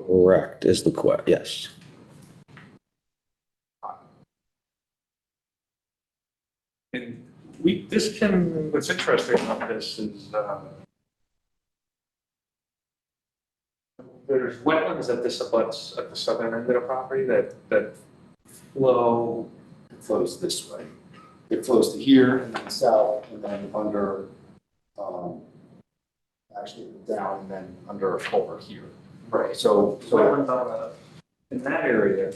Correct is the yes. And what's interesting about this is, there's wetlands that this abuts at the southern end of the property that flow. It flows this way. It flows to here and then south and then under, actually down and then under over here. Right. So Wetlands in that area,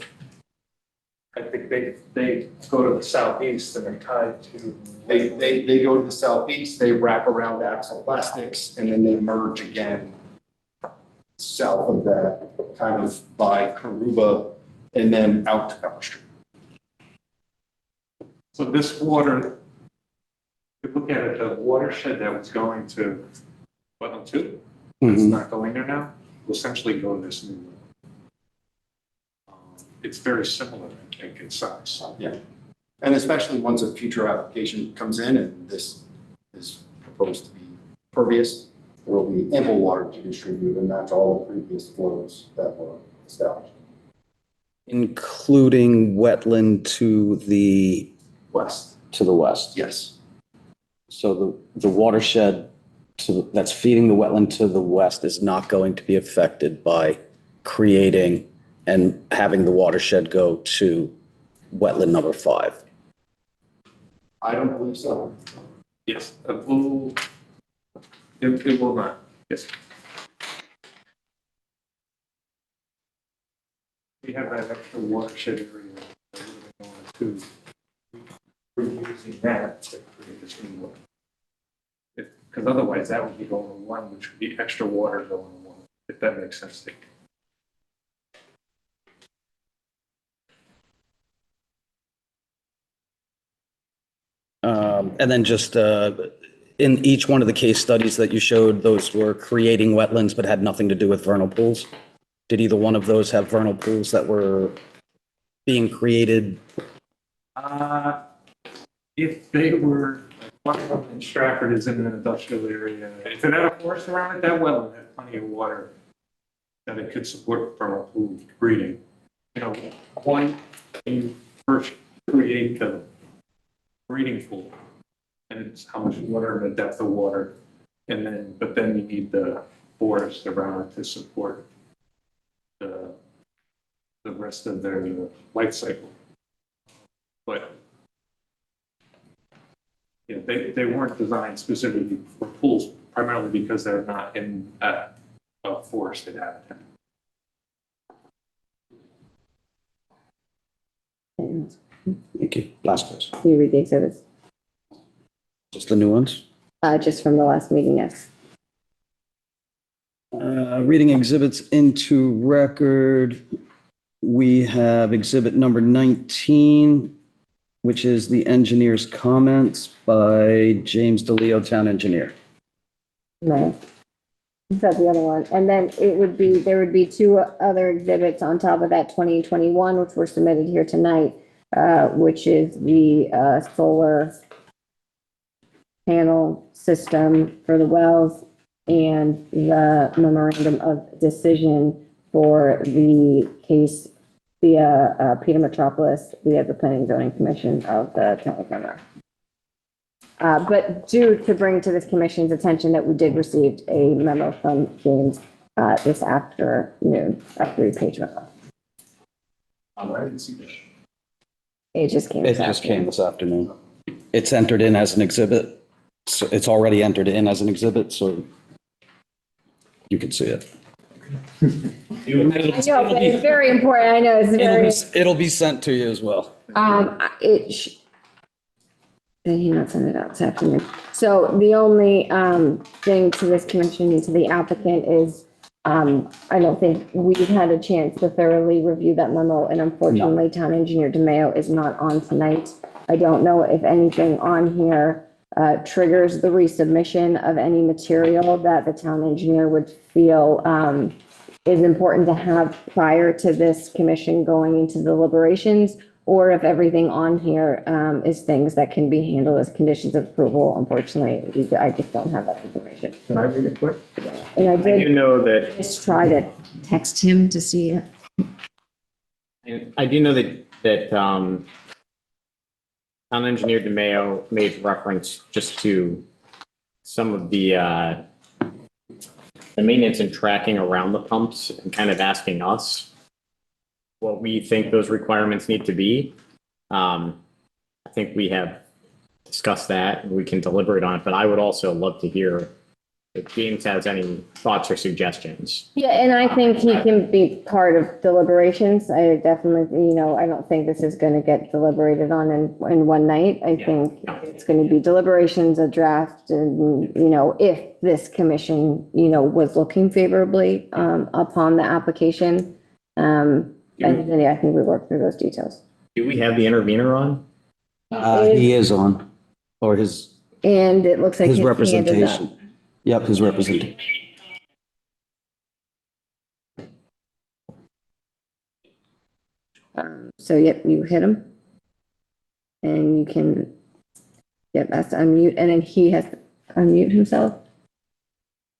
I think they go to the southeast and they're tied to. they go to the southeast, they wrap around axle plastics, and then they merge again south of that, kind of by Karuba, and then out to Pepper Street. So this water, if you look at it, the watershed that was going to wetland 2, it's not going there now, will essentially go to this new one. It's very similar, I think, in size. Yeah. And especially once a future application comes in and this is proposed to be pervious, there will be ample water to distribute and match all the previous flows that were established. Including wetland to the west. To the west. Yes. So the watershed that's feeding the wetland to the west is not going to be affected by creating and having the watershed go to wetland number 5. I don't believe so. Yes, it will not, yes. We have that extra watershed area that we're going to, we're using that to create this new one. Because otherwise that would be going to 1, which would be extra water going to 1, if that makes sense to you. And then just in each one of the case studies that you showed, those were creating wetlands but had nothing to do with vernal pools. Did either one of those have vernal pools that were being created? If they were, one of them in Stratford is in an industrial area. If it had a forest around it, that wetland had plenty of water that it could support vernal pool breeding. You know, one, you first create the breeding pool, and it's how much water and the depth of water, and then, but then you need the forest around it to support the rest of their life cycle. But yeah, they weren't designed specifically for pools, primarily because they're not in a forested habitat. Thank you. Last question. Can you read the exhibits? Just the new ones? Just from the last meeting, yes. Reading exhibits into record, we have exhibit number 19, which is the engineer's comments by James DeLeo, town engineer. No. That's the other one. And then there would be 2 other exhibits on top of that 2021, which were submitted here tonight, which is the solar panel system for the wells and the memorandum of decision for the case via Peter Metropolis via the Planning and Zoning Commission of the Town of Monroe. But due to bring to this commission's attention that we did receive a memo from James this afternoon, a 3-page memo. I didn't see that. It just came. It just came this afternoon. It's entered in as an exhibit. So it's already entered in as an exhibit, so you can see it. I know, but it's very important. I know it's very. It'll be sent to you as well. Did he not send it out this afternoon? So the only thing to this commission and to the applicant is, I don't think we've had a chance to thoroughly review that memo, and unfortunately, Town Engineer DeMayo is not on tonight. I don't know if anything on here triggers the resubmission of any material that the town engineer would feel is important to have prior to this commission going into deliberations, or if everything on here is things that can be handled as conditions of approval. Unfortunately, I just don't have that information. Can I read it quick? And I I do did know that, just try to text him to see it. I do know that Town Engineer DeMayo made reference just to some of the maintenance and tracking around the pumps and kind of asking us what we think those requirements need to be. I think we have discussed that and we can deliberate on it, but I would also love to hear if James has any thoughts or suggestions. Yeah, and I think he can be part of deliberations. I definitely, I don't think this is going to get deliberated on in one night. I think it's going to be deliberations, a draft, and, if this commission, was looking favorably upon the application. And then, I think we work through those details. Do we have the intervener on? He is on, or his And it looks like his his hand is up. representation. Yep, his representation. So, yep, you hit him. And you can, that's unmute, and then he has to unmute himself.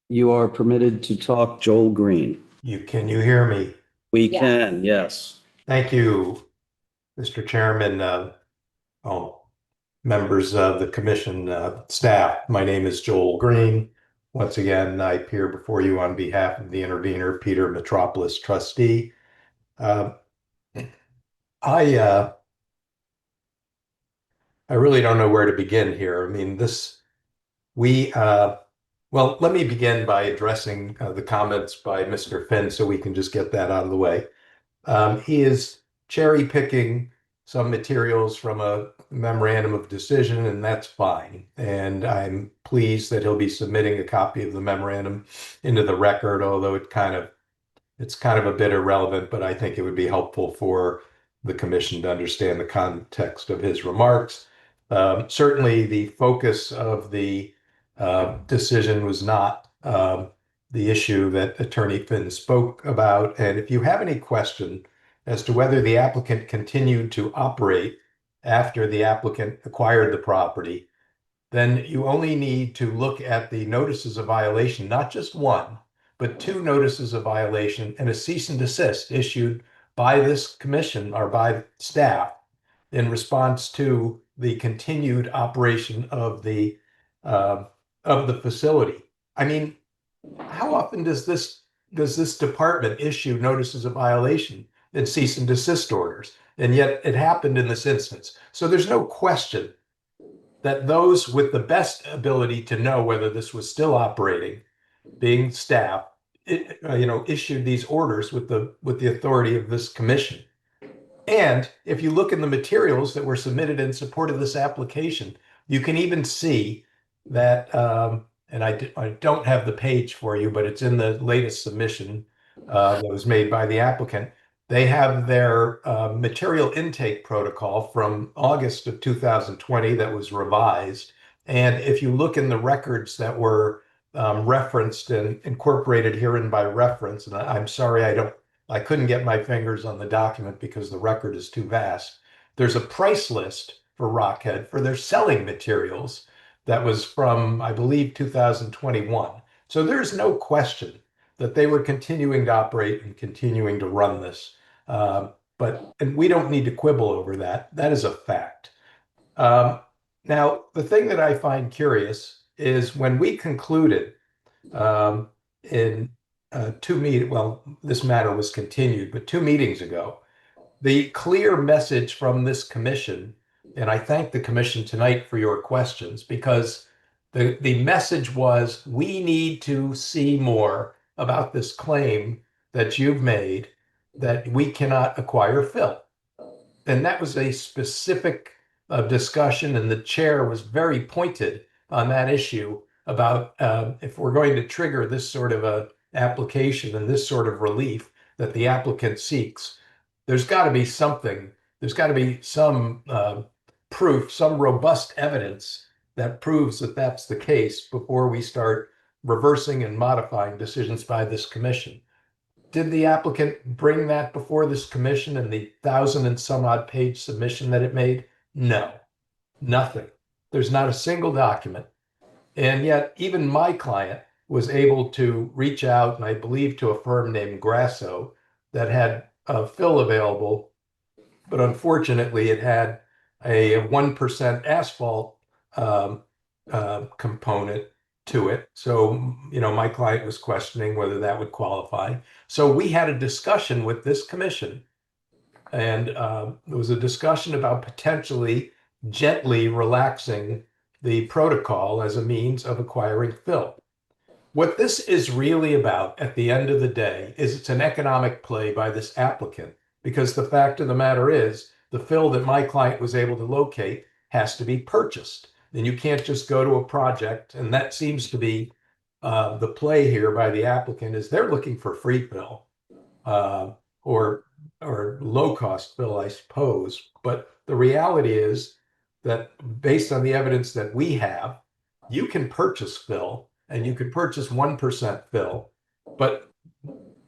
You are permitted to talk, Joel Green. Can you hear me? We Yeah. can, yes. Thank you, Mr. Chairman, members of the commission, staff. My name is Joel Green. Once again, I appear before you on behalf of the intervener, Peter Metropolis trustee. I really don't know where to begin here. I mean, well, let me begin by addressing the comments by Mr. Finn so we can just get that out of the way. He is cherry picking some materials from a memorandum of decision, and that's fine. And I'm pleased that he'll be submitting a copy of the memorandum into the record, although it's kind of a bit irrelevant, but I think it would be helpful for the commission to understand the context of his remarks. Certainly the focus of the decision was not the issue that Attorney Finn spoke about. And if you have any question as to whether the applicant continued to operate after the applicant acquired the property, then you only need to look at the notices of violation, not just one, but 2 notices of violation and a cease and desist issued by this commission or by staff in response to the continued operation of the facility. I mean, how often does this department issue notices of violation and cease and desist orders? And yet it happened in this instance. So there's no question that those with the best ability to know whether this was still operating, being staff, issued these orders with the authority of this commission. And if you look in the materials that were submitted in support of this application, you can even see that, and I don't have the page for you, but it's in the latest submission that was made by the applicant. They have their material intake protocol from August of 2020 that was revised. And if you look in the records that were referenced and incorporated herein by reference, and I'm sorry, I couldn't get my fingers on the document because the record is too vast. There's a price list for Rockhead for their selling materials that was from, I believe, 2021. So there's no question that they were continuing to operate and continuing to run this. And we don't need to quibble over that. That is a fact. Now, the thing that I find curious is when we concluded in this matter was continued, but 2 meetings ago, the clear message from this commission, and I thank the commission tonight for your questions, because the message was, we need to see more about this claim that you've made that we cannot acquire fill. And that was a specific discussion, and the chair was very pointed on that issue about if we're going to trigger this sort of a application and this sort of relief that the applicant seeks, there's got to be something, there's got to be some proof, some robust evidence that proves that that's the case before we start reversing and modifying decisions by this commission. Did the applicant bring that before this commission in the 1,000 and some odd page submission that it made? No, nothing. There's not a single document. And yet even my client was able to reach out, and I believe to a firm named Grasso that had fill available, but unfortunately it had a 1% asphalt component to it. So, my client was questioning whether that would qualify. So we had a discussion with this commission, and there was a discussion about potentially gently relaxing the protocol as a means of acquiring fill. What this is really about at the end of the day is it's an economic play by this applicant, because the fact of the matter is the fill that my client was able to locate has to be purchased. Then you can't just go to a project, and that seems to be the play here by the applicant, is they're looking for free fill or low cost fill, I suppose. But the reality is that based on the evidence that we have, you can purchase fill, and you can purchase 1% fill, but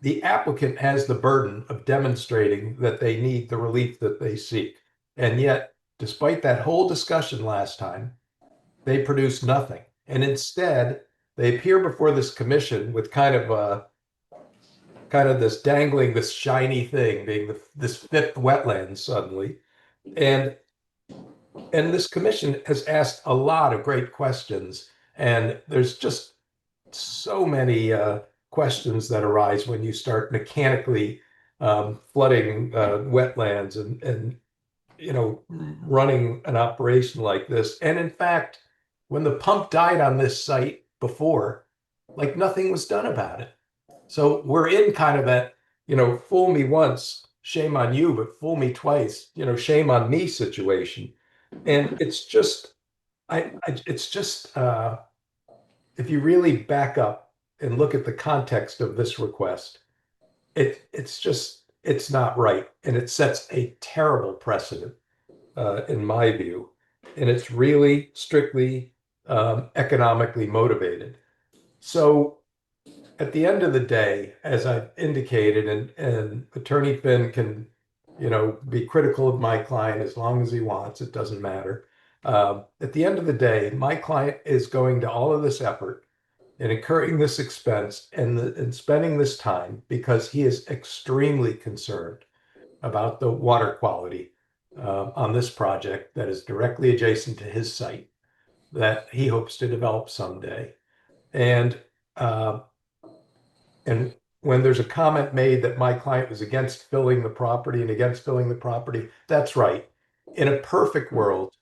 the applicant has the burden of demonstrating that they need the relief that they seek. And yet, despite that whole discussion last time, they produce nothing. And instead, they appear before this commission with kind of this dangling, this shiny thing, being this fifth wetland suddenly. And this commission has asked a lot of great questions, and there's just so many questions that arise when you start mechanically flooding wetlands and running an operation like this. And in fact, when the pump died on this site before, like nothing was done about it. So we're in kind of that, fool me once, shame on you, but fool me twice, shame on me situation. And it's just, if you really back up and look at the context of this request, it's not right. And it sets a terrible precedent, in my view. And it's really strictly economically motivated. So at the end of the day, as I've indicated, and Attorney Finn can, be critical of my client as long as he wants, it doesn't matter. At the end of the day, my client is going to all of this effort and incurring this expense and spending this time because he is extremely concerned about the water quality on this project that is directly adjacent to his site that he hopes to develop someday. And when there's a comment made that my client was against filling the property and against filling the property, that's right. In a perfect world,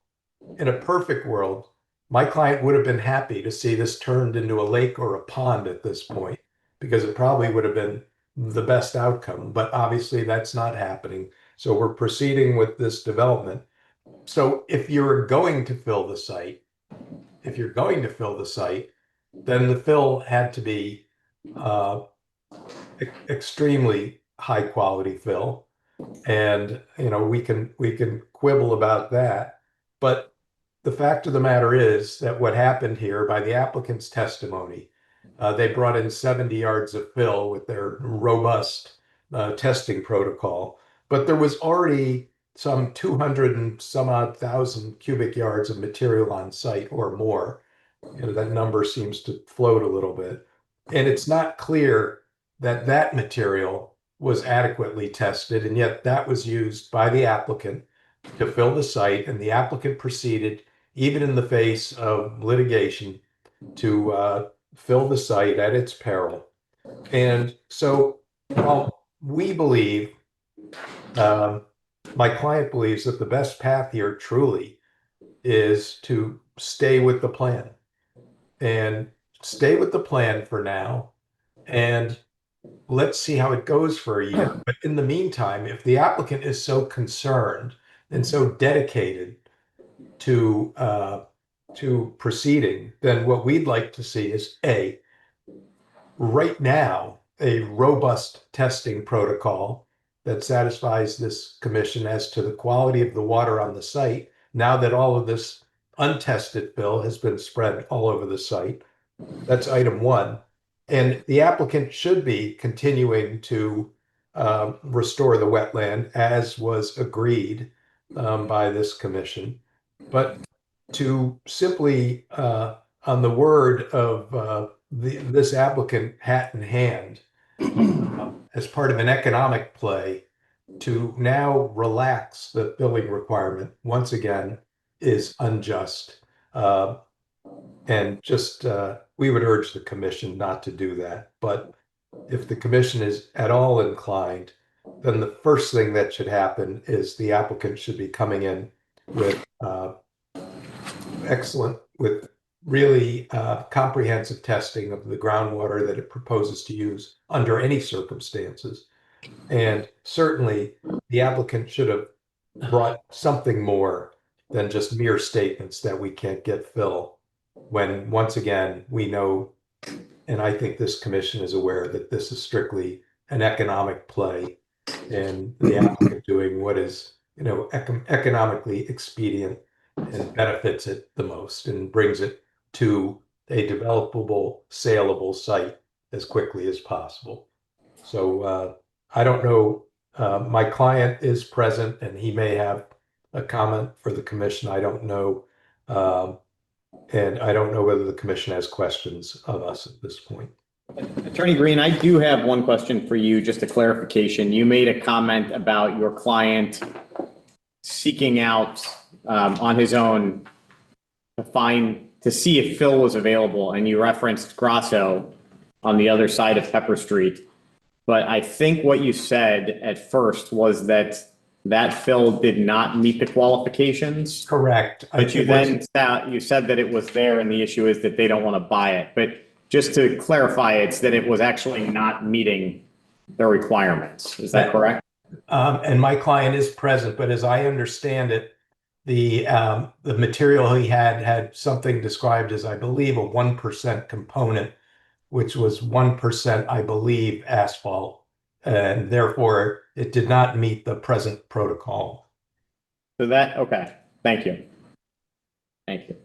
my client would have been happy to see this turned into a lake or a pond at this point, because it probably would have been the best outcome. But obviously that's not happening. So we're proceeding with this development. So if you're going to fill the site, then the fill had to be extremely high quality fill. And, we can quibble about that. But the fact of the matter is that what happened here by the applicant's testimony, they brought in 70 yards of fill with their robust testing protocol, but there was already some 200 and some odd thousand cubic yards of material on site or more. You know, that number seems to float a little bit. And it's not clear that that material was adequately tested, and yet that was used by the applicant to fill the site, and the applicant proceeded, even in the face of litigation, to fill the site at its peril. And so while we believe, my client believes that the best path here truly is to stay with the plan and stay with the plan for now. And let's see how it goes for a year. But in the meantime, if the applicant is so concerned and so dedicated to proceeding, then what we'd like to see is right now, a robust testing protocol that satisfies this commission as to the quality of the water on the site, now that all of this untested fill has been spread all over the site. That's item one. And the applicant should be continuing to restore the wetland as was agreed by this commission. But to simply, on the word of this applicant, hat in hand, as part of an economic play, to now relax the billing requirement once again is unjust. And just we would urge the commission not to do that. But if the commission is at all inclined, then the first thing that should happen is the applicant should be coming in with with really comprehensive testing of the groundwater that it proposes to use under any circumstances. And certainly the applicant should have brought something more than just mere statements that we can't get fill, when once again, we know, and I think this commission is aware, that this is strictly an economic play, and the applicant doing what is, you know, economically expedient and benefits it the most and brings it to a developable, saleable site as quickly as possible. So I don't know, my client is present and he may have a comment for the commission. I don't know. And I don't know whether the commission has questions of us at this point. Attorney Green, I do have one question for you, just a clarification. You made a comment about your client seeking out on his own to see if fill was available, and you referenced Grasso on the other side of Pepper Street. But I think what you said at first was that fill did not meet the qualifications. Correct. But you you said that it was there, and the issue is that they don't want to buy it. But just to clarify, it's that it was actually not meeting the requirements. Is that correct? And my client is present, but as I understand it, the material he had something described as, I believe, a 1% component, which was 1%, I believe, asphalt, and therefore it did not meet the present protocol. So okay, thank you. Thank you.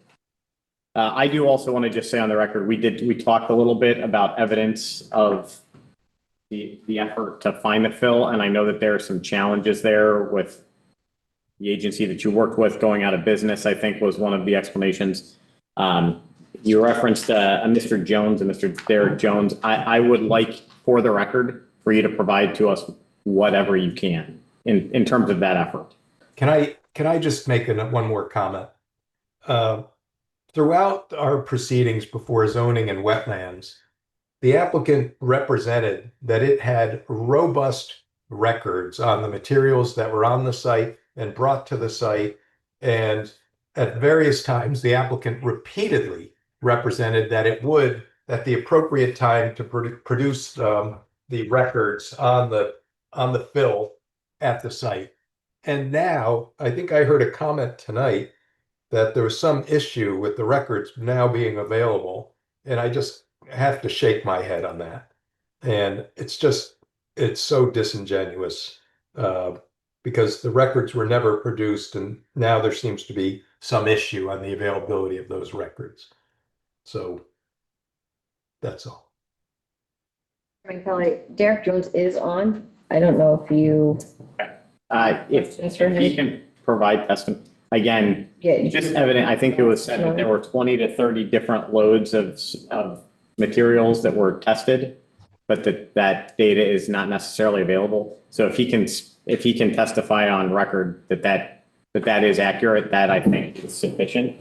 I do also want to just say on the record, we talked a little bit about evidence of the effort to find the fill, and I know that there are some challenges there with the agency that you worked with going out of business, I think was one of the explanations. You referenced a Mr. Jones and Mr. Derek Jones. I would like, for the record, for you to provide to us whatever you can in terms of that effort. Can I just make one more comment? Throughout our proceedings before zoning and wetlands, the applicant represented that it had robust records on the materials that were on the site and brought to the site. And at various times, the applicant repeatedly represented that at the appropriate time to produce the records on the fill at the site. And now, I think I heard a comment tonight that there was some issue with the records now being available. And I just have to shake my head on that. And it's so disingenuous because the records were never produced, and now there seems to be some issue on the availability of those records. So that's all. Kelly, Derek Jones is on. I don't know if you If he can provide testimony, again, Yeah. just evident, I think it was said that there were 20 to 30 different loads of materials that were tested, but that data is not necessarily available. So if he can testify on record that is accurate, that I think is sufficient.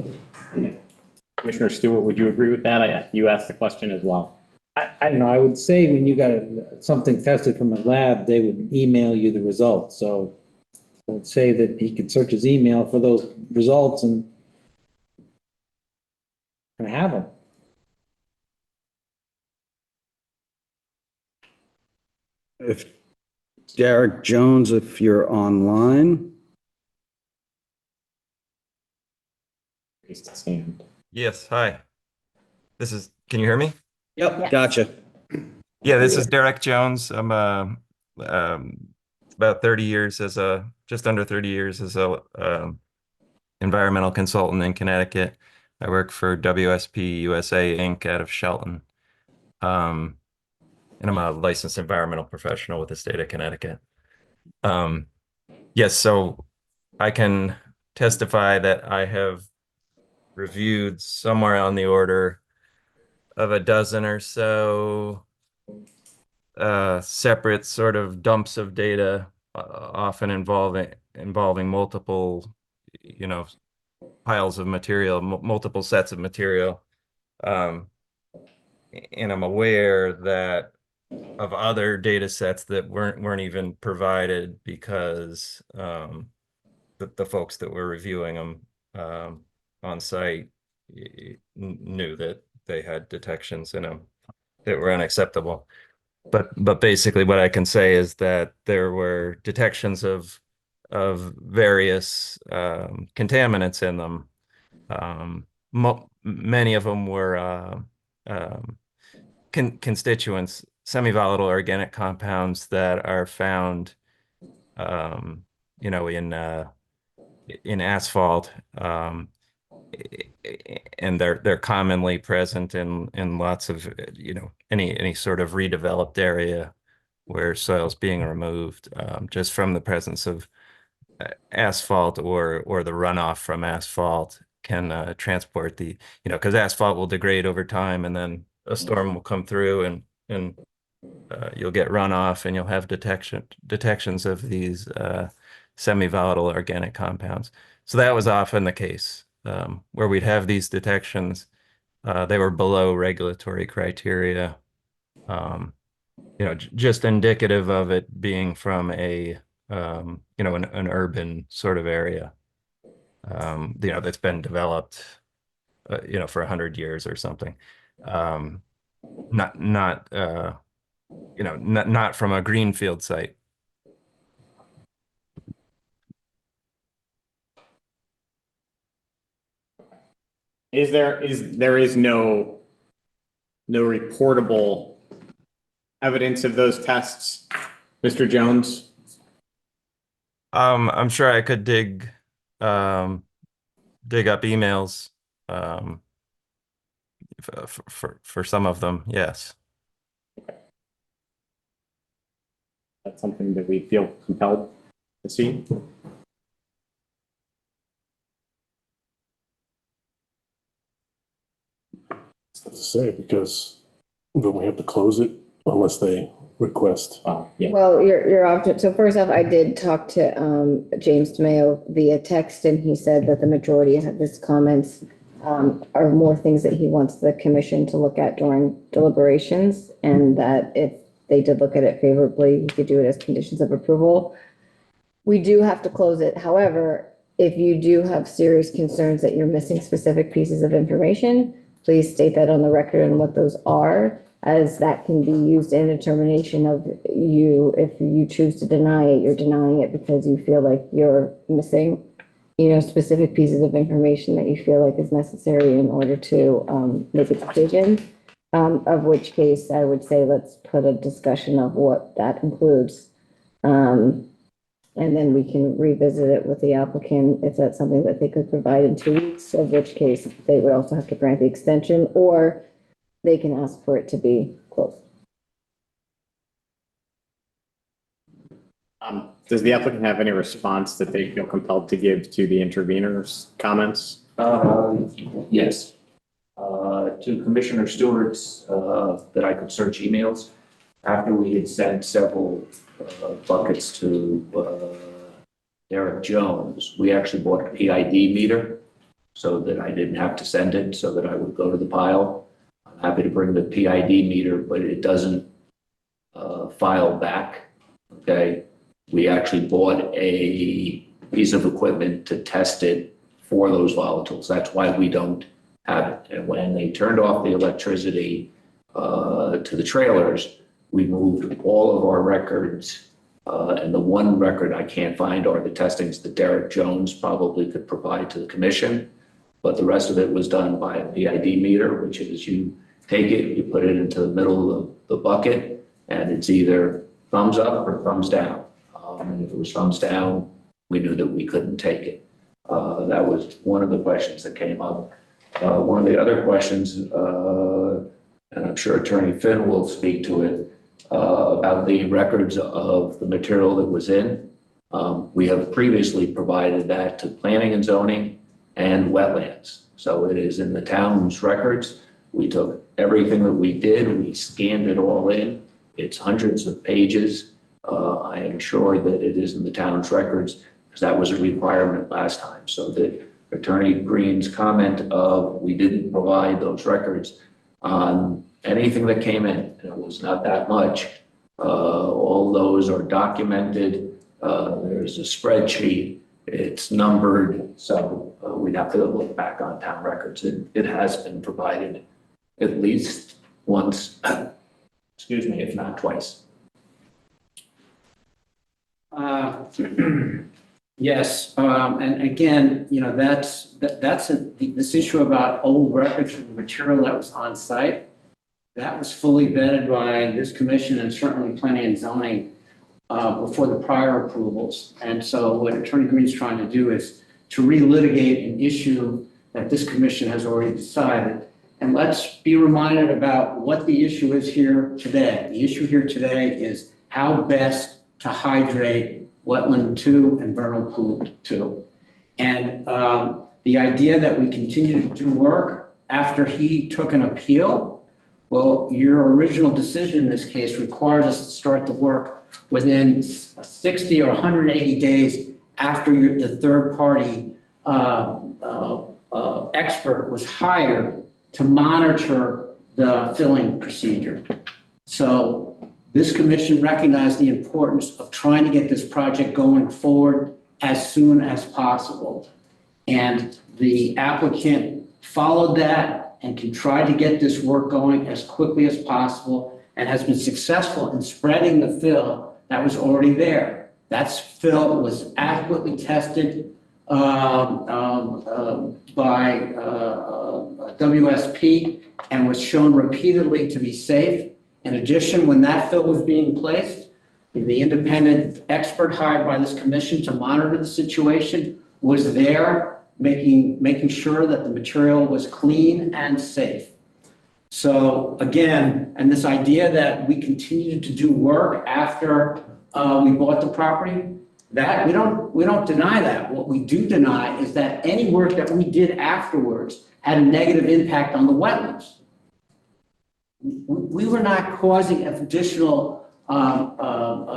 Commissioner Stewart, would you agree with that? You asked the question as well. I don't know, I would say when you got something tested from a lab, they would email you the results, so I would say that he could search his email for those results and have them. If Derek Jones, if you're online. Raised his hand. Yes, hi. Can you hear me? Yep, gotcha. Yeah, this is Derek Jones. I'm about 30 years just under 30 years as a environmental consultant in Connecticut. I work for WSP USA Inc. out of Shelton. And I'm a licensed environmental professional with the state of Connecticut. Yes, so I can testify that I have reviewed somewhere on the order of a dozen or so separate sort of dumps of data, often involving multiple, piles of material, multiple sets of material. And I'm aware that of other data sets that weren't even provided because the folks that were reviewing them on site knew that they had detections in them that were unacceptable. But basically what I can say is that there were detections of various contaminants in them. Many of them were constituents, semi-volatile organic compounds that are found, in asphalt, and they're commonly present in lots of any sort of redeveloped area where soil's being removed, just from the presence of asphalt or the runoff from asphalt can transport because asphalt will degrade over time, and then a storm will come through and you'll get runoff, and you'll have detections of these semi-volatile organic compounds. So that was often the case, where we'd have these detections. They were below regulatory criteria, just indicative of it being from an urban sort of area, that's been developed, for 100 years or something. Not from a greenfield site. There is no reportable evidence of those tests, Mr. Jones? I'm sure I could dig up emails for some of them, yes. That's something that we feel compelled to see. It's tough to say because don't we have to close it unless they request? Yeah. Well, your option. So first off, I did talk to James DeMayo via text, and he said that the majority of his comments are more things that he wants the commission to look at during deliberations, and that if they did look at it favorably, he could do it as conditions of approval. We do have to close it. However, if you do have serious concerns that you're missing specific pieces of information, please state that on the record and what those are, as that can be used in determination of you. If you choose to deny it, you're denying it because you feel like you're missing, specific pieces of information that you feel like is necessary in order to make a decision. Of which case I would say let's put a discussion of what that includes. And then we can revisit it with the applicant if that's something that they could provide in 2 weeks, of which case they would also have to grant the extension, or they can ask for it to be closed. Does the applicant have any response that they feel compelled to give to the intervener's comments? Yes. To Commissioner Stewart's, that I could search emails, after we had sent several buckets to Derek Jones, we actually bought a PID meter so that I didn't have to send it, so that I would go to the pile. I'm happy to bring the PID meter, but it doesn't file back, okay? We actually bought a piece of equipment to test it for those volatiles. That's why we don't have it. And when they turned off the electricity to the trailers, we moved all of our records. And the one record I can't find are the testings that Derek Jones probably could provide to the commission. But the rest of it was done by a PID meter, which is you take it, you put it into the middle of the bucket, and it's either thumbs up or thumbs down. And if it was thumbs down, we knew that we couldn't take it. That was one of the questions that came up. One of the other questions, and I'm sure Attorney Finn will speak to it, about the records of the material that was in. We have previously provided that to planning and zoning and wetlands. So it is in the town's records. We took everything that we did, we scanned it all in. It's hundreds of pages. I am sure that it is in the town's records because that was a requirement last time. So that Attorney Green's comment of we didn't provide those records on anything that came in, and it was not that much. All those are documented. There's a spreadsheet. It's numbered. So we'd have to look back on town records. It has been provided at least once, excuse me, if not twice. Yes, and again, you know, this issue about old records from the material that was on site. That was fully vetted by this commission and certainly planning and zoning before the prior approvals. And so what Attorney Green's trying to do is to relitigate an issue that this commission has already decided. And let's be reminded about what the issue is here today. The issue here today is how best to hydrate Wetland 2 and Vernal Pool 2. And the idea that we continue to do work after he took an appeal, well, your original decision in this case requires us to start the work within 60 or 180 days after the third party expert was hired to monitor the filling procedure. So this commission recognized the importance of trying to get this project going forward as soon as possible. And the applicant followed that and can try to get this work going as quickly as possible and has been successful in spreading the fill that was already there. That fill was adequately tested by WSP and was shown repeatedly to be safe. In addition, when that fill was being placed, the independent expert hired by this commission to monitor the situation was there, making sure that the material was clean and safe. So again, and this idea that we continued to do work after we bought the property, that we don't deny that. What we do deny is that any work that we did afterwards had a negative impact on the wetlands. We were not causing additional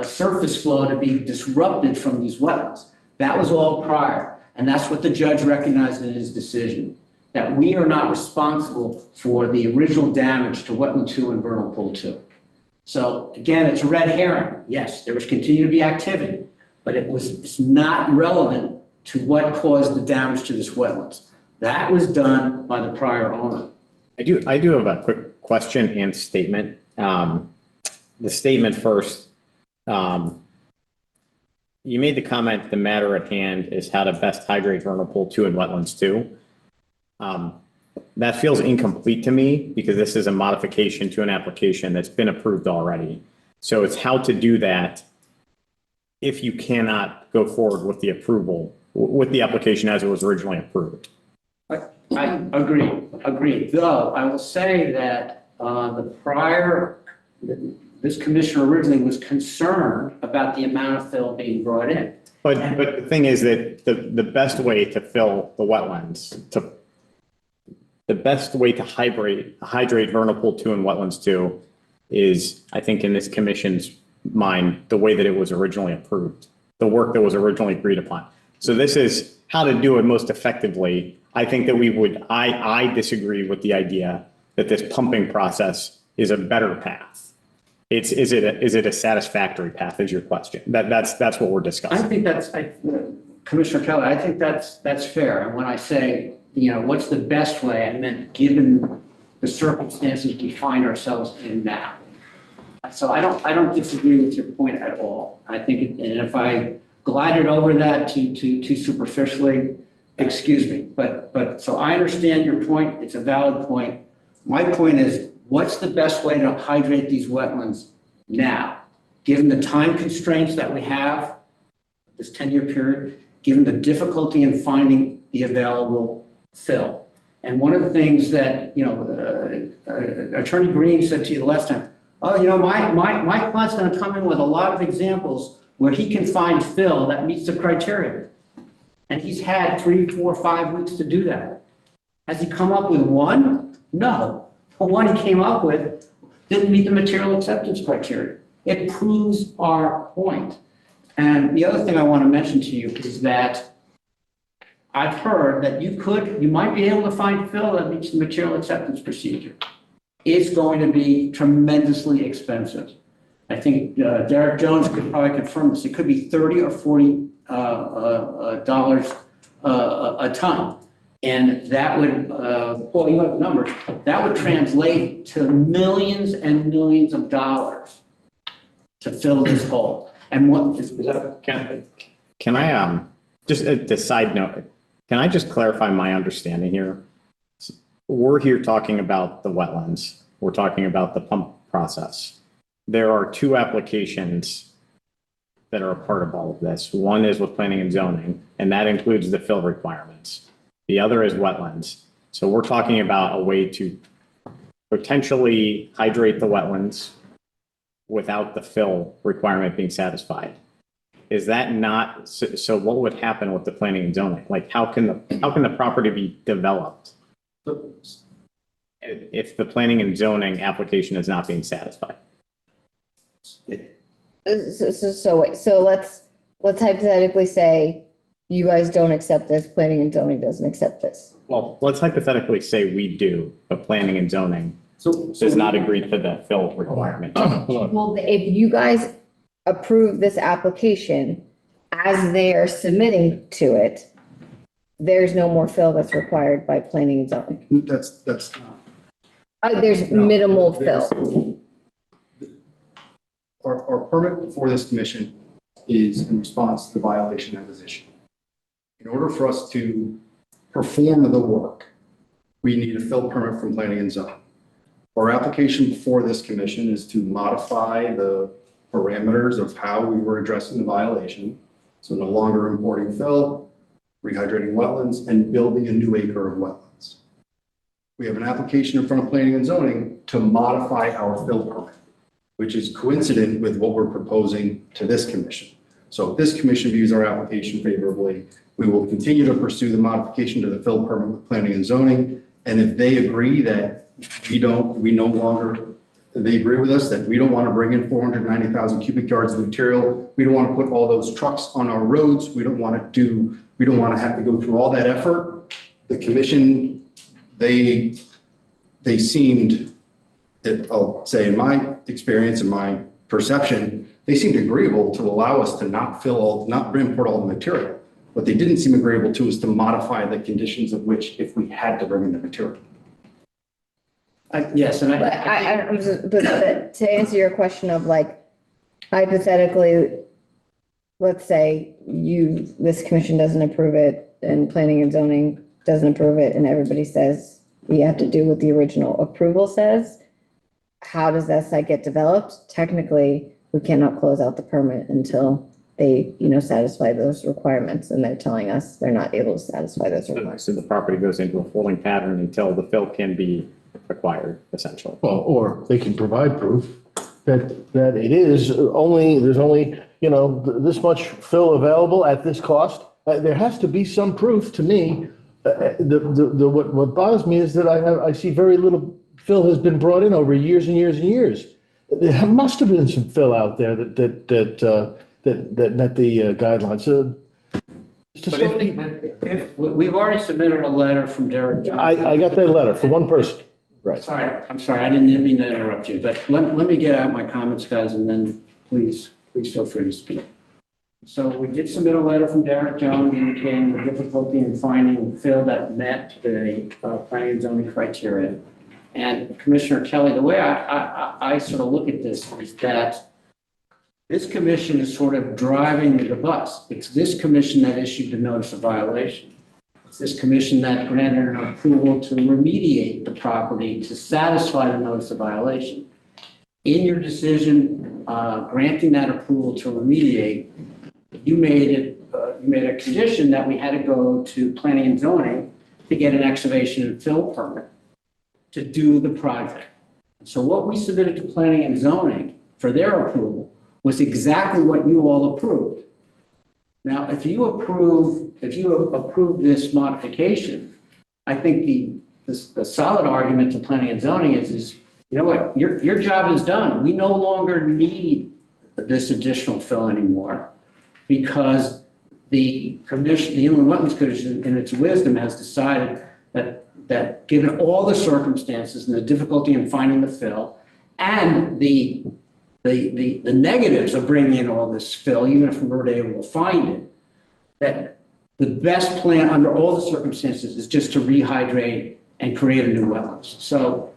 surface flow to be disrupted from these wetlands. That was all prior, and that's what the judge recognized in his decision, that we are not responsible for the original damage to Wetland 2 and Vernal Pool 2. So again, it's a red herring. Yes, there was continued to be activity, but it's not relevant to what caused the damage to this wetlands. That was done by the prior owner. I do have a quick question and statement. The statement first, you made the comment, the matter at hand is how to best hydrate Vernal Pool 2 and Wetlands 2. That feels incomplete to me because this is a modification to an application that's been approved already. So it's how to do that if you cannot go forward with the approval, with the application as it was originally approved. I agree. Though I will say that the this commissioner originally was concerned about the amount of fill being brought in. But the thing is that the best way to fill the wetlands, the best way to hydrate vernal pool 2 and wetlands 2 is, I think in this commission's mind, the way that it was originally approved, the work that was originally agreed upon. So this is how to do it most effectively. I think that I disagree with the idea that this pumping process is a better path. Is it a satisfactory path is your question? That's what we're discussing. I think that's, Commissioner Kelly, I think that's fair. And when I say, what's the best way, I meant given the circumstances we find ourselves in now. So I don't disagree with your point at all. I think, and if I glided over that too superficially, excuse me. But so I understand your point. It's a valid point. My point is, what's the best way to hydrate these wetlands now, given the time constraints that we have, this 10-year period, given the difficulty in finding the available fill. And one of the things that, Attorney Green said to you last time, my client's going to come in with a lot of examples where he can find fill that meets the criteria. And he's had 3, 4, 5 weeks to do that. Has he come up with one? No. The one he came up with didn't meet the material acceptance criteria. It proves our point. And the other thing I want to mention to you is that I've heard that you might be able to find fill that meets the material acceptance procedure. It's going to be tremendously expensive. I think Derek Jones could probably confirm this. It could be $30 or $40 a ton. And that would, Paul, you have the numbers, that would translate to millions and millions of dollars to fill this hole. And what is that? Can I, just a side note, can I just clarify my understanding here? We're here talking about the wetlands. We're talking about the pump process. There are 2 applications that are a part of all of this. One is with planning and zoning, and that includes the fill requirements. The other is wetlands. So we're talking about a way to potentially hydrate the wetlands without the fill requirement being satisfied. Is that not, so what would happen with the planning and zoning? Like how can the property be developed if the planning and zoning application is not being satisfied? So let's hypothetically say you guys don't accept this, planning and zoning doesn't accept this. Well, let's hypothetically say we do, but planning and zoning does not agree to the fill requirement. Well, if you guys approve this application as they are submitting to it, there's no more fill that's required by planning and zoning. That's There's minimal fill. Our permit before this commission is in response to the violation that was issued. In order for us to perform the work, we need a fill permit from planning and zoning. Our application before this commission is to modify the parameters of how we were addressing the violation. So no longer importing fill, rehydrating wetlands, and building a new acre of wetlands. We have an application in front of planning and zoning to modify our fill permit, which is coincident with what we're proposing to this commission. So if this commission views our application favorably, we will continue to pursue the modification to the fill permit with planning and zoning. And if they agree that they agree with us that we don't want to bring in 490,000 cubic yards of material, we don't want to put all those trucks on our roads, we don't want to have to go through all that effort. The commission, they seemed, I'll say in my experience and my perception, they seemed agreeable to allow us to not import all the material. What they didn't seem agreeable to is to modify the conditions of which if we had to bring in the material. Yes, and But to answer your question of like, hypothetically, let's say this commission doesn't approve it and planning and zoning doesn't approve it and everybody says you have to do what the original approval says. How does that site get developed? Technically, we cannot close out the permit until they, satisfy those requirements, and they're telling us they're not able to satisfy those requirements. So the property goes into a holding pattern until the fill can be acquired, essentially. Well, or they can provide proof that it is only, there's only, you know, this much fill available at this cost. There has to be some proof to me. What bothers me is that I see very little fill has been brought in over years and years and years. There must have been some fill out there that met the guidelines. We've already submitted a letter from Derek Jones. I got that letter for one person. Right. Sorry, I'm sorry, I didn't mean to interrupt you, but let me get out my comments, guys, and then please feel free to speak. So we did submit a letter from Derek Jones indicating the difficulty in finding fill that met the planning and zoning criteria. And Commissioner Kelly, the way I sort of look at this is that this commission is sort of driving the bus. It's this commission that issued the notice of violation. It's this commission that granted an approval to remediate the property to satisfy the notice of violation. In your decision granting that approval to remediate, you made a condition that we had to go to planning and zoning to get an excavation and fill permit to do the project. So what we submitted to planning and zoning for their approval was exactly what you all approved. Now, if you approve this modification, I think the solid argument to planning and zoning is you know what, your job is done. We no longer need this additional fill anymore because the commission, the Inland Wetlands Commission, in its wisdom, has decided that given all the circumstances and the difficulty in finding the fill and the negatives of bringing in all this fill, even if we were able to find it, that the best plan under all the circumstances is just to rehydrate and create a new wetlands. So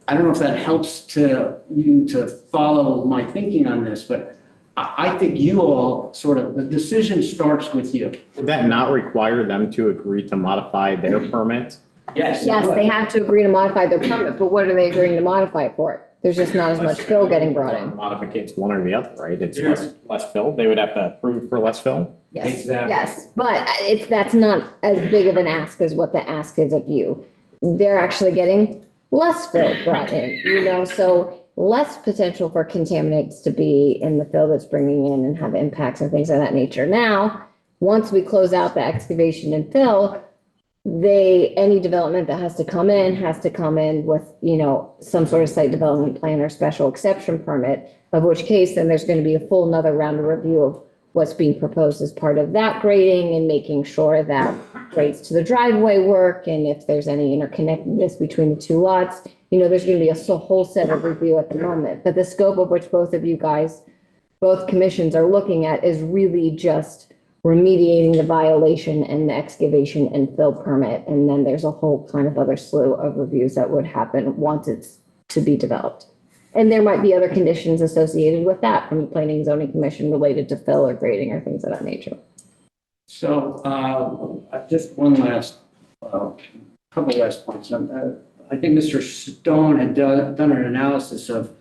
I don't know if that helps you to follow my thinking on this, but I think you all the decision starts with you. Would that not require them to agree to modify their permit? Yes. Yes, they have to agree to modify their permit, but what are they agreeing to modify it for? There's just not as much fill getting brought in. Modificates one or the other, right? It's less fill. They would have to approve for less fill? Yes, Exactly. yes, but that's not as big of an ask as what the ask is of you. They're actually getting less fill brought in, so less potential for contaminants to be in the fill that's bringing in and have impacts and things of that nature. Now, once we close out the excavation and fill, any development that has to come in with, some sort of site development plan or special exception permit, of which case then there's going to be a full another round of review of what's being proposed as part of that grading and making sure that grades to the driveway work. And if there's any interconnectedness between the two lots, there's going to be a whole set of review at the moment. But the scope of which both of you guys, both commissions are looking at is really just remediating the violation and the excavation and fill permit. And then there's a whole kind of other slew of reviews that would happen once it's to be developed. And there might be other conditions associated with that from the Planning and Zoning Commission related to fill or grading or things of that nature. So just one last, couple last points. I think Mr. Stone had done an analysis of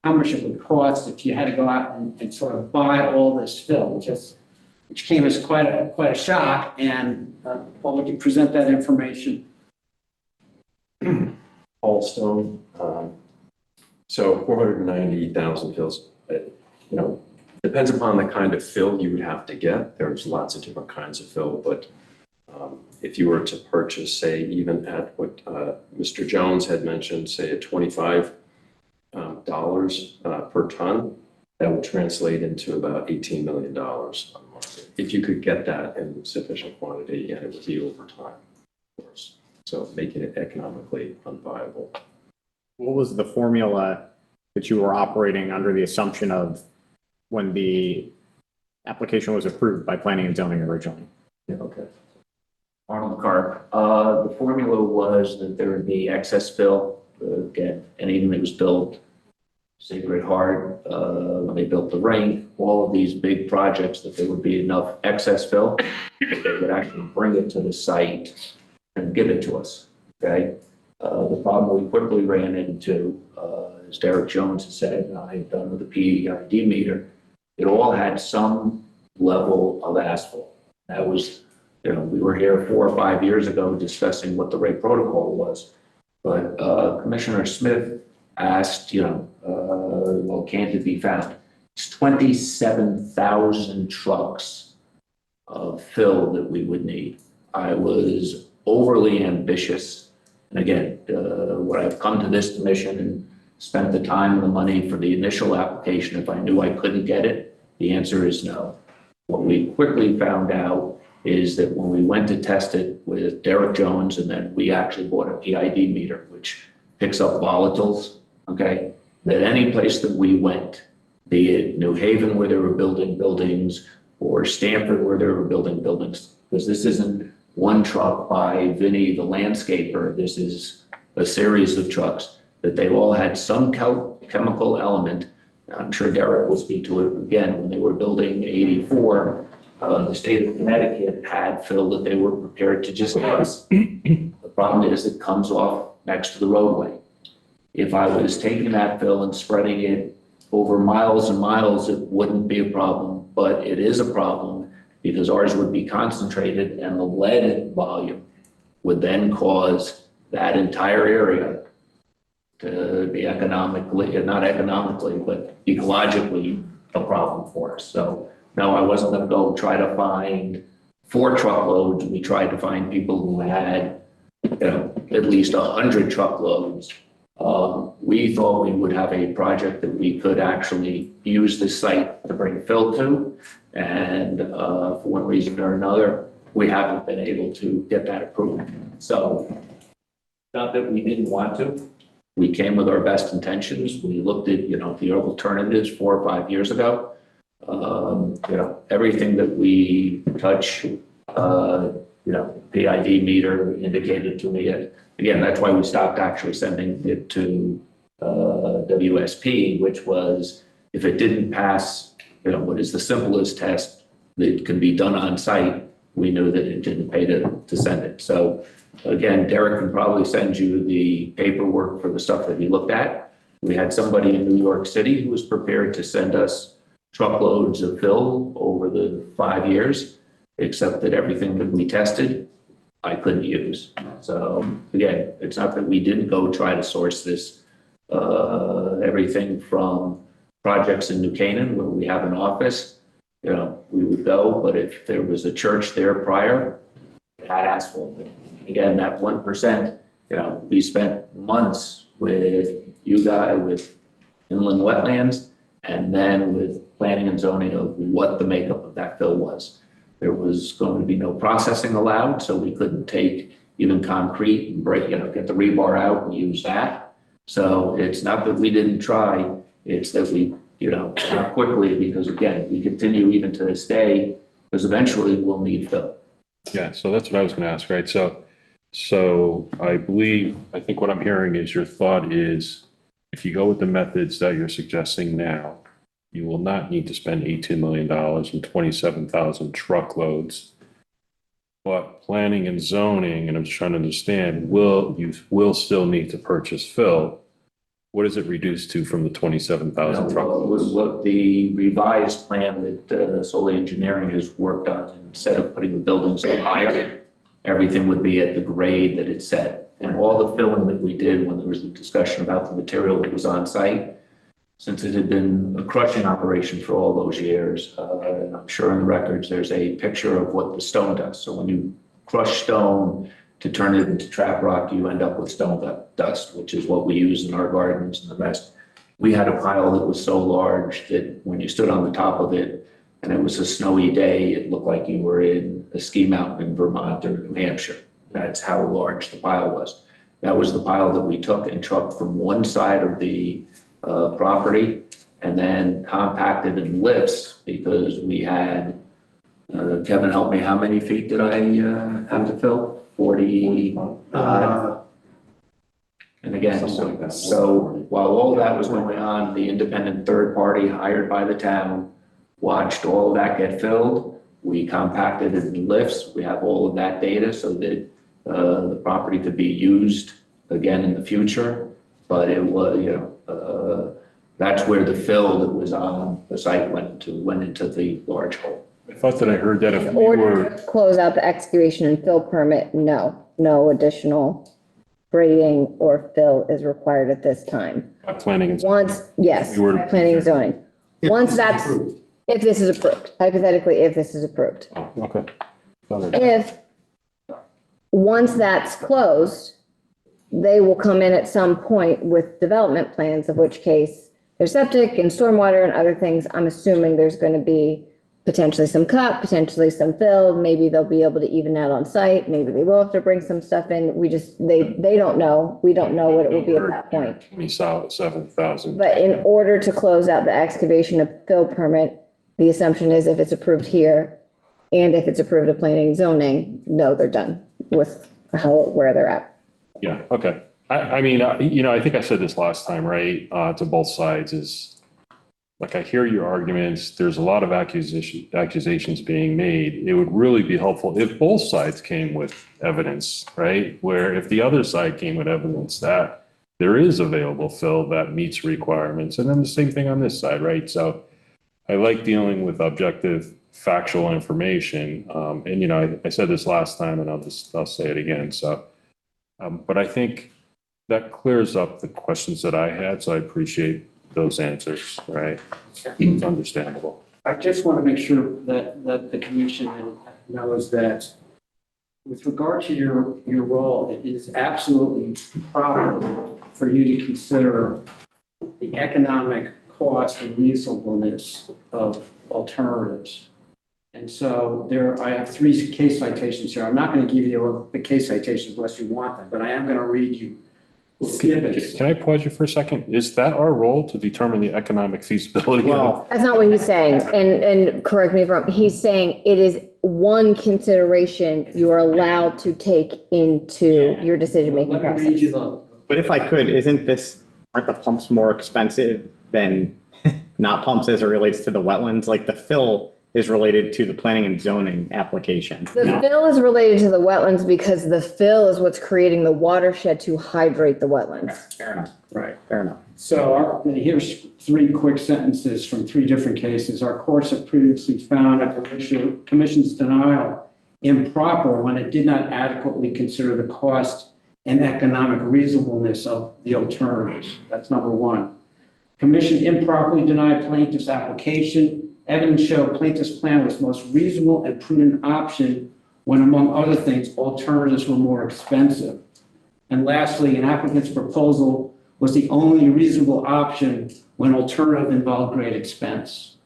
how much it would cost if you had to go out and sort of buy all this fill, which came as quite a shock. And Paul, would you present that information? Paul Stone. So 490,000 fills, depends upon the kind of fill you would have to get. There's lots of different kinds of fill, but if you were to purchase, say, even at what Mr. Jones had mentioned, say at $25 per ton, that would translate into about $18 million on the market. If you could get that in sufficient quantity, and it would be over time, of course. So making it economically unviable. What was the formula that you were operating under the assumption of when the application was approved by planning and zoning originally? Yeah, okay. Arnold Carp. The formula was that there would be excess fill, again, anything that was built, Sacred Heart, when they built the ring, all of these big projects, that there would be enough excess fill that they would actually bring it to the site and give it to us, okay? The problem we quickly ran into, as Derek Jones has said, and I had done with the PEID meter, it all had some level of asphalt. That was, we were here 4 or 5 years ago discussing what the rate protocol was. But Commissioner Smith asked, well, can't it be found? It's 27,000 trucks of fill that we would need. I was overly ambitious. And again, would I have come to this commission and spent the time and the money for the initial application if I knew I couldn't get it? The answer is no. What we quickly found out is that when we went to test it with Derek Jones, and then we actually bought a PID meter, which picks up volatiles, okay, that any place that we went, be it New Haven where they were building buildings or Stamford where they were building buildings, because this isn't one truck by Vinny the landscaper, this is a series of trucks, that they all had some chemical element. I'm sure Derek will speak to it again. When they were building 84, the state of Connecticut had fill that they were prepared to just give us. The problem is it comes off next to the roadway. If I was taking that fill and spreading it over miles and miles, it wouldn't be a problem, but it is a problem because ours would be concentrated and the lead volume would then cause that entire area to be economically, not economically, but ecologically a problem for us. So no, I wasn't going to go try to find 4 truckloads. We tried to find people who had, at least 100 truckloads. We thought we would have a project that we could actually use this site to bring fill to. And for one reason or another, we haven't been able to get that approved. So not that we didn't want to. We came with our best intentions. We looked at, the alternatives 4 or 5 years ago. Everything that we touch, PID meter indicated to me. Again, that's why we stopped actually sending it to WSP, which was if it didn't pass, what is the simplest test that can be done on site, we knew that it didn't pay to send it. So again, Derek can probably send you the paperwork for the stuff that he looked at. We had somebody in New York City who was prepared to send us truckloads of fill over the 5 years, except that everything that we tested, I couldn't use. So again, it's not that we didn't go try to source this, everything from projects in New Canaan where we have an office, we would go, but if there was a church there prior, it had asphalt. Again, that 1%, we spent months with you guys, with inland wetlands, and then with planning and zoning of what the makeup of that fill was. There was going to be no processing allowed, so we couldn't take even concrete and break, get the rebar out and use that. So it's not that we didn't try, it's that we, not quickly, because again, we continue even to this day, because eventually we'll need fill. Yeah, so that's what I was going to ask, right? So I think what I'm hearing is your thought is if you go with the methods that you're suggesting now, you will not need to spend $18 million and 27,000 truckloads. But planning and zoning, and I'm just trying to understand, you will still need to purchase fill. What does it reduce to from the 27,000 truckloads? What the revised plan that Solely Engineering has worked on, instead of putting the buildings up higher, everything would be at the grade that it said. And all the filling that we did when there was a discussion about the material that was on site, since it had been a crushing operation for all those years, and I'm sure in the records there's a picture of what the stone does. So when you crush stone to turn it into trap rock, you end up with stone dust, which is what we use in our gardens and the rest. We had a pile that was so large that when you stood on the top of it and it was a snowy day, it looked like you were in a ski mountain in Vermont or New Hampshire. That's how large the pile was. That was the pile that we took and trucked from one side of the property and then compacted in lifts because we had, Kevin, help me, how many feet did I have to fill? 40. And again, so while all that was going on, the independent third party hired by the town watched all of that get filled. We compacted it in lifts. We have all of that data so that the property could be used again in the future. But it was, that's where the fill that was on the site went into the large hole. I thought that I heard that if In we order were, to close out the excavation and fill permit, no additional grading or fill is required at this time. Planning and. Once, yes, We were- planning and zoning. Once that's, if this is approved, hypothetically, if this is approved. Okay. If, once that's closed, they will come in at some point with development plans, of which case there's septic and stormwater and other things. I'm assuming there's going to be potentially some cut, potentially some fill. Maybe they'll be able to even out on site. Maybe they will have to bring some stuff in. We just, they don't know. We don't know what it will be at that point. 27,000. But in order to close out the excavation of fill permit, the assumption is if it's approved here and if it's approved of planning and zoning, no, they're done with where they're at. Yeah, okay. I mean, I think I said this last time, right? To both sides is, like, I hear your arguments. There's a lot of accusations being made. It would really be helpful if both sides came with evidence, right? Where if the other side came with evidence that there is available fill that meets requirements, and then the same thing on this side, right? So I like dealing with objective, factual information. And, I said this last time and I'll say it again. So, but I think that clears up the questions that I had. So I appreciate those answers, right? It's understandable. I just want to make sure that the commission knows that with regard to your role, it is absolutely proper for you to consider the economic cost and reasonableness of alternatives. And so I have 3 case citations here. I'm not going to give you the case citations unless you want them, but I am going to read you snippets. Can I pause you for a second? Is that our role to determine the economic feasibility? Well, That's not what he's saying. And correct me if I'm wrong. He's saying it is one consideration you are allowed to take into your decision-making Let me read process. you the. But if I could, aren't the pumps more expensive than not pumps as it relates to the wetlands? Like the fill is related to the planning and zoning application. The fill is related to the wetlands because the fill is what's creating the watershed to hydrate the wetlands. Fair enough. Right. Fair enough. So here's 3 quick sentences from 3 different cases. Our courts have previously found a commission's denial improper when it did not adequately consider the cost and economic reasonableness of the alternatives. That's number 1. Commission improperly denied plaintiff's application. Evidence showed plaintiff's plan was most reasonable and prudent option when, among other things, alternatives were more expensive. And lastly, an applicant's proposal was the only reasonable option when alternative involved great expense.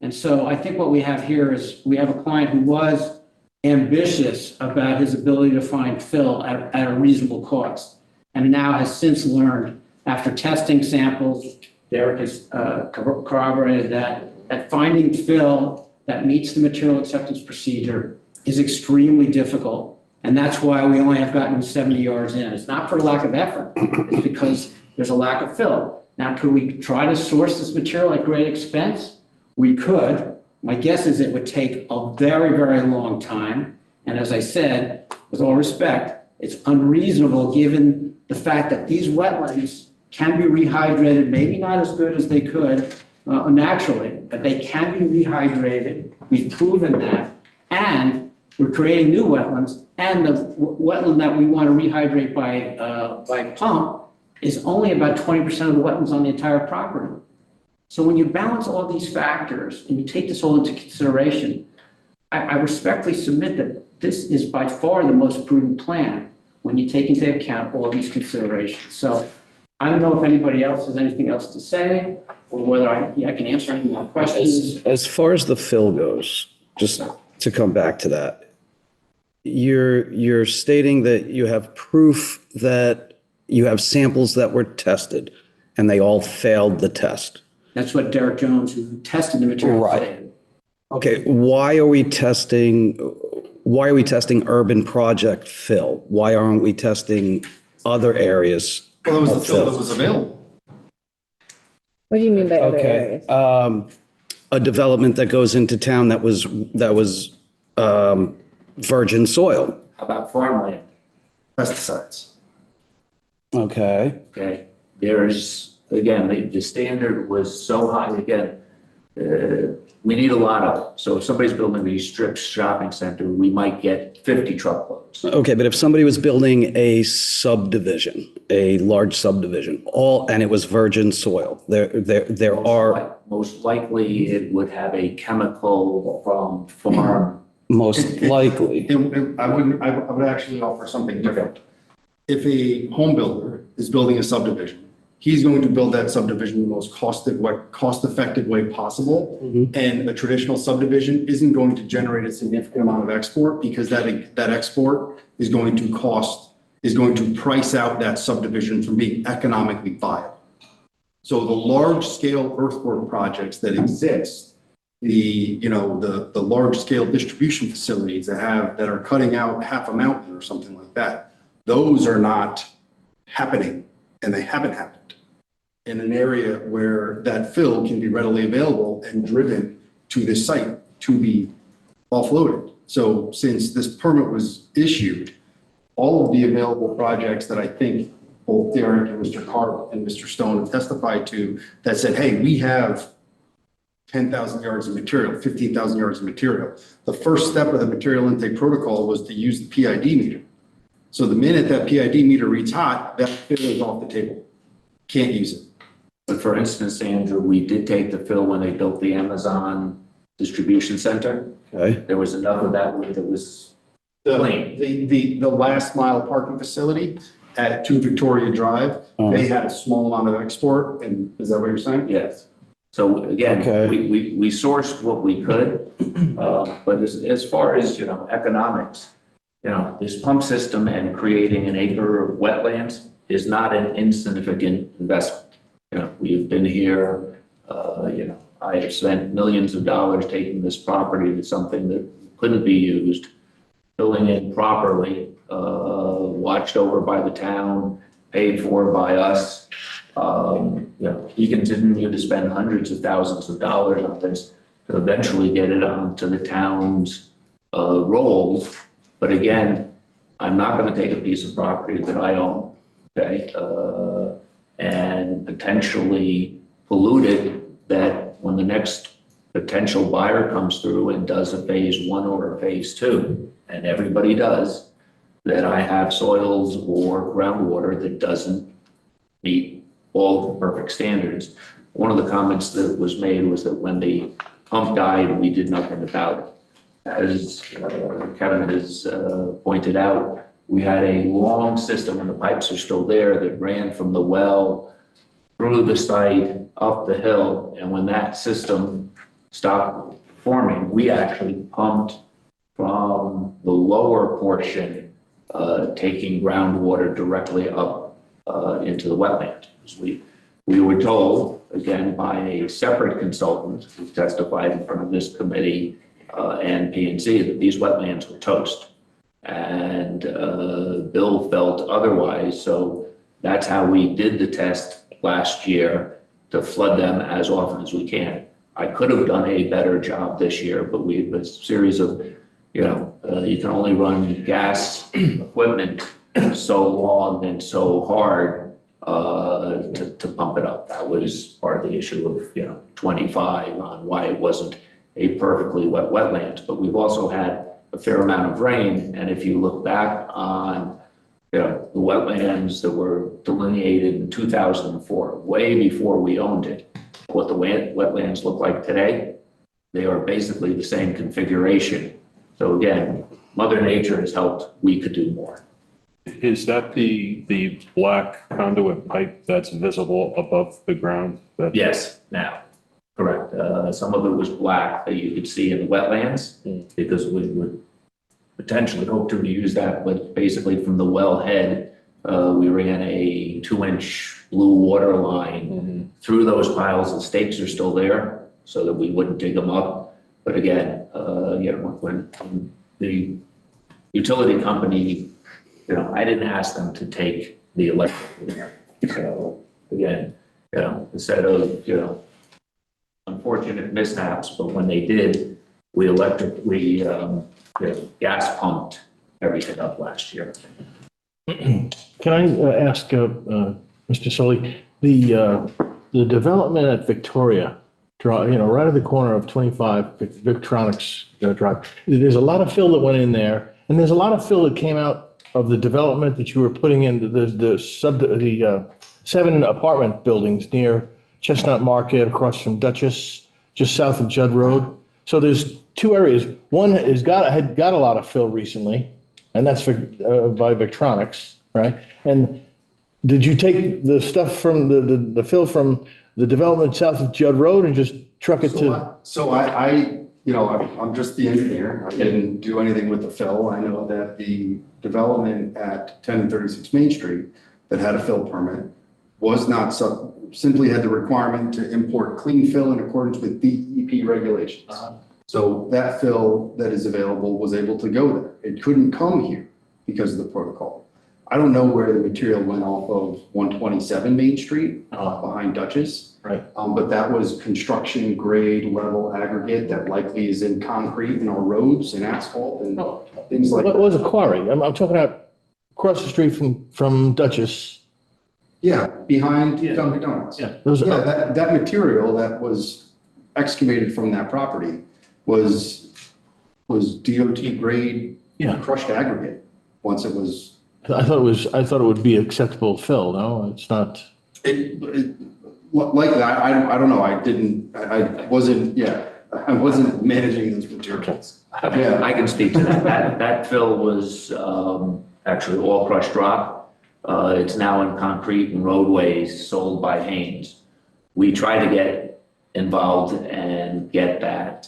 And so I think what we have here is we have a client who was ambitious about his ability to find fill at a reasonable cost, and now has since learned, after testing samples, Derek has corroborated that finding fill that meets the material acceptance procedure is extremely difficult. And that's why we only have gotten 70 yards in. It's not for lack of effort. It's because there's a lack of fill. Now, could we try to source this material at great expense? We could. My guess is it would take a very, very long time. And as I said, with all respect, it's unreasonable given the fact that these wetlands can be rehydrated, maybe not as good as they could naturally, but they can be rehydrated. We've proven that. And we're creating new wetlands. And the wetland that we want to rehydrate by pump is only about 20% of the wetlands on the entire property. So when you balance all these factors and you take this all into consideration, I respectfully submit that this is by far the most prudent plan when you take into account all these considerations. So I don't know if anybody else has anything else to say or whether I can answer any more questions. As far as the fill goes, just to come back to that, you're stating that you have proof that you have samples that were tested and they all failed the test. That's what Derek Jones, who tested the material, Right. said. Okay, why are we testing urban project fill? Why aren't we testing other areas? Well, it was the of fill that was available. What do you mean by other areas? Okay, a development that goes into town that was virgin soil. How about farmland? Pesticides. Okay. Okay, there's, again, the standard was so high, again, We need a lot of them. So if somebody's building a strip shopping center, we might get 50 truckloads. Okay, but if somebody was building a subdivision, a large subdivision, and it was virgin soil, there are. Most likely it would have a chemical from farm. Most likely. I would actually offer something different. If a home builder is building a subdivision, he's going to build that subdivision in the most cost-effective way possible. And a traditional subdivision isn't going to generate a significant amount of export because that export is going to price out that subdivision from being economically viable. So the large-scale earthwork projects that exist, the large-scale distribution facilities that are cutting out half a mountain or something like that, those are not happening, and they haven't happened in an area where that fill can be readily available and driven to this site to be offloaded. So since this permit was issued, all of the available projects that I think both Derek and Mr. Carp and Mr. Stone have testified to that said, hey, we have 10,000 yards of material, 15,000 yards of material. The first step of the material intake protocol was to use the PID meter. So the minute that PID meter reads hot, that fill is off the table. Can't use it. But for instance, Andrew, we did take the fill when they built the Amazon distribution center. Okay. There was enough of that that was clean. The last mile parking facility at 2 Victoria Drive, they had a small amount of export. And is that what you're saying? Yes. So again, we sourced what we could, but as far as, economics, this pump system and creating an acre of wetlands is not an insignificant investment. We've been here, I have spent millions of dollars taking this property to something that couldn't be used, filling it properly, watched over by the town, paid for by us. You continue to spend hundreds of thousands of dollars on this to eventually get it onto the town's rolls. But again, I'm not going to take a piece of property that I own, okay, and potentially pollute it, that when the next potential buyer comes through and does a phase 1 or a phase 2, and everybody does, that I have soils or groundwater that doesn't meet all the perfect standards. One of the comments that was made was that when the pump died, we did nothing about it. As Kevin has pointed out, we had a long system, and the pipes are still there, that ran from the well through the site, up the hill. And when that system stopped forming, we actually pumped from the lower portion, taking groundwater directly up into the wetland. We were told, again, by a separate consultant who testified in front of this committee and P&Z, that these wetlands were toast. And Bill felt otherwise. So that's how we did the test last year, to flood them as often as we can. I could have done a better job this year, but we have a series of, you can only run gas equipment so long and so hard to pump it up. That was part of the issue of, 25 on why it wasn't a perfectly wet wetland. But we've also had a fair amount of rain. And if you look back on, the wetlands that were delineated in 2004, way before we owned it, what the wetlands look like today, they are basically the same configuration. So again, Mother Nature has helped. We could do more. Is that the black conduit pipe that's visible above the ground? Yes, now, correct. Some of it was black that you could see in the wetlands, because we would potentially hope to use that, but basically from the wellhead, we ran a 2-inch blue water line through those piles. The stakes are still there so that we wouldn't dig them up. But again, when the utility company, I didn't ask them to take the electric. So again, instead of, unfortunate mishaps, but when they did, we gas pumped everything up last year. Can I ask Mr. Solly, the development at Victoria, right at the corner of 25 Victronics Drive. There's a lot of fill that went in there, and there's a lot of fill that came out of the development that you were putting in the 7 apartment buildings near Chestnut Market across from Duchess, just south of Judd Road. So there's 2 areas. One had got a lot of fill recently, and that's by Victronics, right? And did you take the stuff from the fill from the development south of Judd Road and just truck it to? I'm just the engineer. I didn't do anything with the fill. I know that the development at 10 and 36 Main Street that had a fill permit was not simply had the requirement to import clean fill in accordance with DEP regulations. So that fill that is available was able to go there. It couldn't come here because of the protocol. I don't know where the material went off of 127 Main Street behind Duchess. Right. But that was construction grade level aggregate that likely is in concrete in our roads and asphalt and things like that. It was a quarry. I'm talking about across the street from Duchess. Yeah, behind Dunkin' Donuts. Yeah. That material that was excavated from that property was DOT grade crushed aggregate once it was. I thought it would be acceptable fill. No, it's not. Like that, I don't know. I wasn't managing those materials. I can speak to that. That fill was actually all crushed rock. It's now in concrete and roadways sold by Haynes. We tried to get involved and get that.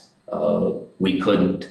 We couldn't.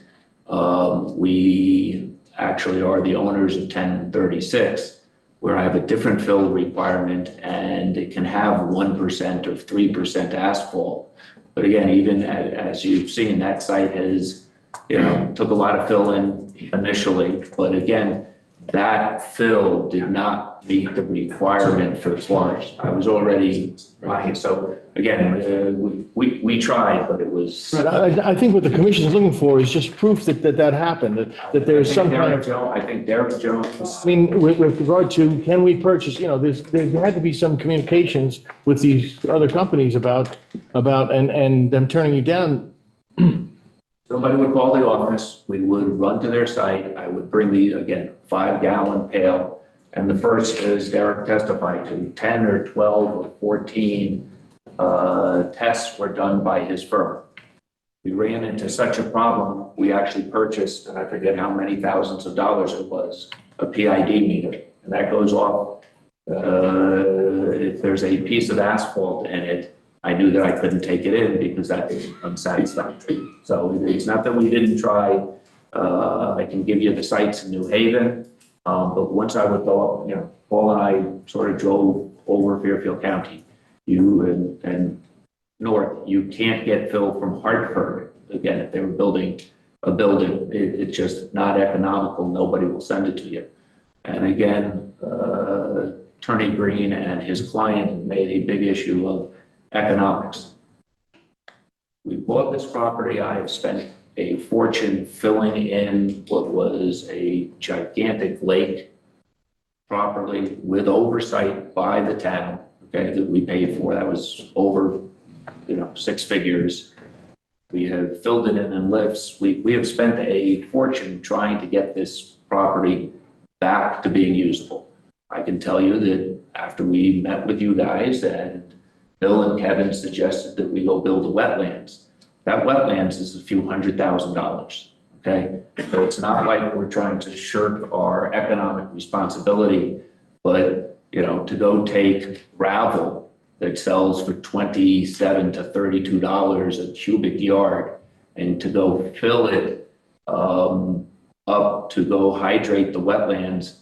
We actually are the owners of 1036, where I have a different fill requirement, and it can have 1% or 3% asphalt. But again, even as you've seen, that site has, took a lot of fill in initially, but again, that fill did not meet the requirement for quarries. I was already right. So again, we tried, but it was. Right. I think what the commission is looking for is just proof that happened, that there's some kind of. I think Derek Jones. I mean, with regard to, can we purchase, there had to be some communications with these other companies about and them turning you down. Somebody would call the office, we would run to their site, I would bring the, again, 5-gallon pail. And the first, as Derek testified to, 10 or 12 or 14 tests were done by his firm. We ran into such a problem, we actually purchased, and I forget how many thousands of dollars it was, a PID meter. And that goes off, if there's a piece of asphalt in it, I knew that I couldn't take it in because that is unsatisfactory. So it's not that we didn't try. I can give you the sites in New Haven, but once I would go up, Paul and I sort of drove over Fairfield County. And north, you can't get fill from Hartford. Again, if they were building a building, it's just not economical. Nobody will send it to you. And again, Attorney Green and his client made a big issue of economics. We bought this property. I have spent a fortune filling in what was a gigantic lake properly with oversight by the town, okay, that we paid for. That was over, 6 figures. We have filled it in lifts. We have spent a fortune trying to get this property back to being usable. I can tell you that after we met with you guys and Bill and Kevin suggested that we go build a wetlands. That wetlands is a few $100,000, okay? So it's not like we're trying to shirk our economic responsibility, but, to go take gravel that sells for $27 to $32 a cubic yard and to go fill it up to go hydrate the wetlands,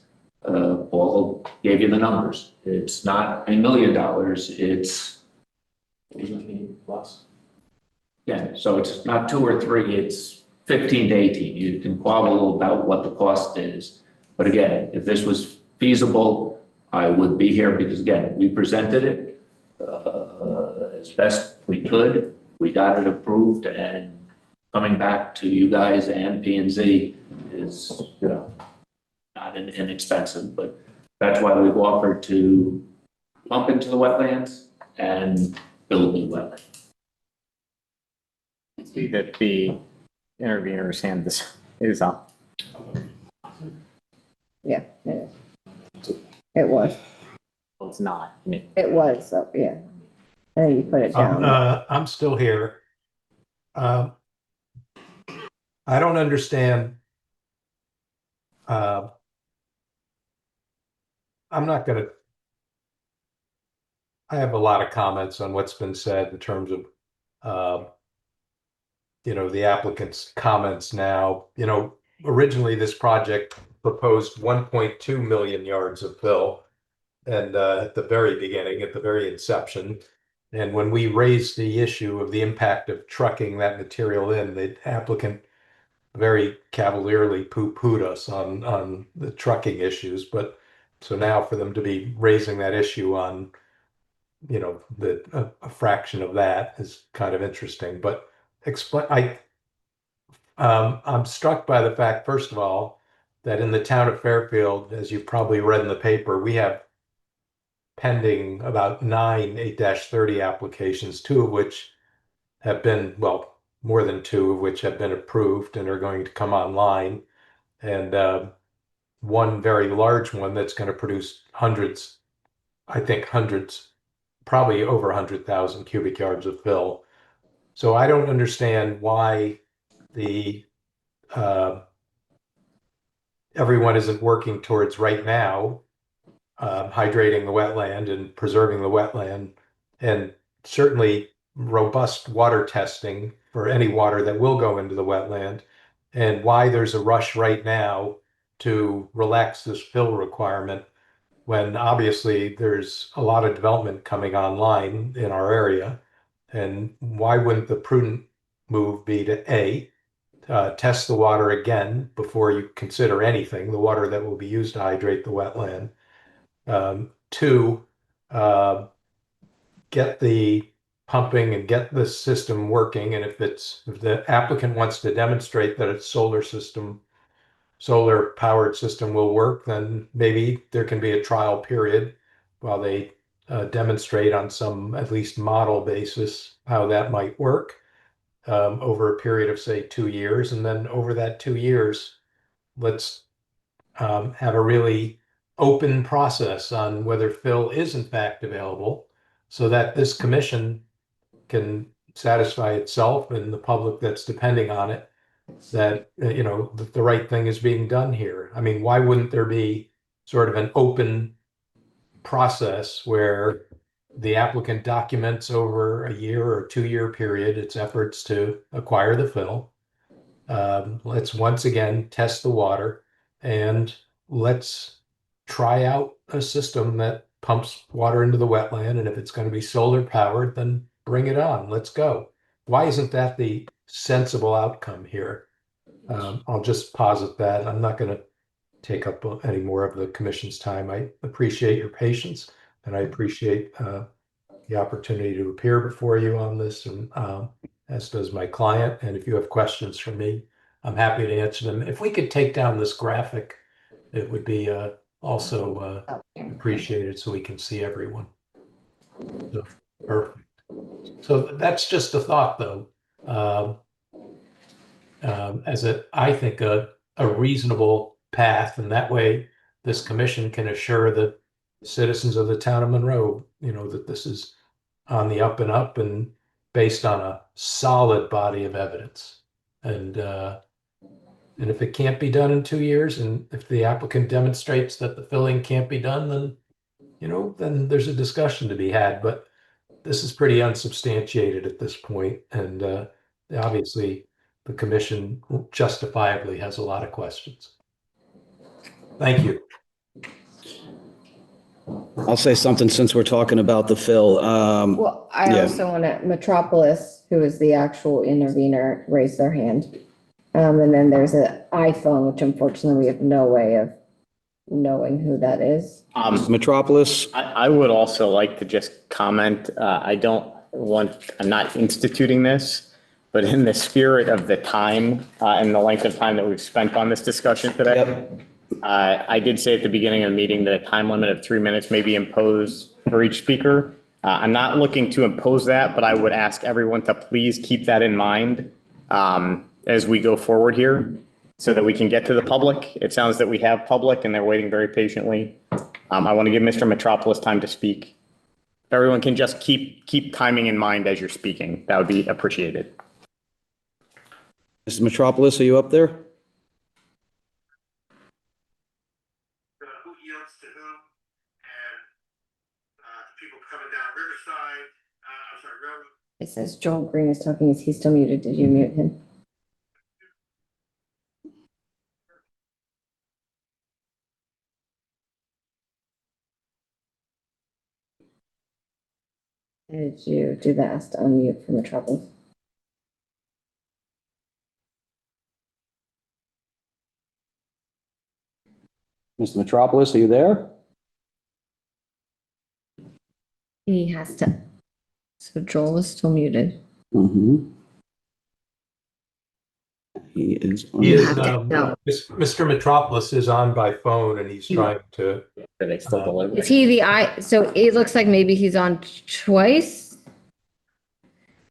Paul gave you the numbers. It's not $1 million, it's plus. Yeah, so it's not 2 or 3, it's 15 to 18. You can quibble about what the cost is. But again, if this was feasible, I would be here because again, we presented it as best we could. We got it approved, and coming back to you guys and P&Z is, not inexpensive, but that's why we've offered to pump into the wetlands and build new wetlands. see that the intervener's hand is up. Yeah, it is. It was. Well, it's not. I mean, It was up, yeah. And then you put it down. I'm still here. I don't understand. I'm not gonna, I have a lot of comments on what's been said in terms of, the applicant's comments now. Originally, this project proposed 1.2 million yards of fill. And at the very beginning, at the very inception, and when we raised the issue of the impact of trucking that material in, the applicant very cavalierly poo-pooed us on the trucking issues. But so now for them to be raising that issue on, a fraction of that is kind of interesting. But I'm struck by the fact, first of all, that in the town of Fairfield, as you've probably read in the paper, we have pending about 9 8-30 applications, 2 of which have been, well, more than 2 of which have been approved and are going to come online. And one very large one that's going to produce hundreds, probably over 100,000 cubic yards of fill. So I don't understand why the everyone isn't working towards right now hydrating the wetland and preserving the wetland, and certainly robust water testing for any water that will go into the wetland, and why there's a rush right now to relax this fill requirement when obviously there's a lot of development coming online in our area. And why wouldn't the prudent move be to test the water again before you consider anything, the water that will be used to hydrate the wetland? 2, get the pumping and get the system working. And if the applicant wants to demonstrate that its solar powered system will work, then maybe there can be a trial period while they demonstrate on some at least model basis how that might work over a period of, say, 2 years. And then over that 2 years, let's have a really open process on whether fill is in fact available, so that this commission can satisfy itself and the public that's depending on it that, the right thing is being done here. I mean, why wouldn't there be sort of an open process where the applicant documents over a year or 2-year period its efforts to acquire the fill? Let's once again test the water, and let's try out a system that pumps water into the wetland. And if it's going to be solar powered, then bring it on. Let's go. Why isn't that the sensible outcome here? I'll just posit that. I'm not going to take up any more of the commission's time. I appreciate your patience, and I appreciate the opportunity to appear before you on this, and as does my client. And if you have questions for me, I'm happy to answer them. If we could take down this graphic, it would be also appreciated so we can see everyone. So, perfect. So that's just a thought, though. As I think a reasonable path, and that way this commission can assure the citizens of the town of Monroe, that this is on the up and up and based on a solid body of evidence. And if it can't be done in 2 years, and if the applicant demonstrates that the filling can't be done, then, then there's a discussion to be had. But this is pretty unsubstantiated at this point. And obviously the commission justifiably has a lot of questions. Thank you. I'll say something since we're talking about the fill. Well, I yeah. also want to, Metropolis, who is the actual intervener, raise their hand. And then there's an iPhone, which unfortunately we have no way of knowing who that is. Metropolis. I would also like to just comment. I'm not instituting this, but in the spirit of the time and the length of time that we've spent on this discussion today, Yep. I did say at the beginning of the meeting that a time limit of 3 minutes may be imposed for each speaker. I'm not looking to impose that, but I would ask everyone to please keep that in mind as we go forward here so that we can get to the public. It sounds that we have public and they're waiting very patiently. I want to give Mr. Metropolis time to speak. If everyone can just keep timing in mind as you're speaking, that would be appreciated. Mr. Metropolis, are you up there? Who yields to who, and the people coming down Riverside, I'm sorry, Railroad. It says Joel Green is talking. Is he still muted? Did you mute him? Did you do the ask to unmute for Metropolis? Mr. Metropolis, are you there? He has to. So Joel is still muted. Mm-hmm. He is. He is, No. Mr. Metropolis is on by phone and he's trying to. Is he the so it looks like maybe he's on twice.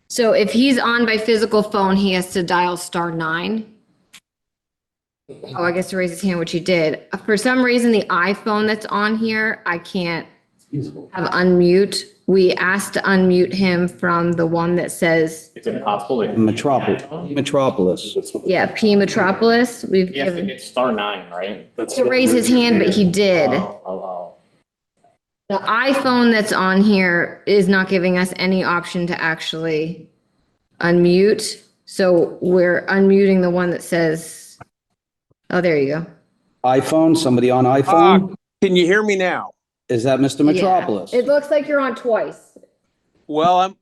So if he's on by physical phone, he has to dial *9. Oh, I guess to raise his hand, which he did. For some reason, the iPhone that's on here, I can't have unmute. We asked to unmute him from the one that says, It's impossible. Metropolis. yeah, P Metropolis. We've Yes, given it's *9, right? to raise his hand, but he did. The iPhone that's on here is not giving us any option to actually unmute. So we're unmuting the one that says, oh, there you go. iPhone, somebody on iPhone? Can you hear me now? Is that Mr. Metropolis? Yeah. It looks like you're on twice. Well,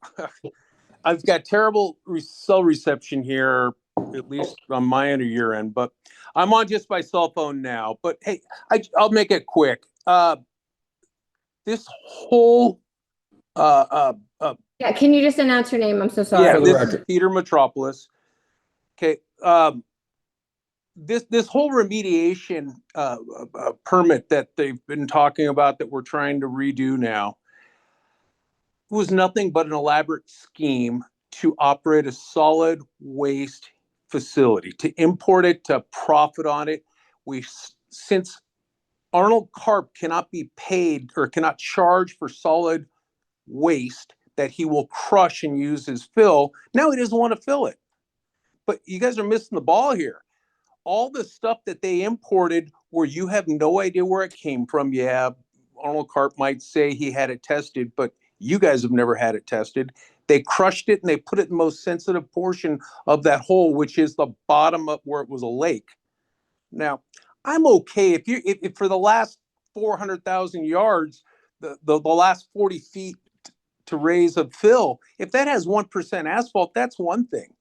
I've got terrible cell reception here, at least on my end or your end, but I'm on just my cell phone now. But hey, I'll make it quick. This whole Yeah, can you just announce your name? I'm so sorry. yeah, this is Peter Metropolis. Okay, this whole remediation permit that they've been talking about that we're trying to redo now was nothing but an elaborate scheme to operate a solid waste facility, to import it, to profit on it. Since Arnold Karp cannot be paid or cannot charge for solid waste that he will crush and use as fill, now he doesn't want to fill it. But you guys are missing the ball here. All the stuff that they imported where you have no idea where it came from. Yeah, Arnold Karp might say he had it tested, but you guys have never had it tested. They crushed it and they put it in the most sensitive portion of that hole, which is the bottom up where it was a lake. Now, I'm okay if for the last 400,000 yards, the last 40 feet to raise a fill, if that has 1% asphalt, that's one thing.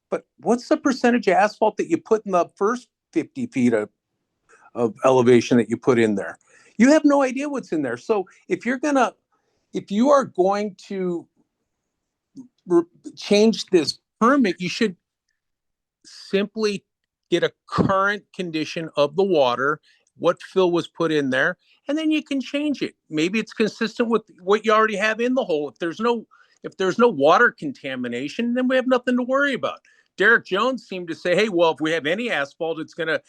But what's the percentage of asphalt that you put in the first 50 feet of elevation that you put in there? You have no idea what's in there. So if you are going to change this permit, you should simply get a current condition of the water, what fill was put in there, and then you can change it. Maybe it's consistent with what you already have in the hole. If there's no water contamination, then we have nothing to worry about. Derek Jones seemed to say, hey, well, if we have any asphalt, it's going to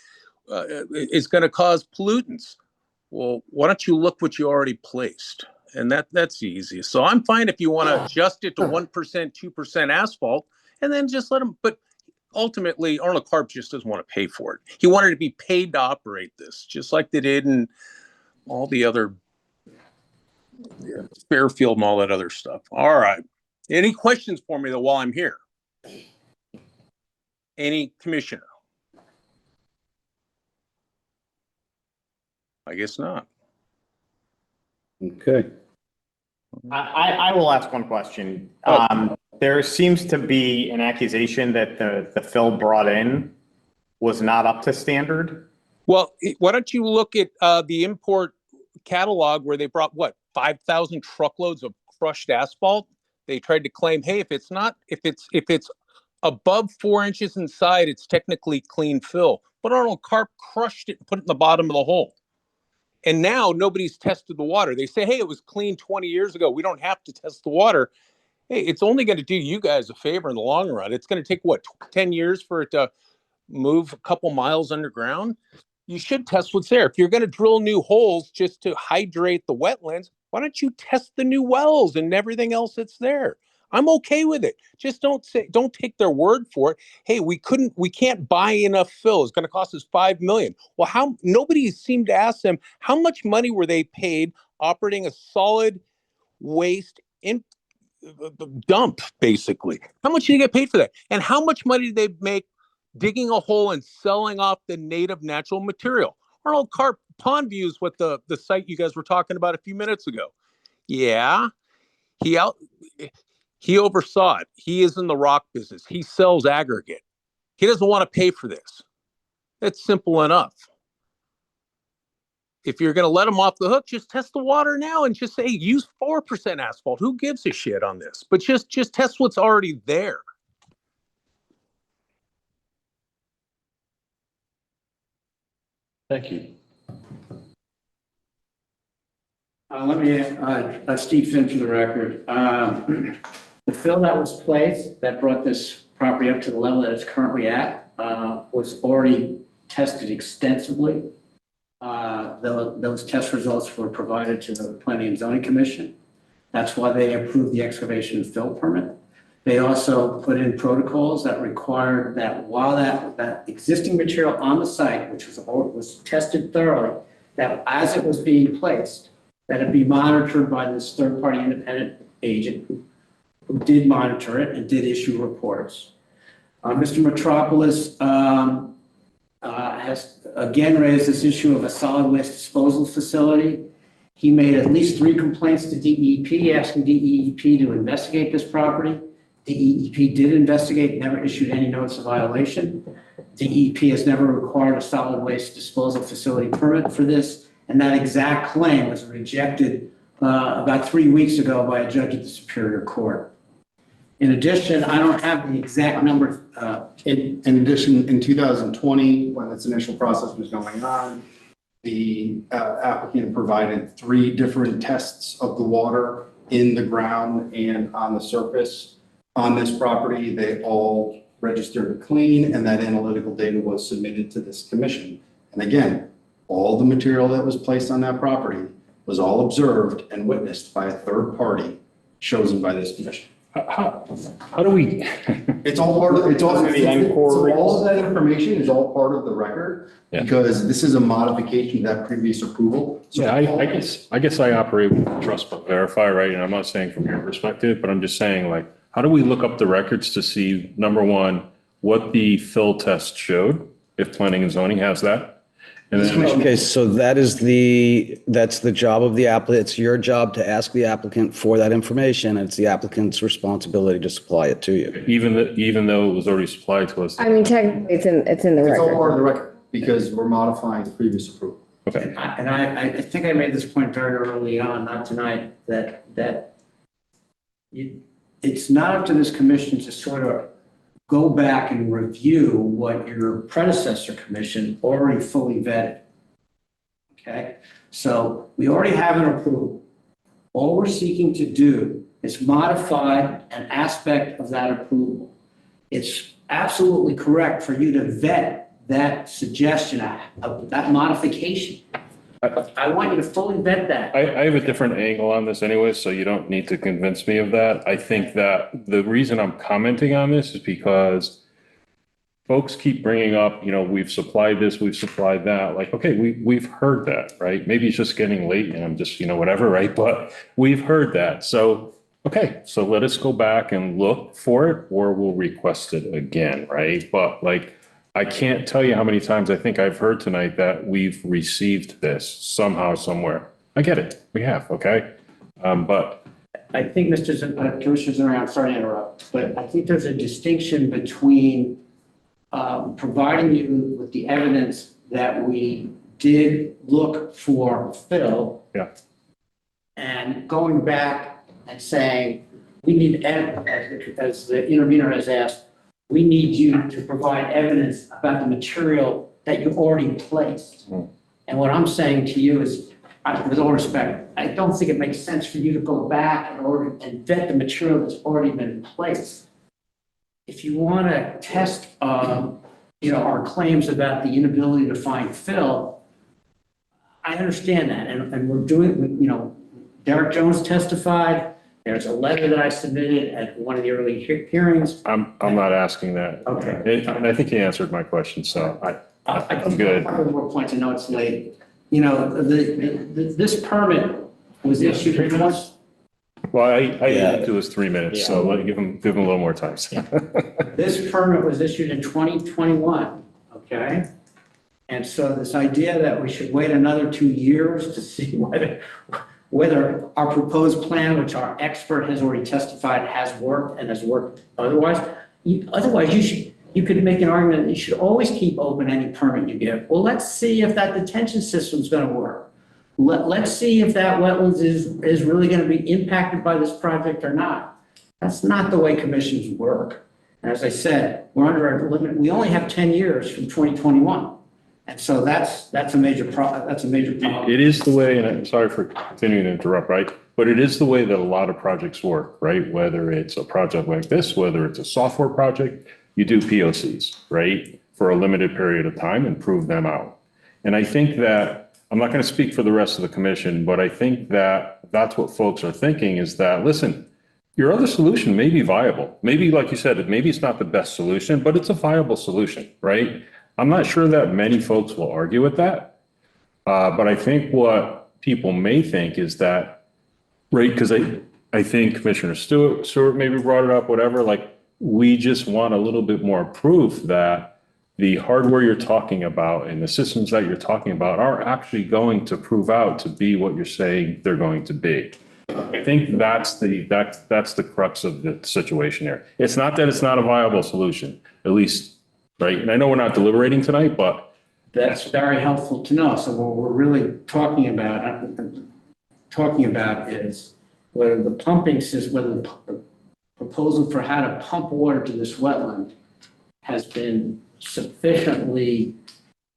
cause pollutants. Well, why don't you look what you already placed? And that's easy. So I'm fine if you want to adjust it to 1%, 2% asphalt, and then just let them. But ultimately, Arnold Karp just doesn't want to pay for it. He wanted to be paid to operate this, just like they did in all the other Fairfield and all that other stuff. All right. Any questions for me though while I'm here? Any commissioner? I guess not. Okay. I will ask one question. There seems to be an accusation that the fill brought in was not up to standard. Well, why don't you look at the import catalog where they brought 5,000 truckloads of crushed asphalt? They tried to claim, hey, if it's above 4 inches inside, it's technically clean fill. But Arnold Karp crushed it and put it in the bottom of the hole. And now nobody's tested the water. They say, hey, it was clean 20 years ago. We don't have to test the water. hey, it's only going to do you guys a favor in the long run. It's going to take, what, 10 years for it to move a couple miles underground? You should test what's there. If you're going to drill new holes just to hydrate the wetlands, why don't you test the new wells and everything else that's there? I'm okay with it. Just don't take their word for it. Hey, we can't buy enough fill. It's going to cost us $5 million. Well, nobody seemed to ask them how much money were they paid operating a solid waste in dump, basically. How much did they get paid for that? And how much money did they make digging a hole and selling off the native natural material? Arnold Carp Pond View is what the site you guys were talking about a few minutes ago. Yeah, he oversaw it. He is in the rock business. He sells aggregate. He doesn't want to pay for this. It's simple enough. If you're going to let them off the hook, just test the water now and just say, use 4% asphalt. Who gives a shit on this? But just test what's already there. Thank you. Let me, Steve Finn for the record. The fill that was placed that brought this property up to the level that it's currently at was already tested extensively. Those test results were provided to the Planning and Zoning Commission. That's why they approved the excavation and fill permit. They also put in protocols that required that while that existing material on the site, which was tested thoroughly, that as it was being placed, that it be monitored by this third-party independent agent who did monitor it and did issue reports. Mr. Metropolis has again raised this issue of a solid waste disposal facility. He made at least 3 complaints to DEP, asking DEP to investigate this property. DEP did investigate, never issued any notice of violation. DEP has never required a solid waste disposal facility permit for this, and that exact claim was rejected about 3 weeks ago by a judge at the Superior Court. In addition, I don't have the exact number. In addition, in 2020, when this initial process was going on, the applicant provided 3 different tests of the water in the ground and on the surface on this property. They all registered clean, and that analytical data was submitted to this commission. And again, all the material that was placed on that property was all observed and witnessed by a third party chosen by this commission. How do we? It's all part of, so all of that information is all part of the record because this is a modification of that previous approval. So yeah, I guess I operate with trust but verify, right? And I'm not saying from your perspective, but I'm just saying, like, how do we look up the records to see, number one, what the fill test showed, if planning and zoning has that? And then, Okay, so that's the job of the applicant. It's your job to ask the applicant for that information, and it's the applicant's responsibility to supply it to you. even though it was already supplied to us. I mean, technically, it's in the it's record. all part of the record because we're modifying the previous approval. Okay. And I think I made this point very early on, not tonight, that it's not up to this commission to sort of go back and review what your predecessor commission already fully vetted. Okay, so we already have an approval. All we're seeking to do is modify an aspect of that approval. It's absolutely correct for you to vet that suggestion of that modification. I want you to fully vet that. I have a different angle on this anyway, so you don't need to convince me of that. I think that the reason I'm commenting on this is because folks keep bringing up, we've supplied this, we've supplied that. Like, okay, we've heard that, right? Maybe it's just getting late and I'm just, whatever, right? But we've heard that. So, okay, so let us go back and look for it, or we'll request it again, right? But like, I can't tell you how many times I think I've heard tonight that we've received this somehow, somewhere. I get it. We have, okay? But I think, Commissioner Zimmerman, I'm sorry to interrupt, but I think there's a distinction between providing you with the evidence that we did look for fill. Yeah. And going back and saying, we need, as the intervener has asked, we need you to provide evidence about the material that you already placed. And what I'm saying to you is, with all respect, I don't think it makes sense for you to go back and vet the material that's already been in place. If you want to test, our claims about the inability to find fill, I understand that, and we're doing, Derek Jones testified. There's a letter that I submitted at one of the early hearings. I'm not asking that. Okay. And I think he answered my question, so I'm good. A couple more points. I know it's late. This permit was issued once. Well, I didn't do his 3 minutes, so let give him a little more time. This permit was issued in 2021, okay? And so this idea that we should wait another 2 years to see whether our proposed plan, which our expert has already testified has worked and has worked otherwise, you could make an argument that you should always keep open any permit you give. Well, let's see if that detention system is going to work. Let's see if that wetlands is really going to be impacted by this project or not. That's not the way commissions work. And as I said, we're under a limit. We only have 10 years from 2021. And so that's a major problem. It is the way, and I'm sorry for continuing to interrupt, right? But it is the way that a lot of projects work, right? Whether it's a project like this, whether it's a software project, you do POCs, right? For a limited period of time and prove them out. And I think that, I'm not going to speak for the rest of the commission, but I think that that's what folks are thinking is that, listen, your other solution may be viable. Maybe, like you said, maybe it's not the best solution, but it's a viable solution, right? I'm not sure that many folks will argue with that. But I think what people may think is that, right, because I think Commissioner Stewart maybe brought it up, whatever, like we just want a little bit more proof that the hardware you're talking about and the systems that you're talking about are actually going to prove out to be what you're saying they're going to be. I think that's the crux of the situation here. It's not that it's not a viable solution, at least, right? And I know we're not deliberating tonight, but that's very helpful to know. So what we're really talking about is whether the pumping system, whether the proposal for how to pump water to this wetland has been sufficiently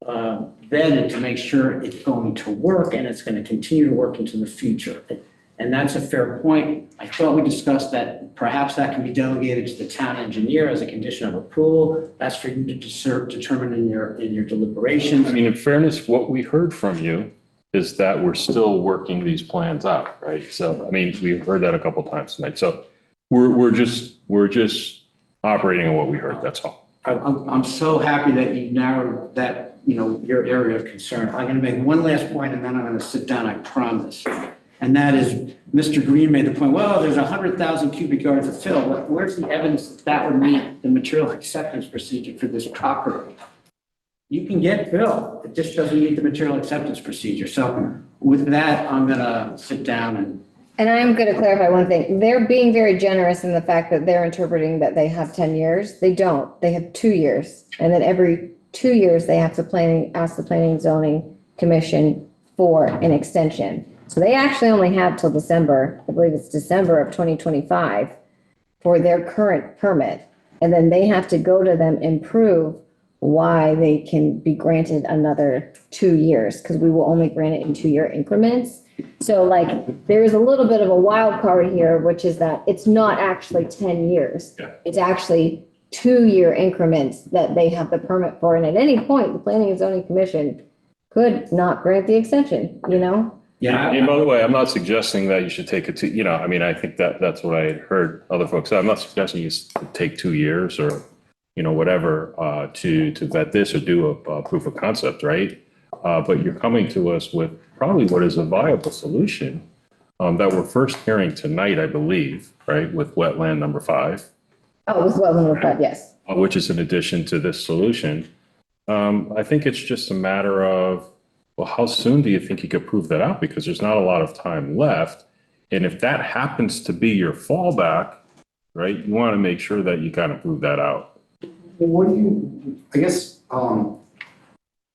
vetted to make sure it's going to work and it's going to continue to work into the future. And that's a fair point. I thought we discussed that perhaps that can be delegated to the town engineer as a condition of approval. That's for you to determine in your deliberations. I mean, in fairness, what we heard from you is that we're still working these plans out, right? So, I mean, we've heard that a couple of times tonight. So we're just operating on what we heard. That's all. I'm so happy that you narrowed that, your area of concern. I'm going to make one last point and then I'm going to sit down, I promise. And that is, Mr. Green made the point, well, there's 100,000 cubic yards of fill. Where's the evidence that would meet the material acceptance procedure for this property? You can get fill. It just doesn't meet the material acceptance procedure. So with that, I'm going to sit down And I'm going to clarify one thing. They're being very generous in the fact that they're interpreting that they have 10 years. They don't. They have 2 years. And then every 2 years, they have to ask the Planning and Zoning Commission for an extension. So they actually only have till December, I believe it's December of 2025 for their current permit. And then they have to go to them and prove why they can be granted another 2 years, because we will only grant it in 2-year increments. So like, there's a little bit of a wild card here, which is that it's not actually 10 years. It's actually 2-year increments that they have the permit for. And at any point, the Planning and Zoning Commission could not grant the extension, Yeah. And by the way, I'm not suggesting that you should take it to, I mean, I think that's what I had heard other folks say. I'm not suggesting you take 2 years or, whatever, to vet this or do a proof of concept, right? But you're coming to us with probably what is a viable solution that we're first hearing tonight, I believe, right? With wetland number 5. Oh, with wetland number 5, yes. Which is in addition to this solution. I think it's just a matter of, well, how soon do you think you could prove that out? Because there's not a lot of time left. And if that happens to be your fallback, right, you want to make sure that you kind of prove that out. Well, I guess,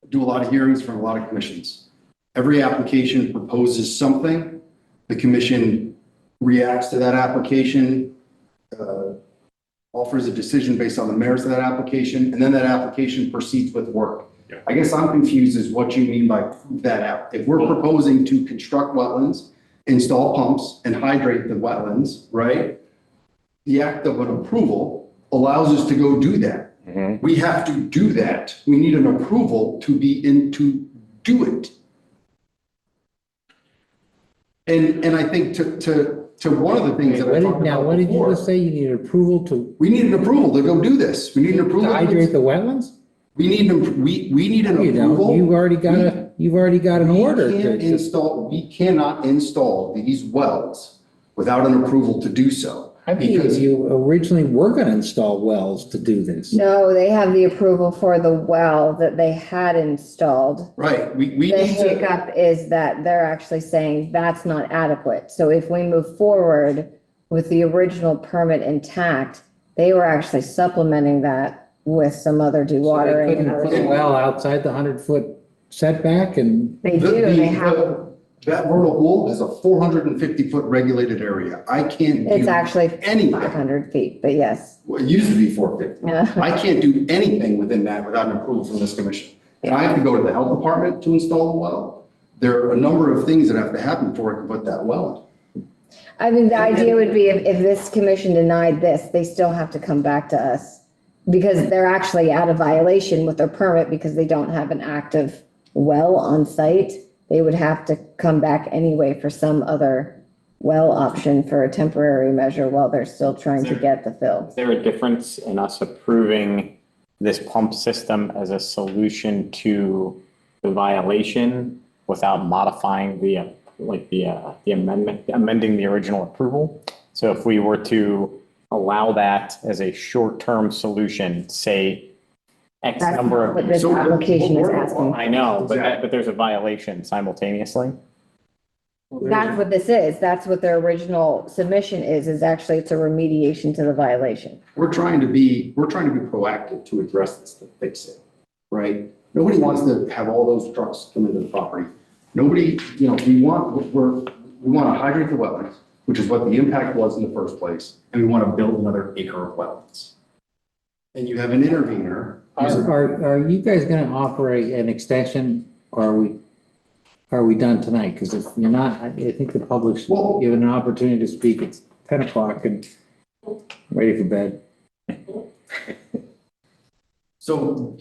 do a lot of hearings from a lot of commissions. Every application proposes something. The commission reacts to that application, offers a decision based on the merits of that application, and then that application proceeds with work. I guess I'm confused as what you mean by prove that out. If we're proposing to construct wetlands, install pumps and hydrate the wetlands, right? The act of an approval allows us to go do that. We have to do that. We need an approval to to do it. And I think to one of the things that I talked about What did you before, just say? You need approval to we need an approval to go do this. We need an approval. hydrate the wetlands? We need an You don't. approval. You've already got an order We cannot install these wells without an approval to do so. I believe you originally were gonna install wells to do this. No, they have the approval for the well that they had installed. Right, we The need to, hiccup is that they're actually saying that's not adequate. So if we move forward with the original permit intact, they were actually supplementing that with some other dewatering. and other Put a things. well outside the 100-foot setback and. They do, they have, that vernal pool has a 450-foot regulated area. I can't do it's actually anything. 500 feet, but yes. Well, it used to be 450. Yeah. I can't do anything within that without an approval from this commission. And I have to go to the health department to install the well. There are a number of things that have to happen before I can put that well in. I mean, the idea would be if this commission denied this, they still have to come back to us because they're actually out of violation with their permit because they don't have an active well on site. They would have to come back anyway for some other well option for a temporary measure while they're still trying to get the fill. Is there a difference in us approving this pump system as a solution to the violation without modifying the amendment, amending the original approval? So if we were to allow that as a short-term solution, say X That's number of. what this application is asking. I know, but there's a violation simultaneously. That's what this is. That's what their original submission is actually it's a remediation to the violation. We're trying to be proactive to address this, to fix it, right? Nobody wants to have all those trucks come into the property. Nobody, we want to hydrate the wetlands, which is what the impact was in the first place, and we want to build another acre of wetlands. And you have an intervener. Are you guys gonna offer an extension or are we done tonight? Because if you're not, I think the public should be given an opportunity to speak. It's 10 o'clock and ready for bed. So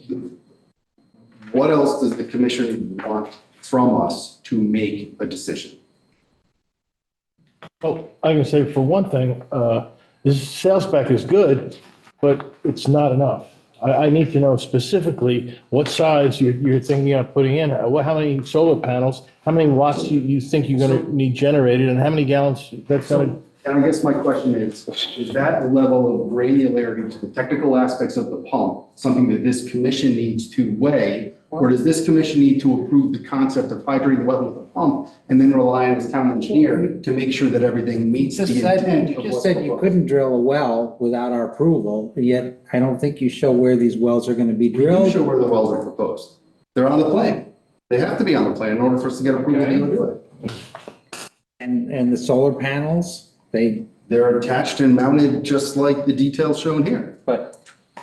what else does the commission want from us to make a decision? Oh, I can say for one thing, this sales spec is good, but it's not enough. I need to know specifically what size you're thinking of putting in, how many solar panels, how many watts you think you're gonna need generated, and how many gallons that's gonna. And I guess my question is that level of granularity to the technical aspects of the pump, something that this commission needs to weigh? Or does this commission need to approve the concept of hydrating the wetland with a pump and then rely on this town engineer to make sure that everything meets the intent? You just said you couldn't drill a well without our approval, yet I don't think you show where these wells are gonna be We drilled. do show where the wells are proposed. They're on the plan. They have to be on the plan in order for us to get approval to do it. And the solar panels, they're attached and mounted just like the details shown here. But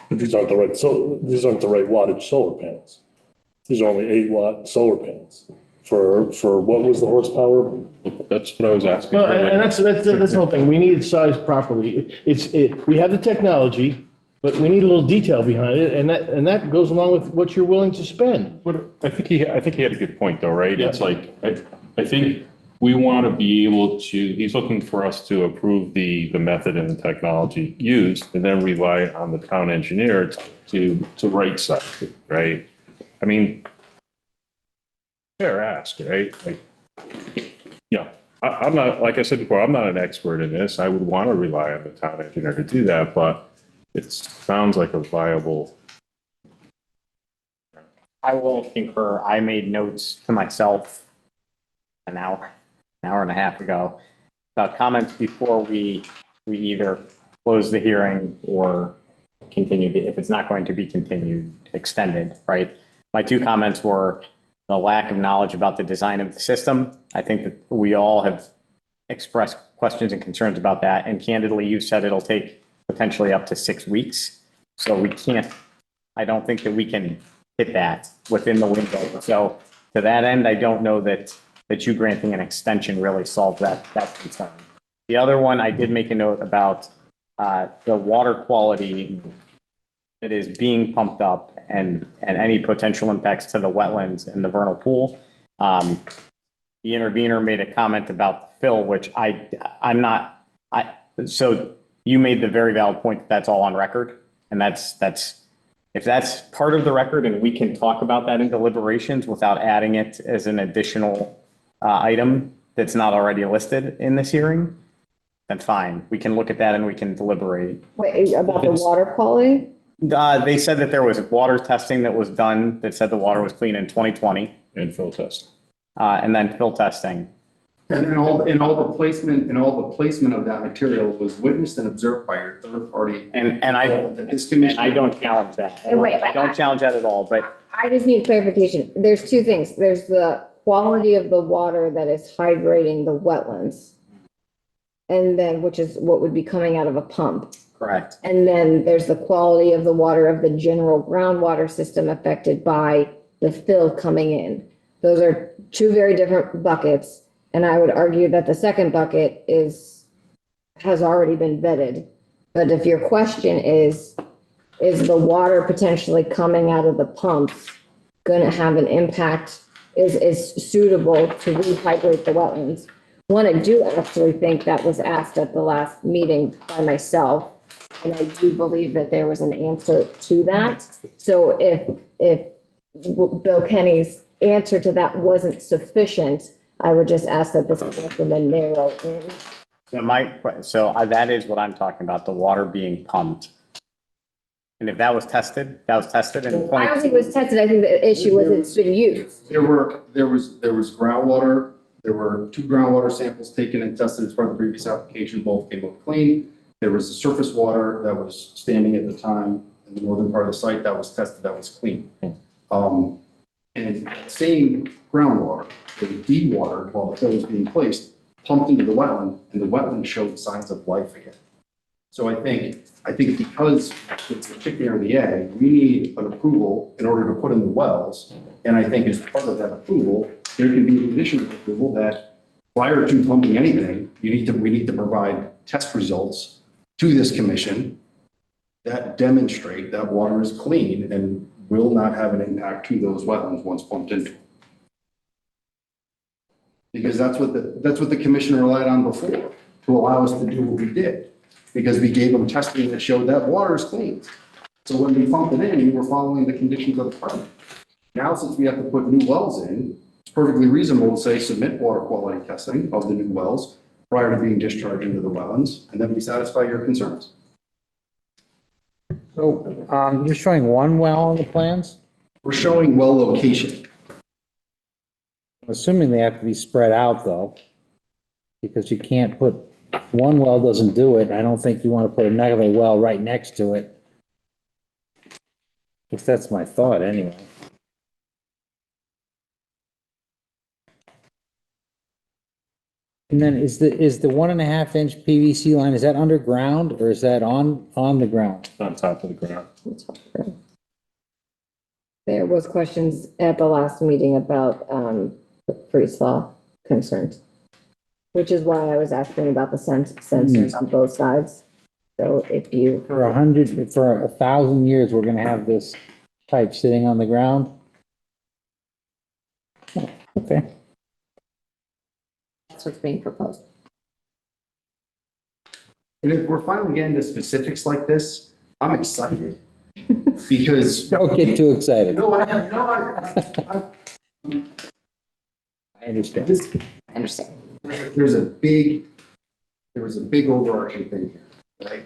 These aren't the right wattage solar panels. These are only 8-watt solar panels for what was the horsepower? That's what I was asking. Well, and that's the whole thing. We need it sized properly. We have the technology, but we need a little detail behind it, and that goes along with what you're willing to spend. But I think he had a good point though, right? It's like, I think we want to be able to, he's looking for us to approve the method and the technology used and then rely on the town engineer to right size it, right? I mean, fair ask, right? Like, I'm not, like I said before, I'm not an expert in this. I would want to rely on the town engineer to do that, but it sounds like a viable. I will concur. I made notes to myself an hour and a half ago about comments before we either close the hearing or continue, if it's not going to be continued, extended, right? My two comments were the lack of knowledge about the design of the system. I think that we all have expressed questions and concerns about that. And candidly, you said it'll take potentially up to 6 weeks. So we can't, I don't think that we can hit that within the window. So to that end, I don't know that you granting an extension really solves that concern. The other one, I did make a note about the water quality that is being pumped up and any potential impacts to the wetlands and the vernal pool. The intervener made a comment about the fill, which so you made the very valid point that that's all on record. And if that's part of the record and we can talk about that in deliberations without adding it as an additional item that's not already listed in this hearing, then fine. We can look at that and we can deliberate. Wait, about the water quality? They said that there was water testing that was done that said the water was clean in 2020. And fill test. And then fill testing. And all the placement of that material was witnessed and observed by your third party. And I don't challenge that. I don't challenge that at all, but I just need clarification. There's two things. There's the quality of the water that is hydrating the wetlands. And then, which is what would be coming out of a pump. correct. And then there's the quality of the water of the general groundwater system affected by the fill coming in. Those are two very different buckets. And I would argue that the second bucket has already been vetted. But if your question is the water potentially coming out of the pumps going to have an impact, is suitable to rehydrate the wetlands? One, I do actually think that was asked at the last meeting by myself. And I do believe that there was an answer to that. So if Bill Kenny's answer to that wasn't sufficient, I would just ask that this question then narrow in. So that is what I'm talking about, the water being pumped. And if that was tested, and I don't think it was tested. I think the issue was it's been used. There was groundwater. There were 2 groundwater samples taken and tested as part of the previous application. Both came up clean. There was the surface water that was standing at the time in the northern part of the site that was tested, that was clean. And same groundwater, it was dewatered while the fill was being placed, pumped into the wetland, and the wetland showed signs of life again. So I think because it's the chicken or the egg, we need an approval in order to put in the wells. And I think as part of that approval, there can be a condition of approval that prior to pumping anything, we need to provide test results to this commission that demonstrate that water is clean and will not have an impact to those wetlands once pumped into. Because that's what the commissioner relied on before to allow us to do what we did. Because we gave them testing that showed that water is clean. So when we pumped it in, we were following the conditions of the permit. Now, since we have to put new wells in, it's perfectly reasonable to say submit water quality testing of the new wells prior to being discharged into the wetlands, and then we satisfy your concerns. So, you're showing one well on the plans? We're showing well location. I'm assuming they have to be spread out though, because you can't put, one well doesn't do it. I don't think you want to put another well right next to it. At least that's my thought anyway. And then is the 1.5 inch PVC line, is that underground or is that on the ground? On top of the ground. There was questions at the last meeting about the freeze-thaw concerns, which is why I was asking about the sensors on both sides. So if you For 1,000 years, we're gonna have this pipe sitting on the ground? Oh, okay. that's what's being proposed. And if we're finally getting to specifics like this, I'm excited. Because Don't get too excited. No, I understand. I understand. There was a big overarching thing here, right?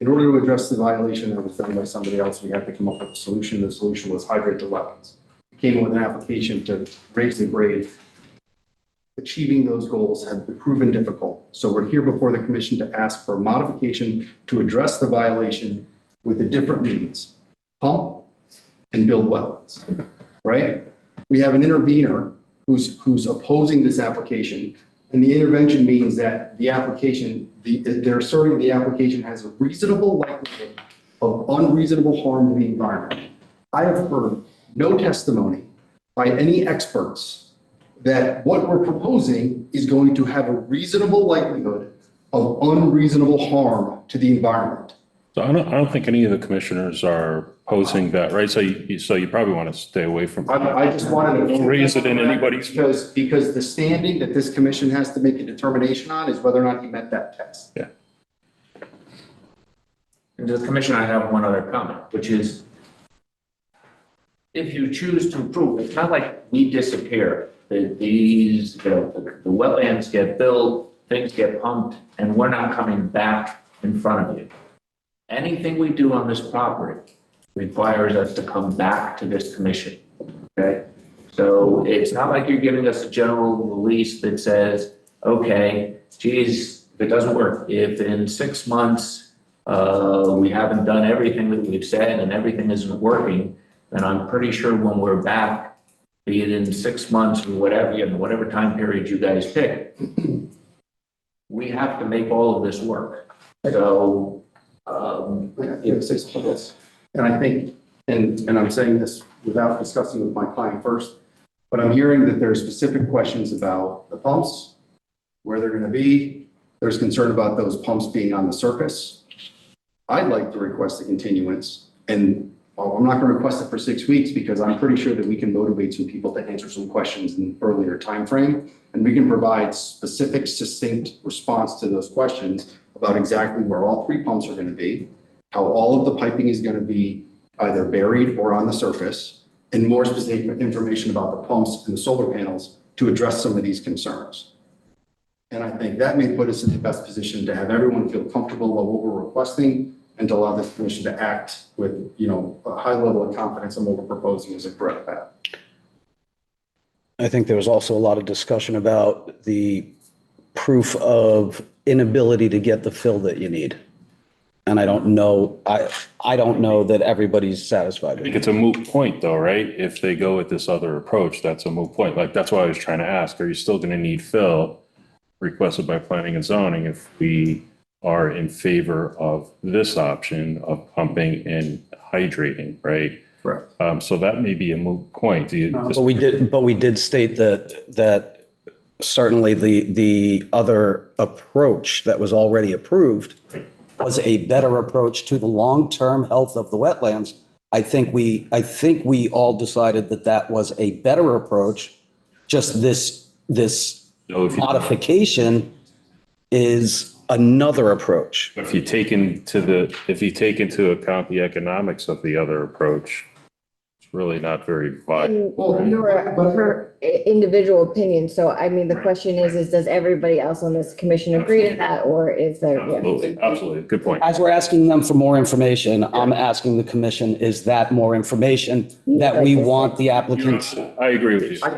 In order to address the violation that was done by somebody else, we had to come up with a solution. The solution was hydrate the wetlands. We came with an application to raise the grade. Achieving those goals had been proven difficult. So we're here before the commission to ask for a modification to address the violation with a different means. Pump and build wetlands, right? We have an intervener who's opposing this application. And the intervention means that the application, they're asserting the application has a reasonable likelihood of unreasonable harm to the environment. I have heard no testimony by any experts that what we're proposing is going to have a reasonable likelihood of unreasonable harm to the environment. So I don't think any of the commissioners are posing that, right? So you probably want to stay away from. I just wanted to. Don't raise it in anybody's. Because the standing that this commission has to make a determination on is whether or not he met that test. Yeah. And to the commission, I have one other comment, which is if you choose to approve, it's not like we disappear. These, the wetlands get built, things get pumped, and we're not coming back in front of you. Anything we do on this property requires us to come back to this commission, okay? So it's not like you're giving us a general release that says, okay, geez, if it doesn't work, if in 6 months we haven't done everything that we've said and everything isn't working, then I'm pretty sure when we're back, be it in 6 months or whatever, whatever time period you guys pick, we have to make all of this work. So, and I think, and I'm saying this without discussing with my client first, but I'm hearing that there are specific questions about the pumps, where they're going to be. There's concern about those pumps being on the surface. I'd like to request a continuance, and I'm not going to request it for 6 weeks because I'm pretty sure that we can motivate some people to answer some questions in an earlier time frame, and we can provide specific, succinct response to those questions about exactly where all 3 pumps are going to be, how all of the piping is going to be either buried or on the surface, and more specific information about the pumps and the solar panels to address some of these concerns. And I think that may put us in the best position to have everyone feel comfortable about what we're requesting and to allow this commission to act with, a high level of confidence in what we're proposing as a correct path. I think there was also a lot of discussion about the proof of inability to get the fill that you need. And I don't know, I don't know that everybody's satisfied. I think it's a moot point though, right? If they go with this other approach, that's a moot point. Like, that's why I was trying to ask, are you still going to need fill requested by planning and zoning if we are in favor of this option of pumping and hydrating, right? Correct. So that may be a moot point. But we did state that certainly the other approach that was already approved was a better approach to the long-term health of the wetlands. I think we all decided that was a better approach. Just this modification is another approach. If you take into account the economics of the other approach, it's really not very viable. And your individual opinion. So, I mean, the question is does everybody else on this commission agree to that, or is there? Absolutely. Good point. As we're asking them for more information, I'm asking the commission, is that more information that we want the applicants? I agree with you. I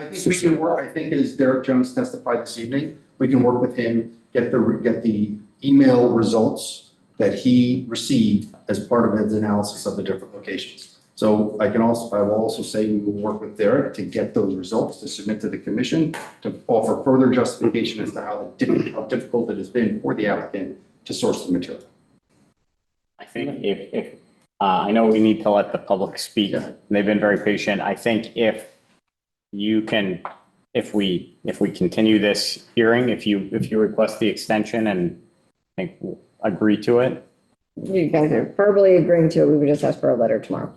think we can work, I think as Derek Jones testified this evening, we can work with him, get the email results that he received as part of his analysis of the different locations. So I will also say we will work with Derek to get those results to submit to the commission to offer further justification as to how difficult it has been for the applicant to source the material. I think if I know we need to let the public speak, and they've been very patient. I think if we continue this hearing, if you request the extension and I think we'll agree to it. You guys are verbally agreeing to it. We would just ask for a letter tomorrow.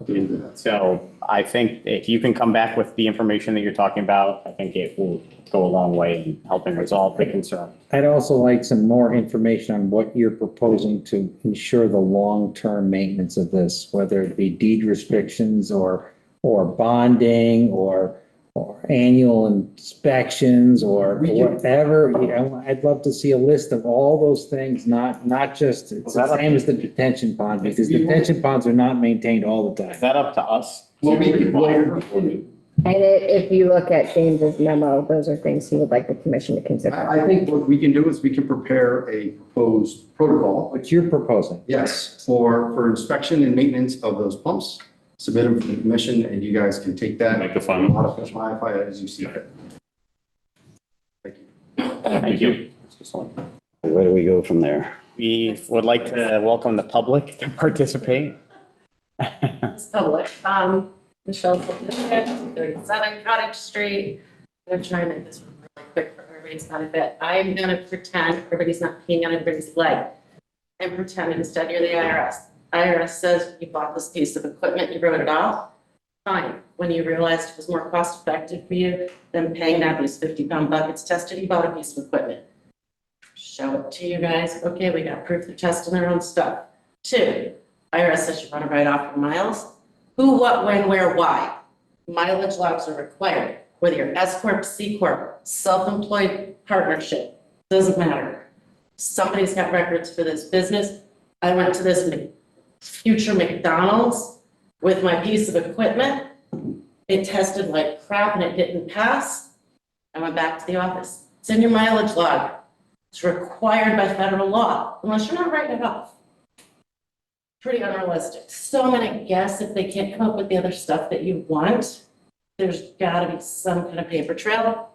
So I think if you can come back with the information that you're talking about, I think it will go a long way in helping resolve the concern. I'd also like some more information on what you're proposing to ensure the long-term maintenance of this, whether it be deed restrictions or bonding or annual inspections or whatever. I'd love to see a list of all those things, not just, it's the same as the detention pond, because detention ponds are not maintained all the time. Is that up to us? And if you look at James's memo, those are things he would like the commission to consider. I think what we can do is we can prepare a proposed protocol. What you're proposing? Yes, for inspection and maintenance of those pumps. Submit them to the commission, and you guys can take that. Make the final. Modify it as you see fit. Thank you. Thank you. Where do we go from there? We would like to welcome the public to participate. Public. Michelle, 37 Cottage Street. I'm gonna try and make this one really quick for everybody's benefit. I'm gonna pretend everybody's not peeing on everybody's leg. And pretend instead you're the IRS. IRS says you bought this piece of equipment, you wrote it off. Fine. When you realized it was more cost effective for you than paying to have these 50-pound buckets tested, you bought a piece of equipment. Show it to you guys. Okay, we got proof they're testing their own stuff. 2, IRS says you run it right off for miles. Who, what, when, where, why? Mileage logs are required. Whether you're S Corp, C Corp, self-employed partnership, doesn't matter. Somebody's got records for this business. I went to this future McDonald's with my piece of equipment. It tested like crap and it didn't pass. I went back to the office. It's in your mileage log. It's required by federal law, unless you're not writing it off. Pretty unrealistic. So I'm gonna guess if they can't come up with the other stuff that you want, there's gotta be some kind of paper trail,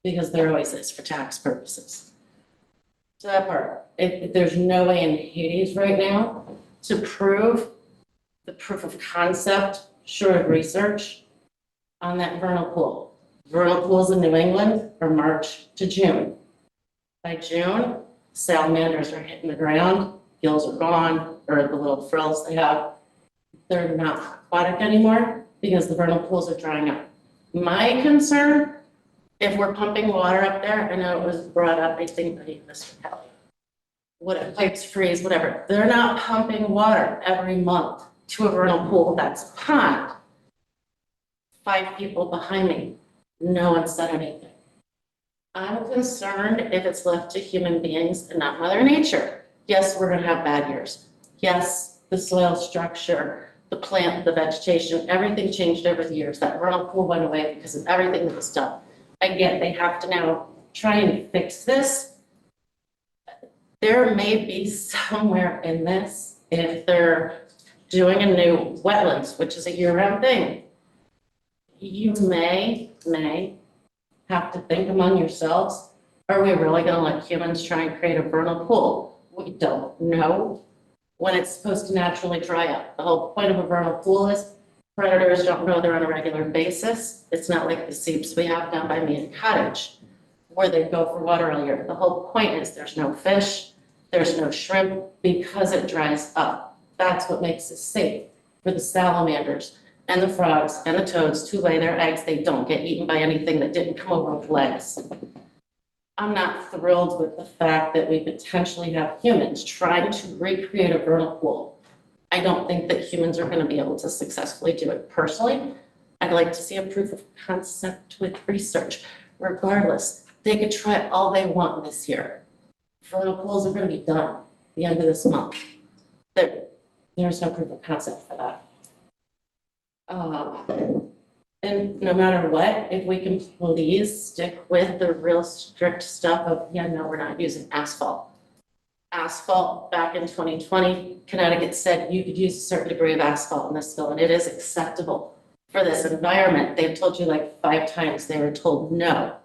because there always is for tax purposes. So that part, if there's no way in Hades right now to prove the proof of concept, short of research, on that vernal pool. Vernal pools in New England are March to June. By June, salamanders are hitting the ground, gills are gone, or the little frills they have. They're not aquatic anymore because the vernal pools are drying up. My concern, if we're pumping water up there, I know it was brought up, I think by Mr. Kelly. What if pipes freeze, whatever. They're not pumping water every month to a vernal pool that's a pond. 5 people behind me, no one said anything. I'm concerned if it's left to human beings and not Mother Nature. Yes, we're gonna have bad years. Yes, the soil structure, the plant, the vegetation, everything changed over the years. That vernal pool went away because of everything that was done. Again, they have to now try and fix this. There may be somewhere in this, if they're doing a new wetlands, which is a year-round thing, you may have to think among yourselves, are we really gonna let humans try and create a vernal pool? We don't know when it's supposed to naturally dry up. The whole point of a vernal pool is predators don't go there on a regular basis. It's not like the seeps we have down by me in Cottage, where they go for water all year. The whole point is there's no fish, there's no shrimp, because it dries up. That's what makes it safe for the salamanders and the frogs and the toads to lay their eggs. They don't get eaten by anything that didn't come over with legs. I'm not thrilled with the fact that we potentially have humans trying to recreate a vernal pool. I don't think that humans are going to be able to successfully do it personally. I'd like to see a proof of concept with research. Regardless, they could try all they want this year. Vernal pools are going to be done at the end of this month. There's no proof of concept for that. And no matter what, if we can please stick with the real strict stuff of, yeah, no, we're not using asphalt. Asphalt, back in 2020, Connecticut said you could use a certain degree of asphalt in this bill, and it is acceptable for this environment. They've told you like 5 times, they were told no.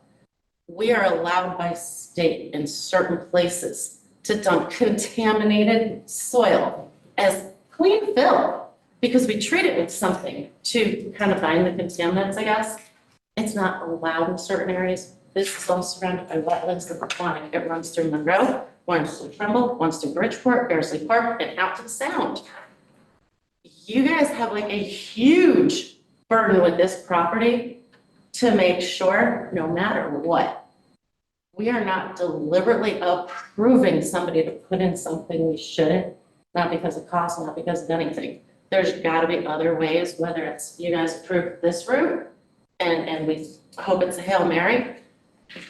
We are allowed by state in certain places to dump contaminated soil as clean fill, because we treat it with something to kind of bind the contaminants, I guess. It's not allowed in certain areas. This is all surrounded by wetlands that are aquatic. It runs through Monroe, runs through Trumbull, runs through Bridgeport, Bearsley Park, and out to the Sound. You guys have like a huge burden with this property to make sure, no matter what, we are not deliberately approving somebody to put in something we shouldn't, not because of cost, not because of anything. There's got to be other ways, whether it's you guys approve this route and we hope it's a Hail Mary,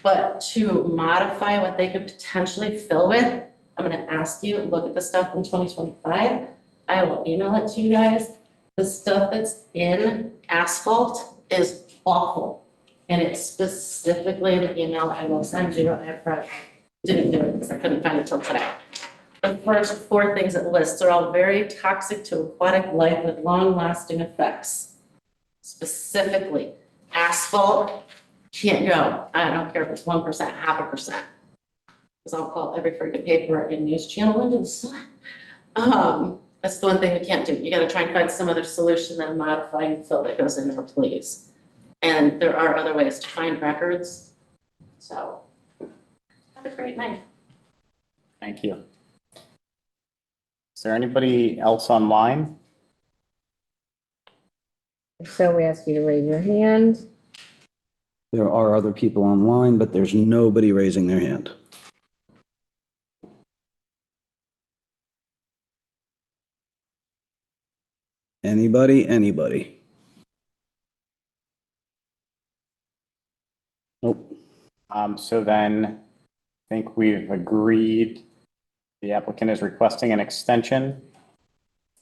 but to modify what they could potentially fill with, I'm going to ask you, look at the stuff in 2025. I will email it to you guys. The stuff that's in asphalt is awful. And it's specifically in the email I will send you. I didn't do it because I couldn't find it till today. The first 4 things it lists are all very toxic to aquatic life with long-lasting effects. Specifically, asphalt can't go. I don't care if it's 1%, 0.5%. Because I'll call every freaking paper and news channel into the sun. That's the one thing we can't do. You gotta try and find some other solution than modifying fill that goes in there, please. And there are other ways to find records. So, have a great night. Thank you. Is there anybody else online? So we ask you to raise your hand. There are other people online, but there's nobody raising their hand. Anybody? Anybody? Nope. So then I think we've agreed the applicant is requesting an extension.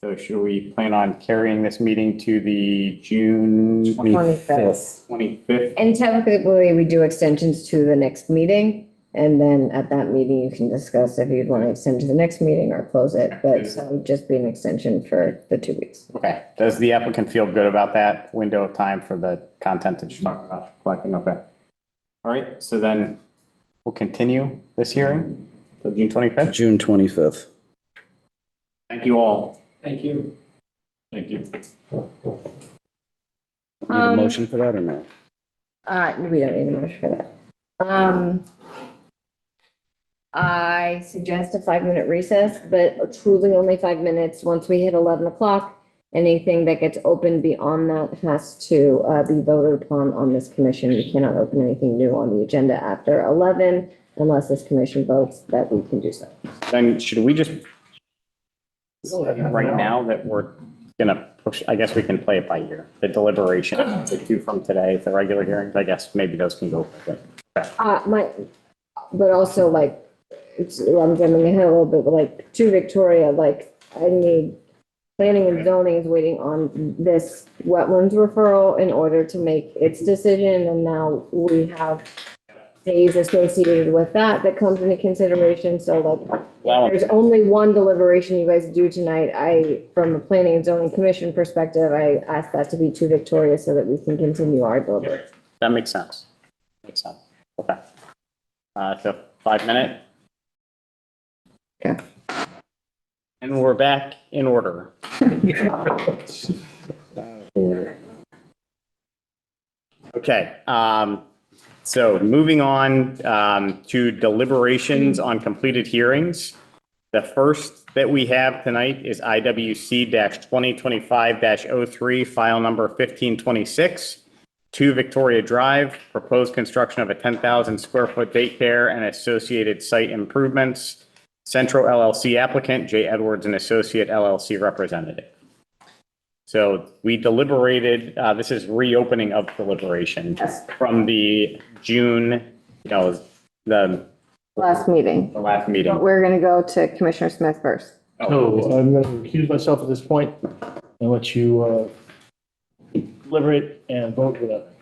So should we plan on carrying this meeting to the June 25th. 25th? And typically, we do extensions to the next meeting. And then at that meeting, you can discuss if you'd want to extend to the next meeting or close it. But it would just be an extension for the 2 weeks. Okay. Does the applicant feel good about that window of time for the content that you're talking about collecting? Okay. All right. So then we'll continue this hearing to June 25th. June 25th. Thank you all. Thank you. Thank you. Need a motion for that or no? We don't need a motion for that. I suggest a 5-minute recess, but truly only 5 minutes. Once we hit 11 o'clock, anything that gets open beyond that has to be voted upon on this commission. We cannot open anything new on the agenda after 11 unless this commission votes that we can do so. Then should we just right now that we're gonna push, I guess we can play it by ear. The deliberation, the two from today, the regular hearings, I guess maybe those can go quickly. But also like, I'm jumping ahead a little bit, but like to Victoria, like I need planning and zoning is waiting on this wetlands referral in order to make its decision. And now we have days associated with that comes into consideration. So like, there's only one deliberation you guys do tonight. From a planning and zoning commission perspective, I ask that to be to Victoria so that we can continue our deliberation. That makes sense. Makes sense. Okay. So 5 minute. Okay. And we're back in order. Okay. So moving on to deliberations on completed hearings. The first that we have tonight is IWC-2025-03, file number 1526, 2 Victoria Drive, proposed construction of a 10,000 square foot daycare and associated site improvements. Central LLC applicant, J. Edwards and Associate LLC representative. So we deliberated, this is reopening of deliberation from the June, the Last meeting. The last meeting. But we're gonna go to Commissioner Smith first. So I'm going to recuse myself at this point and let you deliberate and vote with that.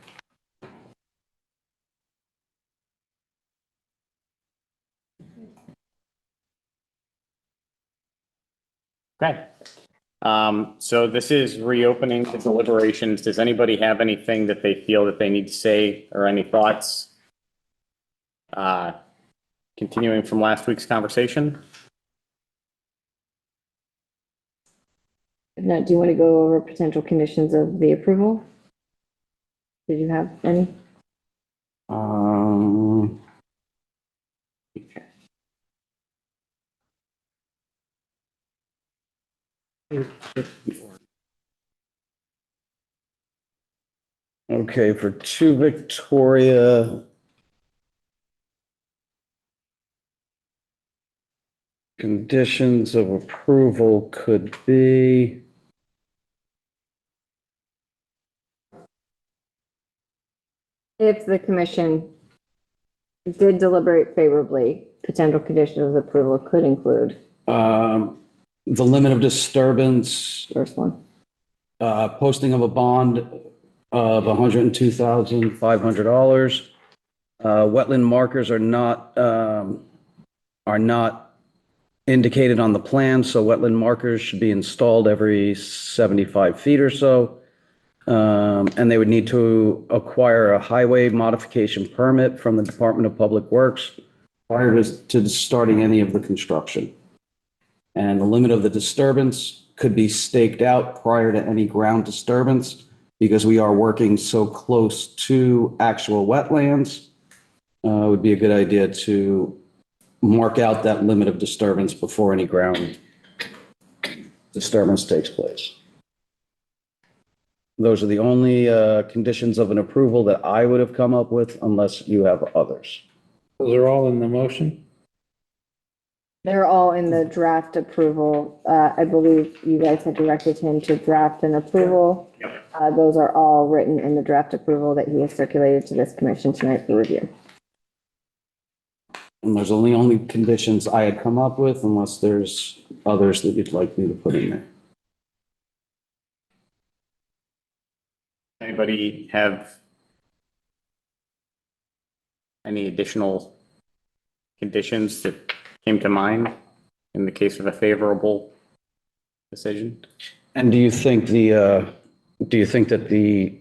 Okay. So this is reopening the deliberations. Does anybody have anything that they feel that they need to say or any thoughts? Continuing from last week's conversation? Now, do you want to go over potential conditions of the approval? Did you have any? Okay, for 2 Victoria. Conditions of approval could be. If the commission did deliberate favorably, potential conditions of approval could include. The limit of disturbance. First one. Posting of a bond of $102,500. Wetland markers are not indicated on the plan, so wetland markers should be installed every 75 feet or so. And they would need to acquire a highway modification permit from the Department of Public Works prior to starting any of the construction. And the limit of the disturbance could be staked out prior to any ground disturbance, because we are working so close to actual wetlands. It would be a good idea to mark out that limit of disturbance before any ground disturbance takes place. Those are the only conditions of an approval that I would have come up with, unless you have others. Those are all in the motion? They're all in the draft approval. I believe you guys had directed him to draft an approval. Those are all written in the draft approval that he has circulated to this commission tonight for review. And those are the only conditions I had come up with, unless there's others that you'd like me to put in there. Anybody have any additional conditions that came to mind in the case of a favorable decision? And do you think that the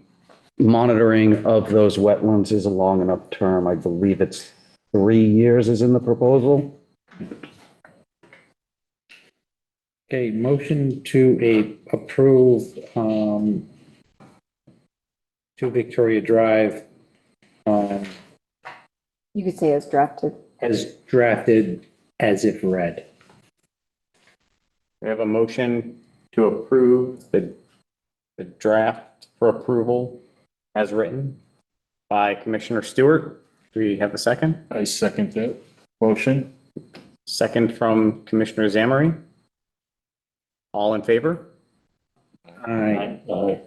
monitoring of those wetlands is a long enough term? I believe it's 3 years is in the proposal. Okay, motion to approve, 2 Victoria Drive, You could say as drafted. as drafted, as if read. We have a motion to approve the draft for approval as written by Commissioner Stewart. Do we have a second? I second that motion. Second from Commissioner Zamory. All in favor? Aye. Aye.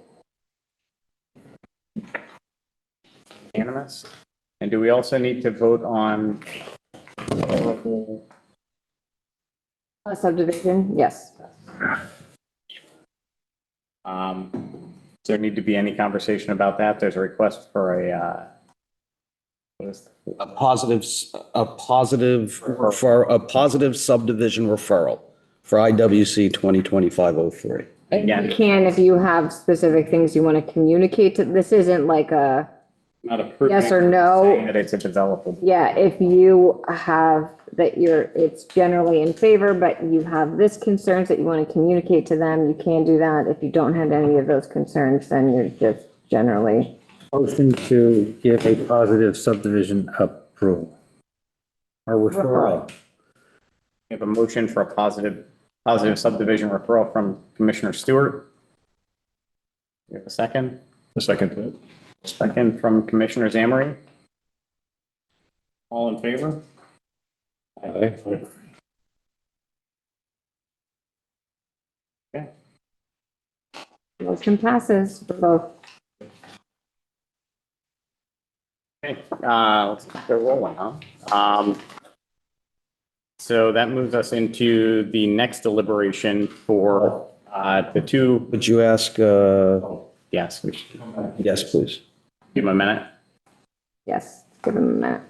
Unanimous. And do we also need to vote on A subdivision, yes. Does there need to be any conversation about that? There's a request for A positive subdivision referral for IWC 2025-03. You can, if you have specific things you want to communicate to, this isn't like a, not approving. Yes or no? Saying that it's a developable. yeah, if you have that it's generally in favor, but you have this concerns that you want to communicate to them, you can do that. If you don't have any of those concerns, then you're just generally. Motion to give a positive subdivision approval. Or referral. We have a motion for a positive subdivision referral from Commissioner Stewart. We have a second. A second to it. Second from Commissioner Zamory. All in favor? Aye. Okay. Motion passes for both. Okay, let's keep it rolling, huh? So that moves us into the next deliberation for the two. Would you ask? Yes. Yes, please. Give him a minute. Yes, give them a minute.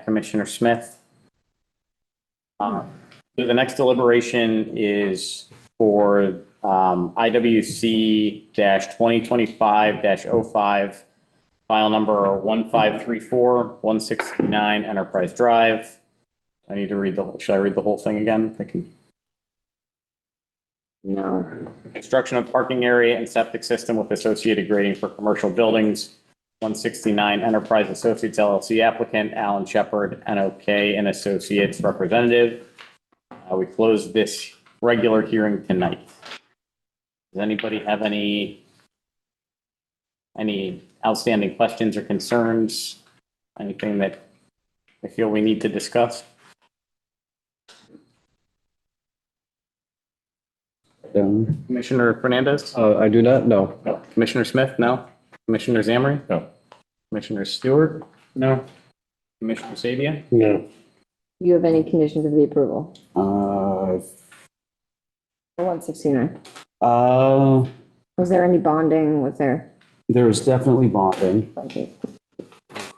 Commissioner Smith. So the next deliberation is for IWC 2025-05, file number 1534, 169 Enterprise Drive. I need to should I read the whole thing again? No. Construction of parking area and septic system with associated grading for commercial buildings. 169 Enterprise Associates LLC applicant, Alan Shepard, NOK and Associates representative. We closed this regular hearing tonight. Does anybody have any outstanding questions or concerns? Anything that I feel we need to discuss? Commissioner Fernandez? I do not know. No. Commissioner Smith? No. Commissioner Zamory? No. Commissioner Stewart? No. Commissioner Sabia? No. You have any conditions of the approval? 169. Was there any bonding? Was there? There is definitely bonding. Okay.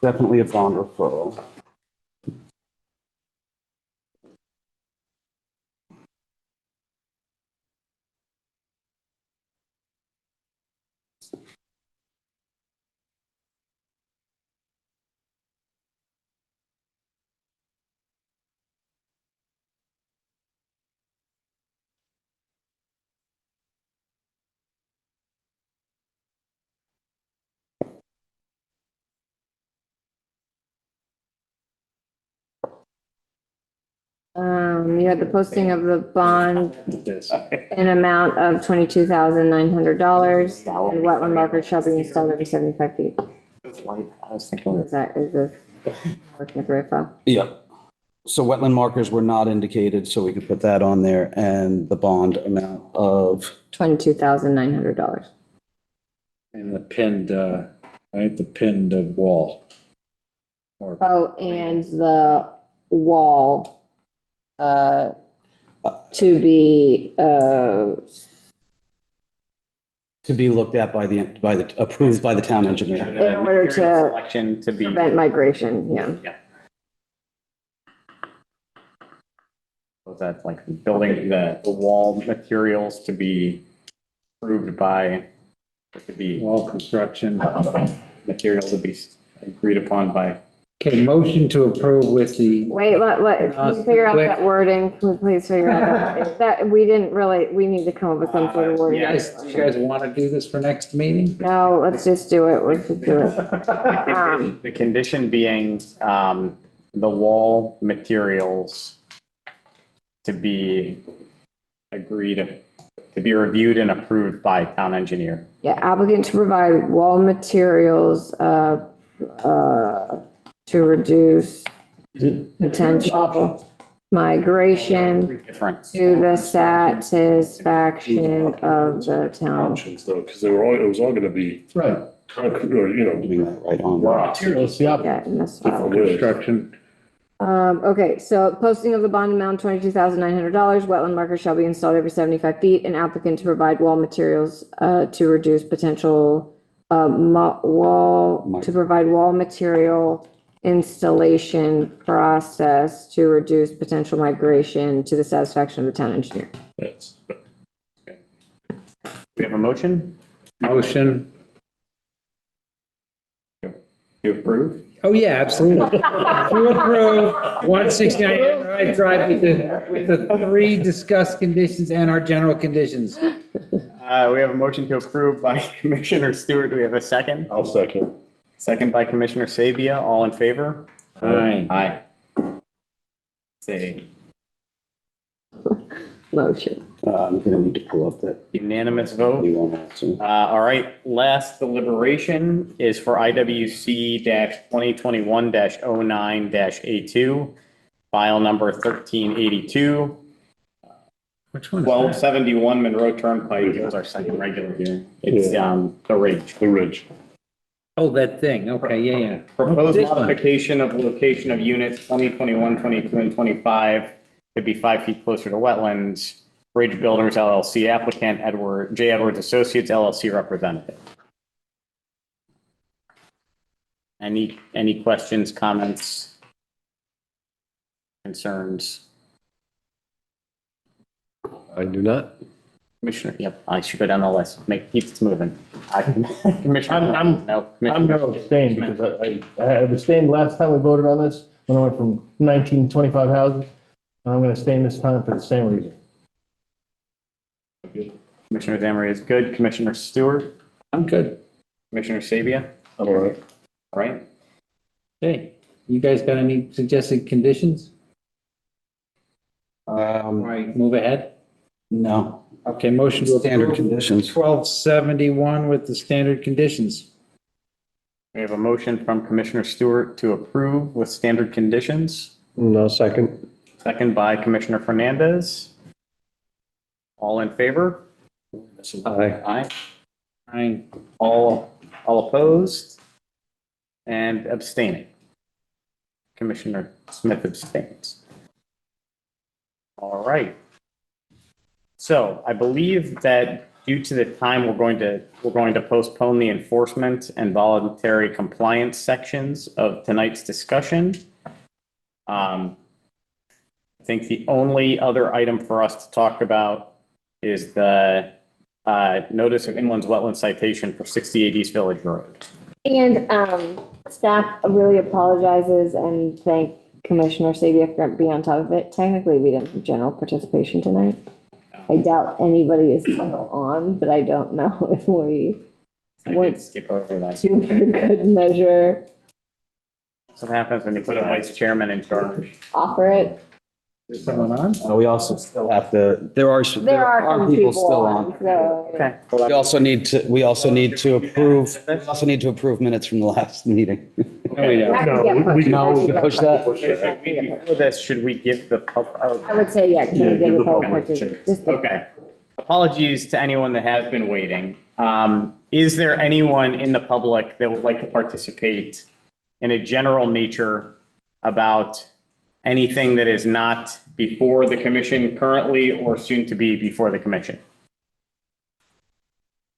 Definitely a bond referral. You had the posting of the bond in amount of $22,900 and wetland markers shall be installed every 75 feet. I was thinking. Is this working with Rafa? Yeah. So wetland markers were not indicated, so we could put that on there, and the bond amount of, $22,900. And the pinned, right, the pinned wall. Oh, and the wall, to be, to be looked at by the, approved by the town engineer. in order to Selection to be. prevent migration, yeah. Was that like building the wall materials to be approved by, to be. Wall construction. Material to be agreed upon by. Okay, motion to approve with the. Wait, can you figure out that wording? Can we please figure out that we didn't really, we need to come up with some sort of wording. You guys want to do this for next meeting? No, let's just do it. Let's just do it. The condition being, the wall materials to be agreed, to be reviewed and approved by town engineer. Yeah, applicant to provide wall materials, to reduce potential migration to the satisfaction of the town. Options though, because they were all, it was all gonna be. Right. Concrete, or, you know. Doing that right on. Materials, yeah. Yeah, and that's Construction. okay, so posting of the bond amount $22,900, wetland markers shall be installed every 75 feet, an applicant to provide wall materials, to reduce potential, to provide wall material installation process to reduce potential migration to the satisfaction of the town engineer. Yes. We have a motion Motion. to approve. Oh, yeah, absolutely. To approve 169 Monroe Drive with the 3 discussed conditions and our general conditions. We have a motion to approve by Commissioner Stewart. Do we have a second? I'll second. Second by Commissioner Sabia. All in favor? Aye. Aye. Say Motion. I'm gonna need to pull up that. unanimous vote. new one also. All right, last deliberation is for IWC-2021-09-A2, file number 1382. Which one? 1271 Monroe Turnpike. It was our second regular hearing. It's, the Ridge. The ridge. Oh, that thing. Okay, yeah. Proposed This one. modification of location of units 2021, 22, and 25 to be 5 feet closer to wetlands. Ridge Builders LLC applicant, J. Edwards Associates LLC representative. Any questions, comments, concerns? I do not. Commissioner, yep, I should go down the list. Keep this moving. Commissioner. I'm Commissioner. gonna abstain because I abstained last time we voted on this, when I went from 19 to 25 houses. And I'm gonna abstain this time for the same reason. Commissioner Zamaria is good. Commissioner Stewart? I'm good. Commissioner Sabia? I'm all right. All right. Hey, you guys got any suggested conditions? All right, move ahead. No. Okay, motion to Standard approve conditions. 1271 with the standard conditions. We have a motion from Commissioner Stewart to approve with standard conditions. No, second. Second by Commissioner Fernandez. All in favor? Aye. Aye. Aye. All opposed? And abstaining. Commissioner Smith abstains. All right. So I believe that due to the time, we're going to postpone the enforcement and voluntary compliance sections of tonight's discussion. I think the only other item for us to talk about is the notice of inland wetland citation for 68 East Village Road. And staff really apologizes and thank Commissioner Sabia for being on top of it. Technically, we didn't have general participation tonight. I doubt anybody is still on, but I don't know if we would skip over that. to good measure That's what happens when you put a vice chairman in charge. offer it. Is someone on? We also still have to, there are some people still on. so. Okay. We also need to approve minutes from the last meeting. No, we don't. That could get pushed. No, we can push that. Before this, should we give the, I would say, yeah, can we give the whole question? okay. Apologies to anyone that has been waiting. Is there anyone in the public that would like to participate in a general nature about anything that is not before the commission currently or soon to be before the commission?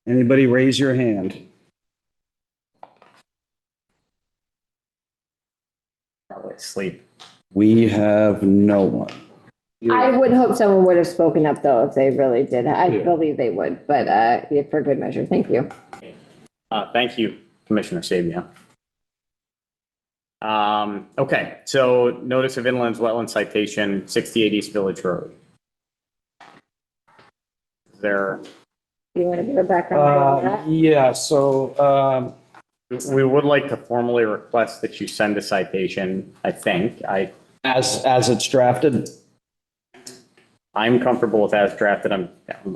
Anybody raise your hand? Probably asleep. We have no one. I would hope someone would have spoken up though, if they really did. I believe they would, but, yeah, for good measure. Thank you. Thank you, Commissioner Sabia. Okay, so notice of inland wetland citation, 68 East Village Road. Is there, Do you want to give a background on that? Yeah, so, we would like to formally request that you send a citation, I think. as it's drafted, I'm comfortable with as drafted. I'm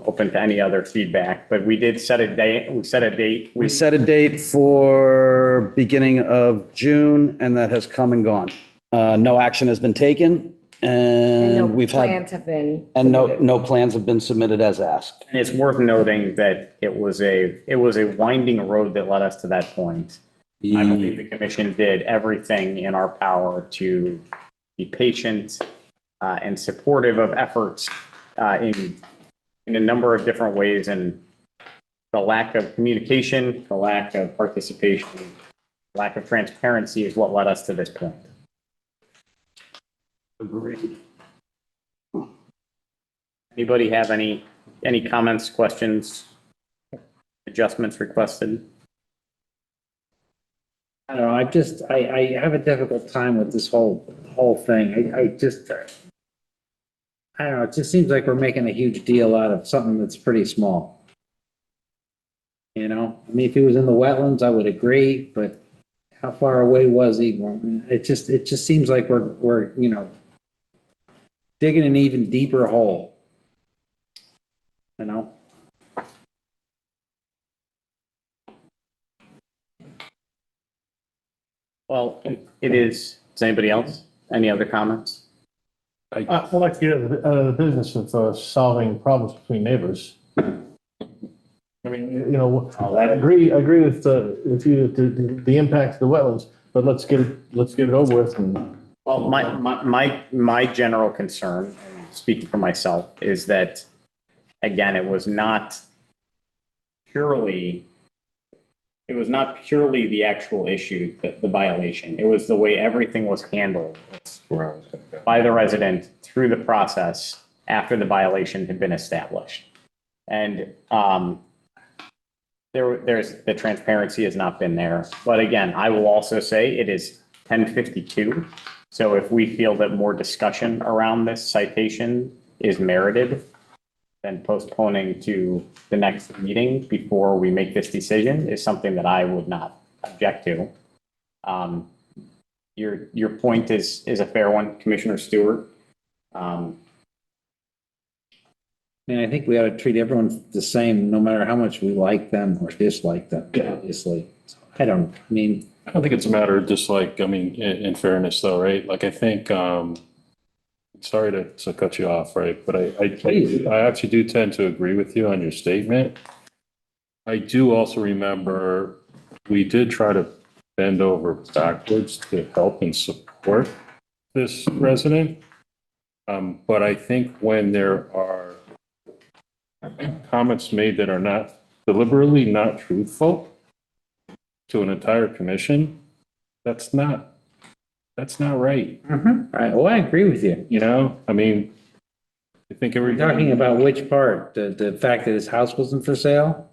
open to any other feedback, but we did set a date. We set a date. we set a date for beginning of June, and that has come and gone. No action has been taken, And no and we've had, plans have been. and no plans have been submitted as asked. And it's worth noting that it was a winding road that led us to that point. I believe the commission did everything in our power to be patient and supportive of efforts in a number of different ways, and the lack of communication, the lack of participation, lack of transparency is what led us to this point. Agreed. Anybody have any comments, questions, adjustments requested? I don't know, I have a difficult time with this whole thing. I don't know, it just seems like we're making a huge deal out of something that's pretty small. You know, I mean, if he was in the wetlands, I would agree, but how far away was he? It just seems like we're, you know, digging an even deeper hole. You know? Well, it is. Does anybody else? Any other comments? I like the business of solving problems between neighbors. I mean, you know, I agree with the impact of the wetlands, but let's get it over with. And well, my general concern, and speaking for myself, is that again, it was not purely the actual issue, the violation. It was the way everything was handled by the resident through the process after the violation had been established. And there's the transparency has not been there. But again, I will also say it is 10:52. So if we feel that more discussion around this citation is merited, then postponing to the next meeting before we make this decision is something that I would not object to. Your point is a fair one, Commissioner Stewart. And I think we ought to treat everyone the same, no matter how much we like them or dislike them, obviously. I don't think it's a matter of dislike. I mean, in fairness though, right? Like, I think, sorry to cut you off, right? But I actually do tend to agree with you on your statement. I do also remember we did try to bend over backwards to help and support this resident. But I think when there are comments made that are not deliberately not truthful to an entire commission, that's not right. Right. Well, I agree with you. You know, I mean, I think we're talking about which part, the fact that his house wasn't for sale.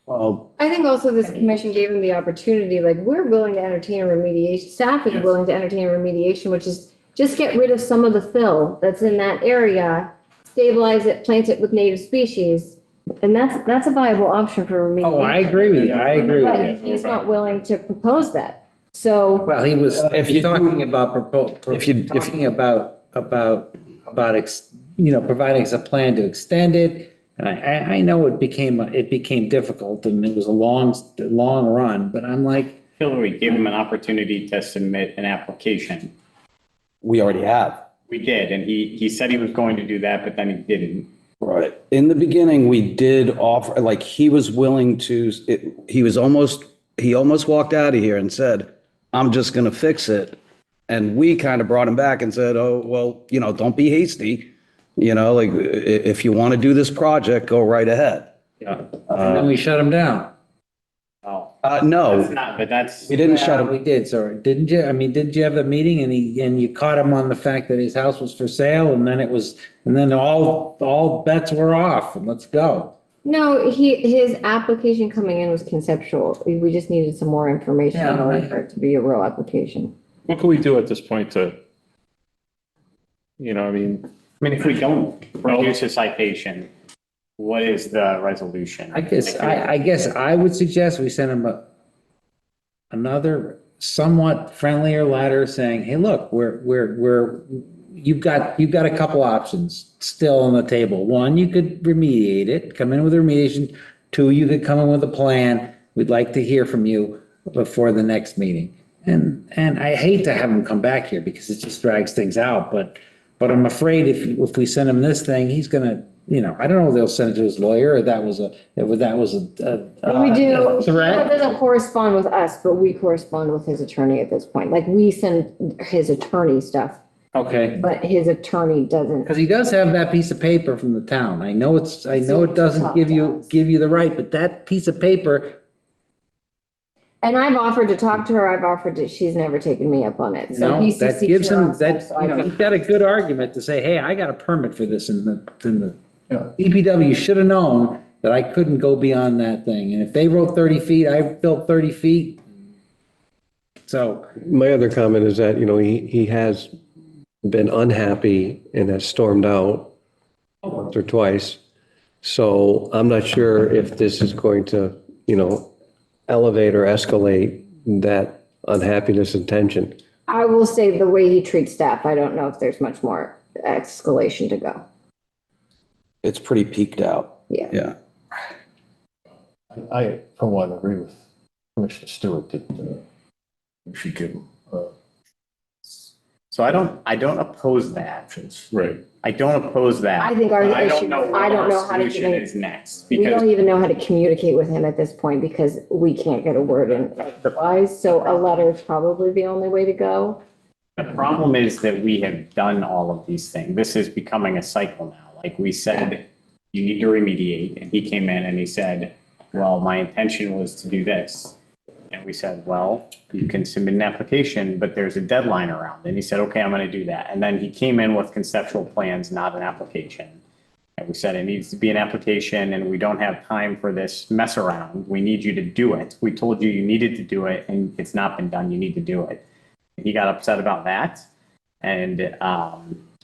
Well, I think also this commission gave him the opportunity, like, we're willing to entertain a remediation, staff is willing to entertain a remediation, which is just get rid of some of the fill that's in that area, stabilize it, plant it with native species, and that's a viable option for remediation. Oh, I agree with you. I agree with you. But he's not willing to propose that. So, Well, he was If you- talking about, talking providing us a plan to extend it. And I know it became difficult and it was a long run, but I'm like, We gave him an opportunity to submit an application. We already have. We did, and he said he was going to do that, but then he didn't. Right. In the beginning, we did offer, like, he was willing to, he almost walked out of here and said, I'm just going to fix it. And we kind of brought him back and said, oh, well, don't be hasty. Like, if you want to do this project, go right ahead. Yeah. and then we shut him down. Oh, No, that's not, but that's. we didn't shut We him. did, sorry. Didn't you? I mean, didn't you have the meeting and you caught him on the fact that his house was for sale and then all bets were off and let's go. no, his application coming in was conceptual. We just needed some more information in order for it to be a real application. What can we do at this point to, If we don't produce a citation, what is the resolution? I guess I would suggest we send him another somewhat friendlier letter saying, hey, look, you've got a couple options still on the table. One, you could remediate it, come in with a remediation. Two, you could come in with a plan. We'd like to hear from you before the next meeting. And I hate to have him come back here because it just drags things out, but I'm afraid if we send him this thing, he's gonna, I don't know if they'll send it to his lawyer or that was a We do, threat. that doesn't correspond with us, but we correspond with his attorney at this point. Like, we send his attorney stuff, Okay. but his attorney doesn't. Because he does have that piece of paper from the town. I know it doesn't give you the right, but that piece of paper, And I've offered to talk to her, I've offered to, she's never taken me up on it. So no, he's that gives him that, so I he's got a good argument to say, hey, I got a permit for this in the DPW should have known that I couldn't go beyond that thing. And if they wrote 30 feet, I built 30 feet. So, My other comment is that, he has been unhappy and has stormed out once or twice. So I'm not sure if this is going to, elevate or escalate that unhappiness and tension. I will say the way he treats staff, I don't know if there's much more escalation to go. It's pretty peaked out. Yeah. Yeah. I, for one, agree with Commissioner Stewart that we should give him So I don't oppose that. options. Right. I don't oppose that. I think our I issue, don't know what I don't know our how to solution even, is next, we because don't even know how to communicate with him at this point because we can't get a word in edgewise. So a letter is probably the only way to go. the problem is that we have done all of these things. This is becoming a cycle now. Like we said, you need to remediate, and he came in and he said, well, my intention was to do this. And we said, well, you can submit an application, but there's a deadline around. And he said, okay, I'm going to do that. And then he came in with conceptual plans, not an application. And we said, it needs to be an application and we don't have time for this mess around. We need you to do it. We told you needed to do it and it's not been done. You need to do it. And he got upset about that. And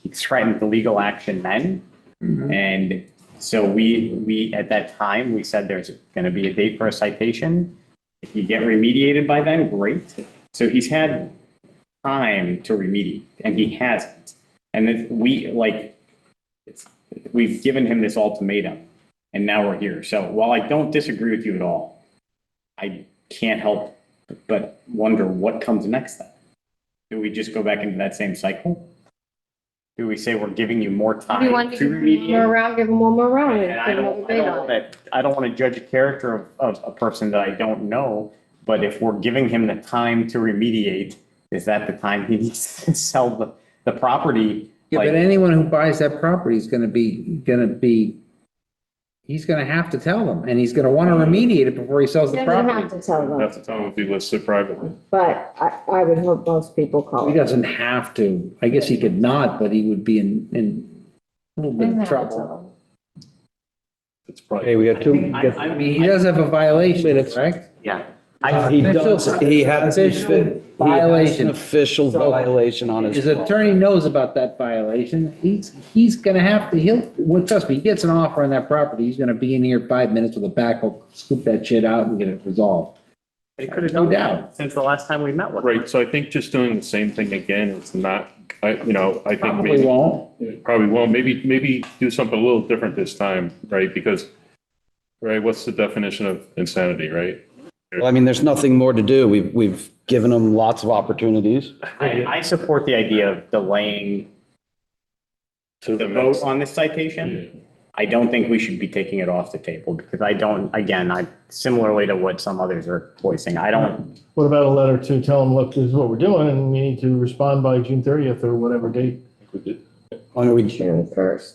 he threatened the legal action then. Mm-hmm. And so we at that time, we said there's going to be a date for a citation. If you get remediated by then, great. So he's had time to remediate, and he hasn't. And then we've given him this ultimatum, and now we're here. So while I don't disagree with you at all, I can't help but wonder what comes next then. Do we just go back into that same cycle? Do we say we're giving you more time If you want to to give him one more remediate? round, give him one more round. And I don't want to judge a character of a person that I don't know, but if we're giving him the time to remediate, is that the time he needs to sell the property? Yeah, but anyone who buys that property is gonna be, he's gonna have to tell them, and he's gonna wanna remediate it before he sells the He doesn't property. have to tell them, Have to tell him if he listed privately. but I would hope most people call He it. doesn't have to. I guess he could not, but he would be in a little bit Doesn't of have to trouble. tell It's probably. Hey, we got two. I mean, he does have a violation, correct? Yeah. He does, he has Official an violation. official violation on his. His attorney knows about that violation. He's gonna have to, trust me, he gets an offer on that property, he's gonna be in here 5 minutes with a backhoe, scoop that shit out and get it resolved. They could have done that since the last time we met with them. Right, so I think just doing the same thing again, it's not, I think Probably maybe. won't. It probably won't, maybe do something a little different this time, right? Because, right, what's the definition of insanity, right? Well, I mean, there's nothing more to do. We've given them lots of opportunities. I support the idea of delaying To the vote on this citation. I don't think we should be taking it off the table because I similarly to what some others are voicing, I don't. What about a letter to tell them, look, this is what we're doing and we need to respond by June 30th or whatever date? I mean, we, June 1st.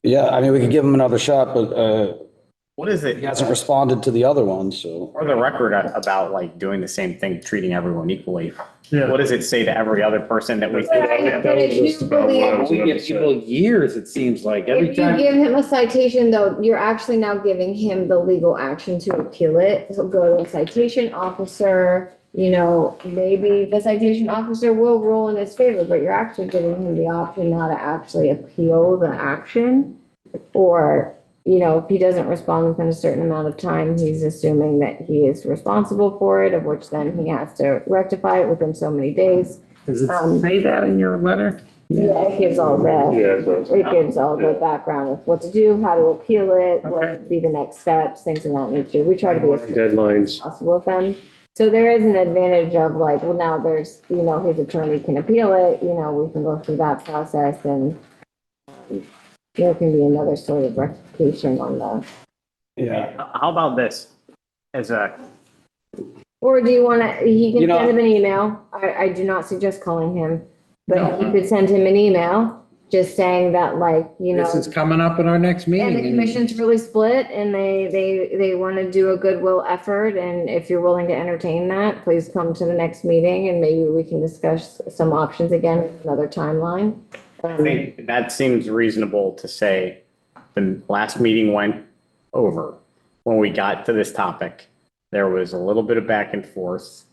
yeah, I mean, we could give them another shot, but What is it? he hasn't responded to the other ones, so. For the record about like doing the same thing, treating everyone equally. Yeah. What does it say to every other person that we? But if you believe, We give people years, it seems like, every if you time. give him a citation, though, you're actually now giving him the legal action to appeal it. So go to a citation officer, maybe the citation officer will rule in his favor, but you're actually giving him the option now to actually appeal the action. Or, if he doesn't respond within a certain amount of time, he's assuming that he is responsible for it, of which then he has to rectify it within so many days. Does it say that in your letter? Yeah, it gives all the background of what to do, how to appeal it, what would be the next steps, things of that nature. We try to be as Deadlines. possible with them. So there is an advantage of like, well, now there's, his attorney can appeal it, we can go through that process and there can be another sort of rectification on the. Yeah. How about this? Or do you want to, he can You know- send him an email. I do not suggest calling him, but you could send him an email just saying that This is coming up in our next meeting. and the commission's really split and they want to do a goodwill effort. And if you're willing to entertain that, please come to the next meeting and maybe we can discuss some options again, another timeline. I think that seems reasonable to say the last meeting went over. When we got to this topic, there was a little bit of back and forth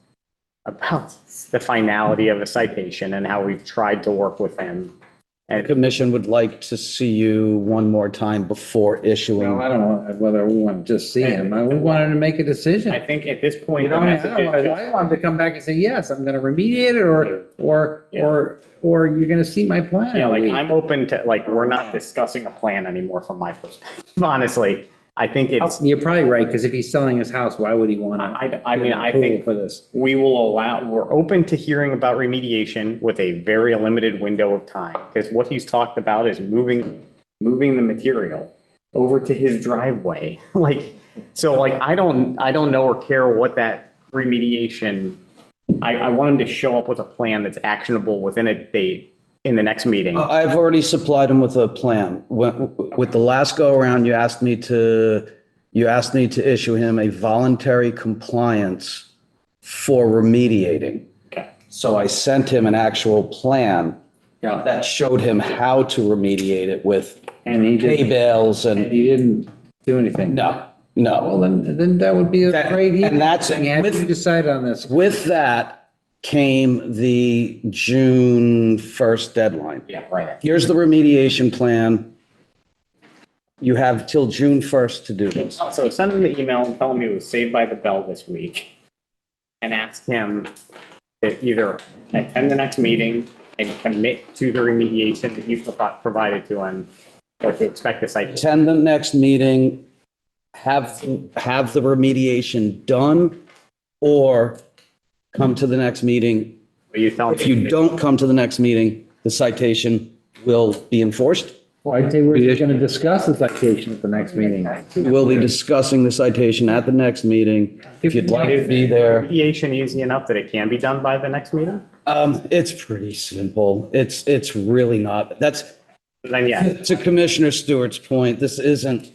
about the finality of a citation and how we've tried to work with him. The commission would like to see you one more time before issuing. Well, I don't know whether we want to just see him. We wanted to make a decision. I think at this point. I want him to come back and say, yes, I'm going to remediate it or you're going to see my plan. Yeah, I'm open to, we're not discussing a plan anymore from my perspective, honestly. I think it's. You're probably right, because if he's selling his house, why would he want to? I think for this. we're open to hearing about remediation with a very limited window of time. Because what he's talked about is moving the material over to his driveway. I don't know or care what that remediation, I want him to show up with a plan that's actionable within a date in the next meeting. I've already supplied him with a plan. With the last go around, you asked me to issue him a voluntary compliance for remediating. Okay. So I sent him an actual plan that showed him how to remediate it with hay bales and. He didn't do anything. No. Well, then that would be a great. And that's thing. Have you decide on this? With that came the June 1st deadline. Yeah, right. Here's the remediation plan. You have till June 1st to do this. So send him the email and tell him he was saved by the bell this week. And ask him to either attend the next meeting and commit to the remediation that you've provided to him, or to expect a citation. Attend the next meeting, have the remediation done, or come to the next meeting. If you don't come to the next meeting, the citation will be enforced. Well, I'd say we're going to discuss the citation at the next meeting. We'll be discussing the citation at the next meeting. If you'd like to be there. Remediation easy enough that it can be done by the next meeting? It's pretty simple. It's really not. Then, yeah. To Commissioner Stewart's point, this isn't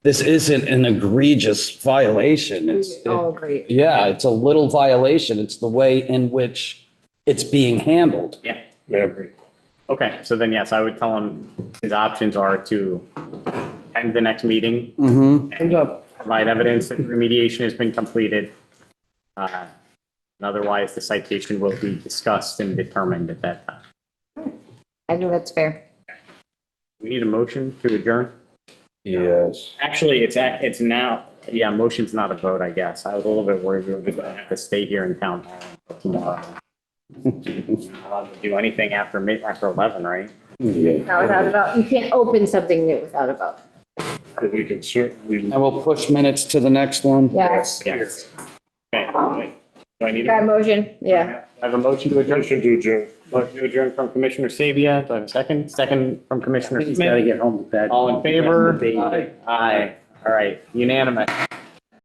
an egregious violation. All agree. Yeah, it's a little violation. It's the way in which it's being handled. Yeah. Okay, so then, yes, I would tell him his options are to end the next meeting and provide evidence that remediation has been completed. And otherwise, the citation will be discussed and determined at that time. I think that's fair. We need a motion to adjourn. Yes. Actually, it's now, yeah, motion's not a vote, I guess. I was a little bit worried we were going to have to stay here in town hall until tomorrow. Not allowed to do anything after 11, right? Yeah. No, without a vote. You can't open something new without a vote. We can certainly. And we'll push minutes to the next one. Yes. Yes. Okay. Do I need Got a a, motion? Yeah. I have a motion to adjourn? Motion to adjourn. Motion to adjourn from Commissioner Sabia. Do I have a second? Second from Commissioner He's got to Smith. get home to bed. All in favor? Aye. All right, unanimous.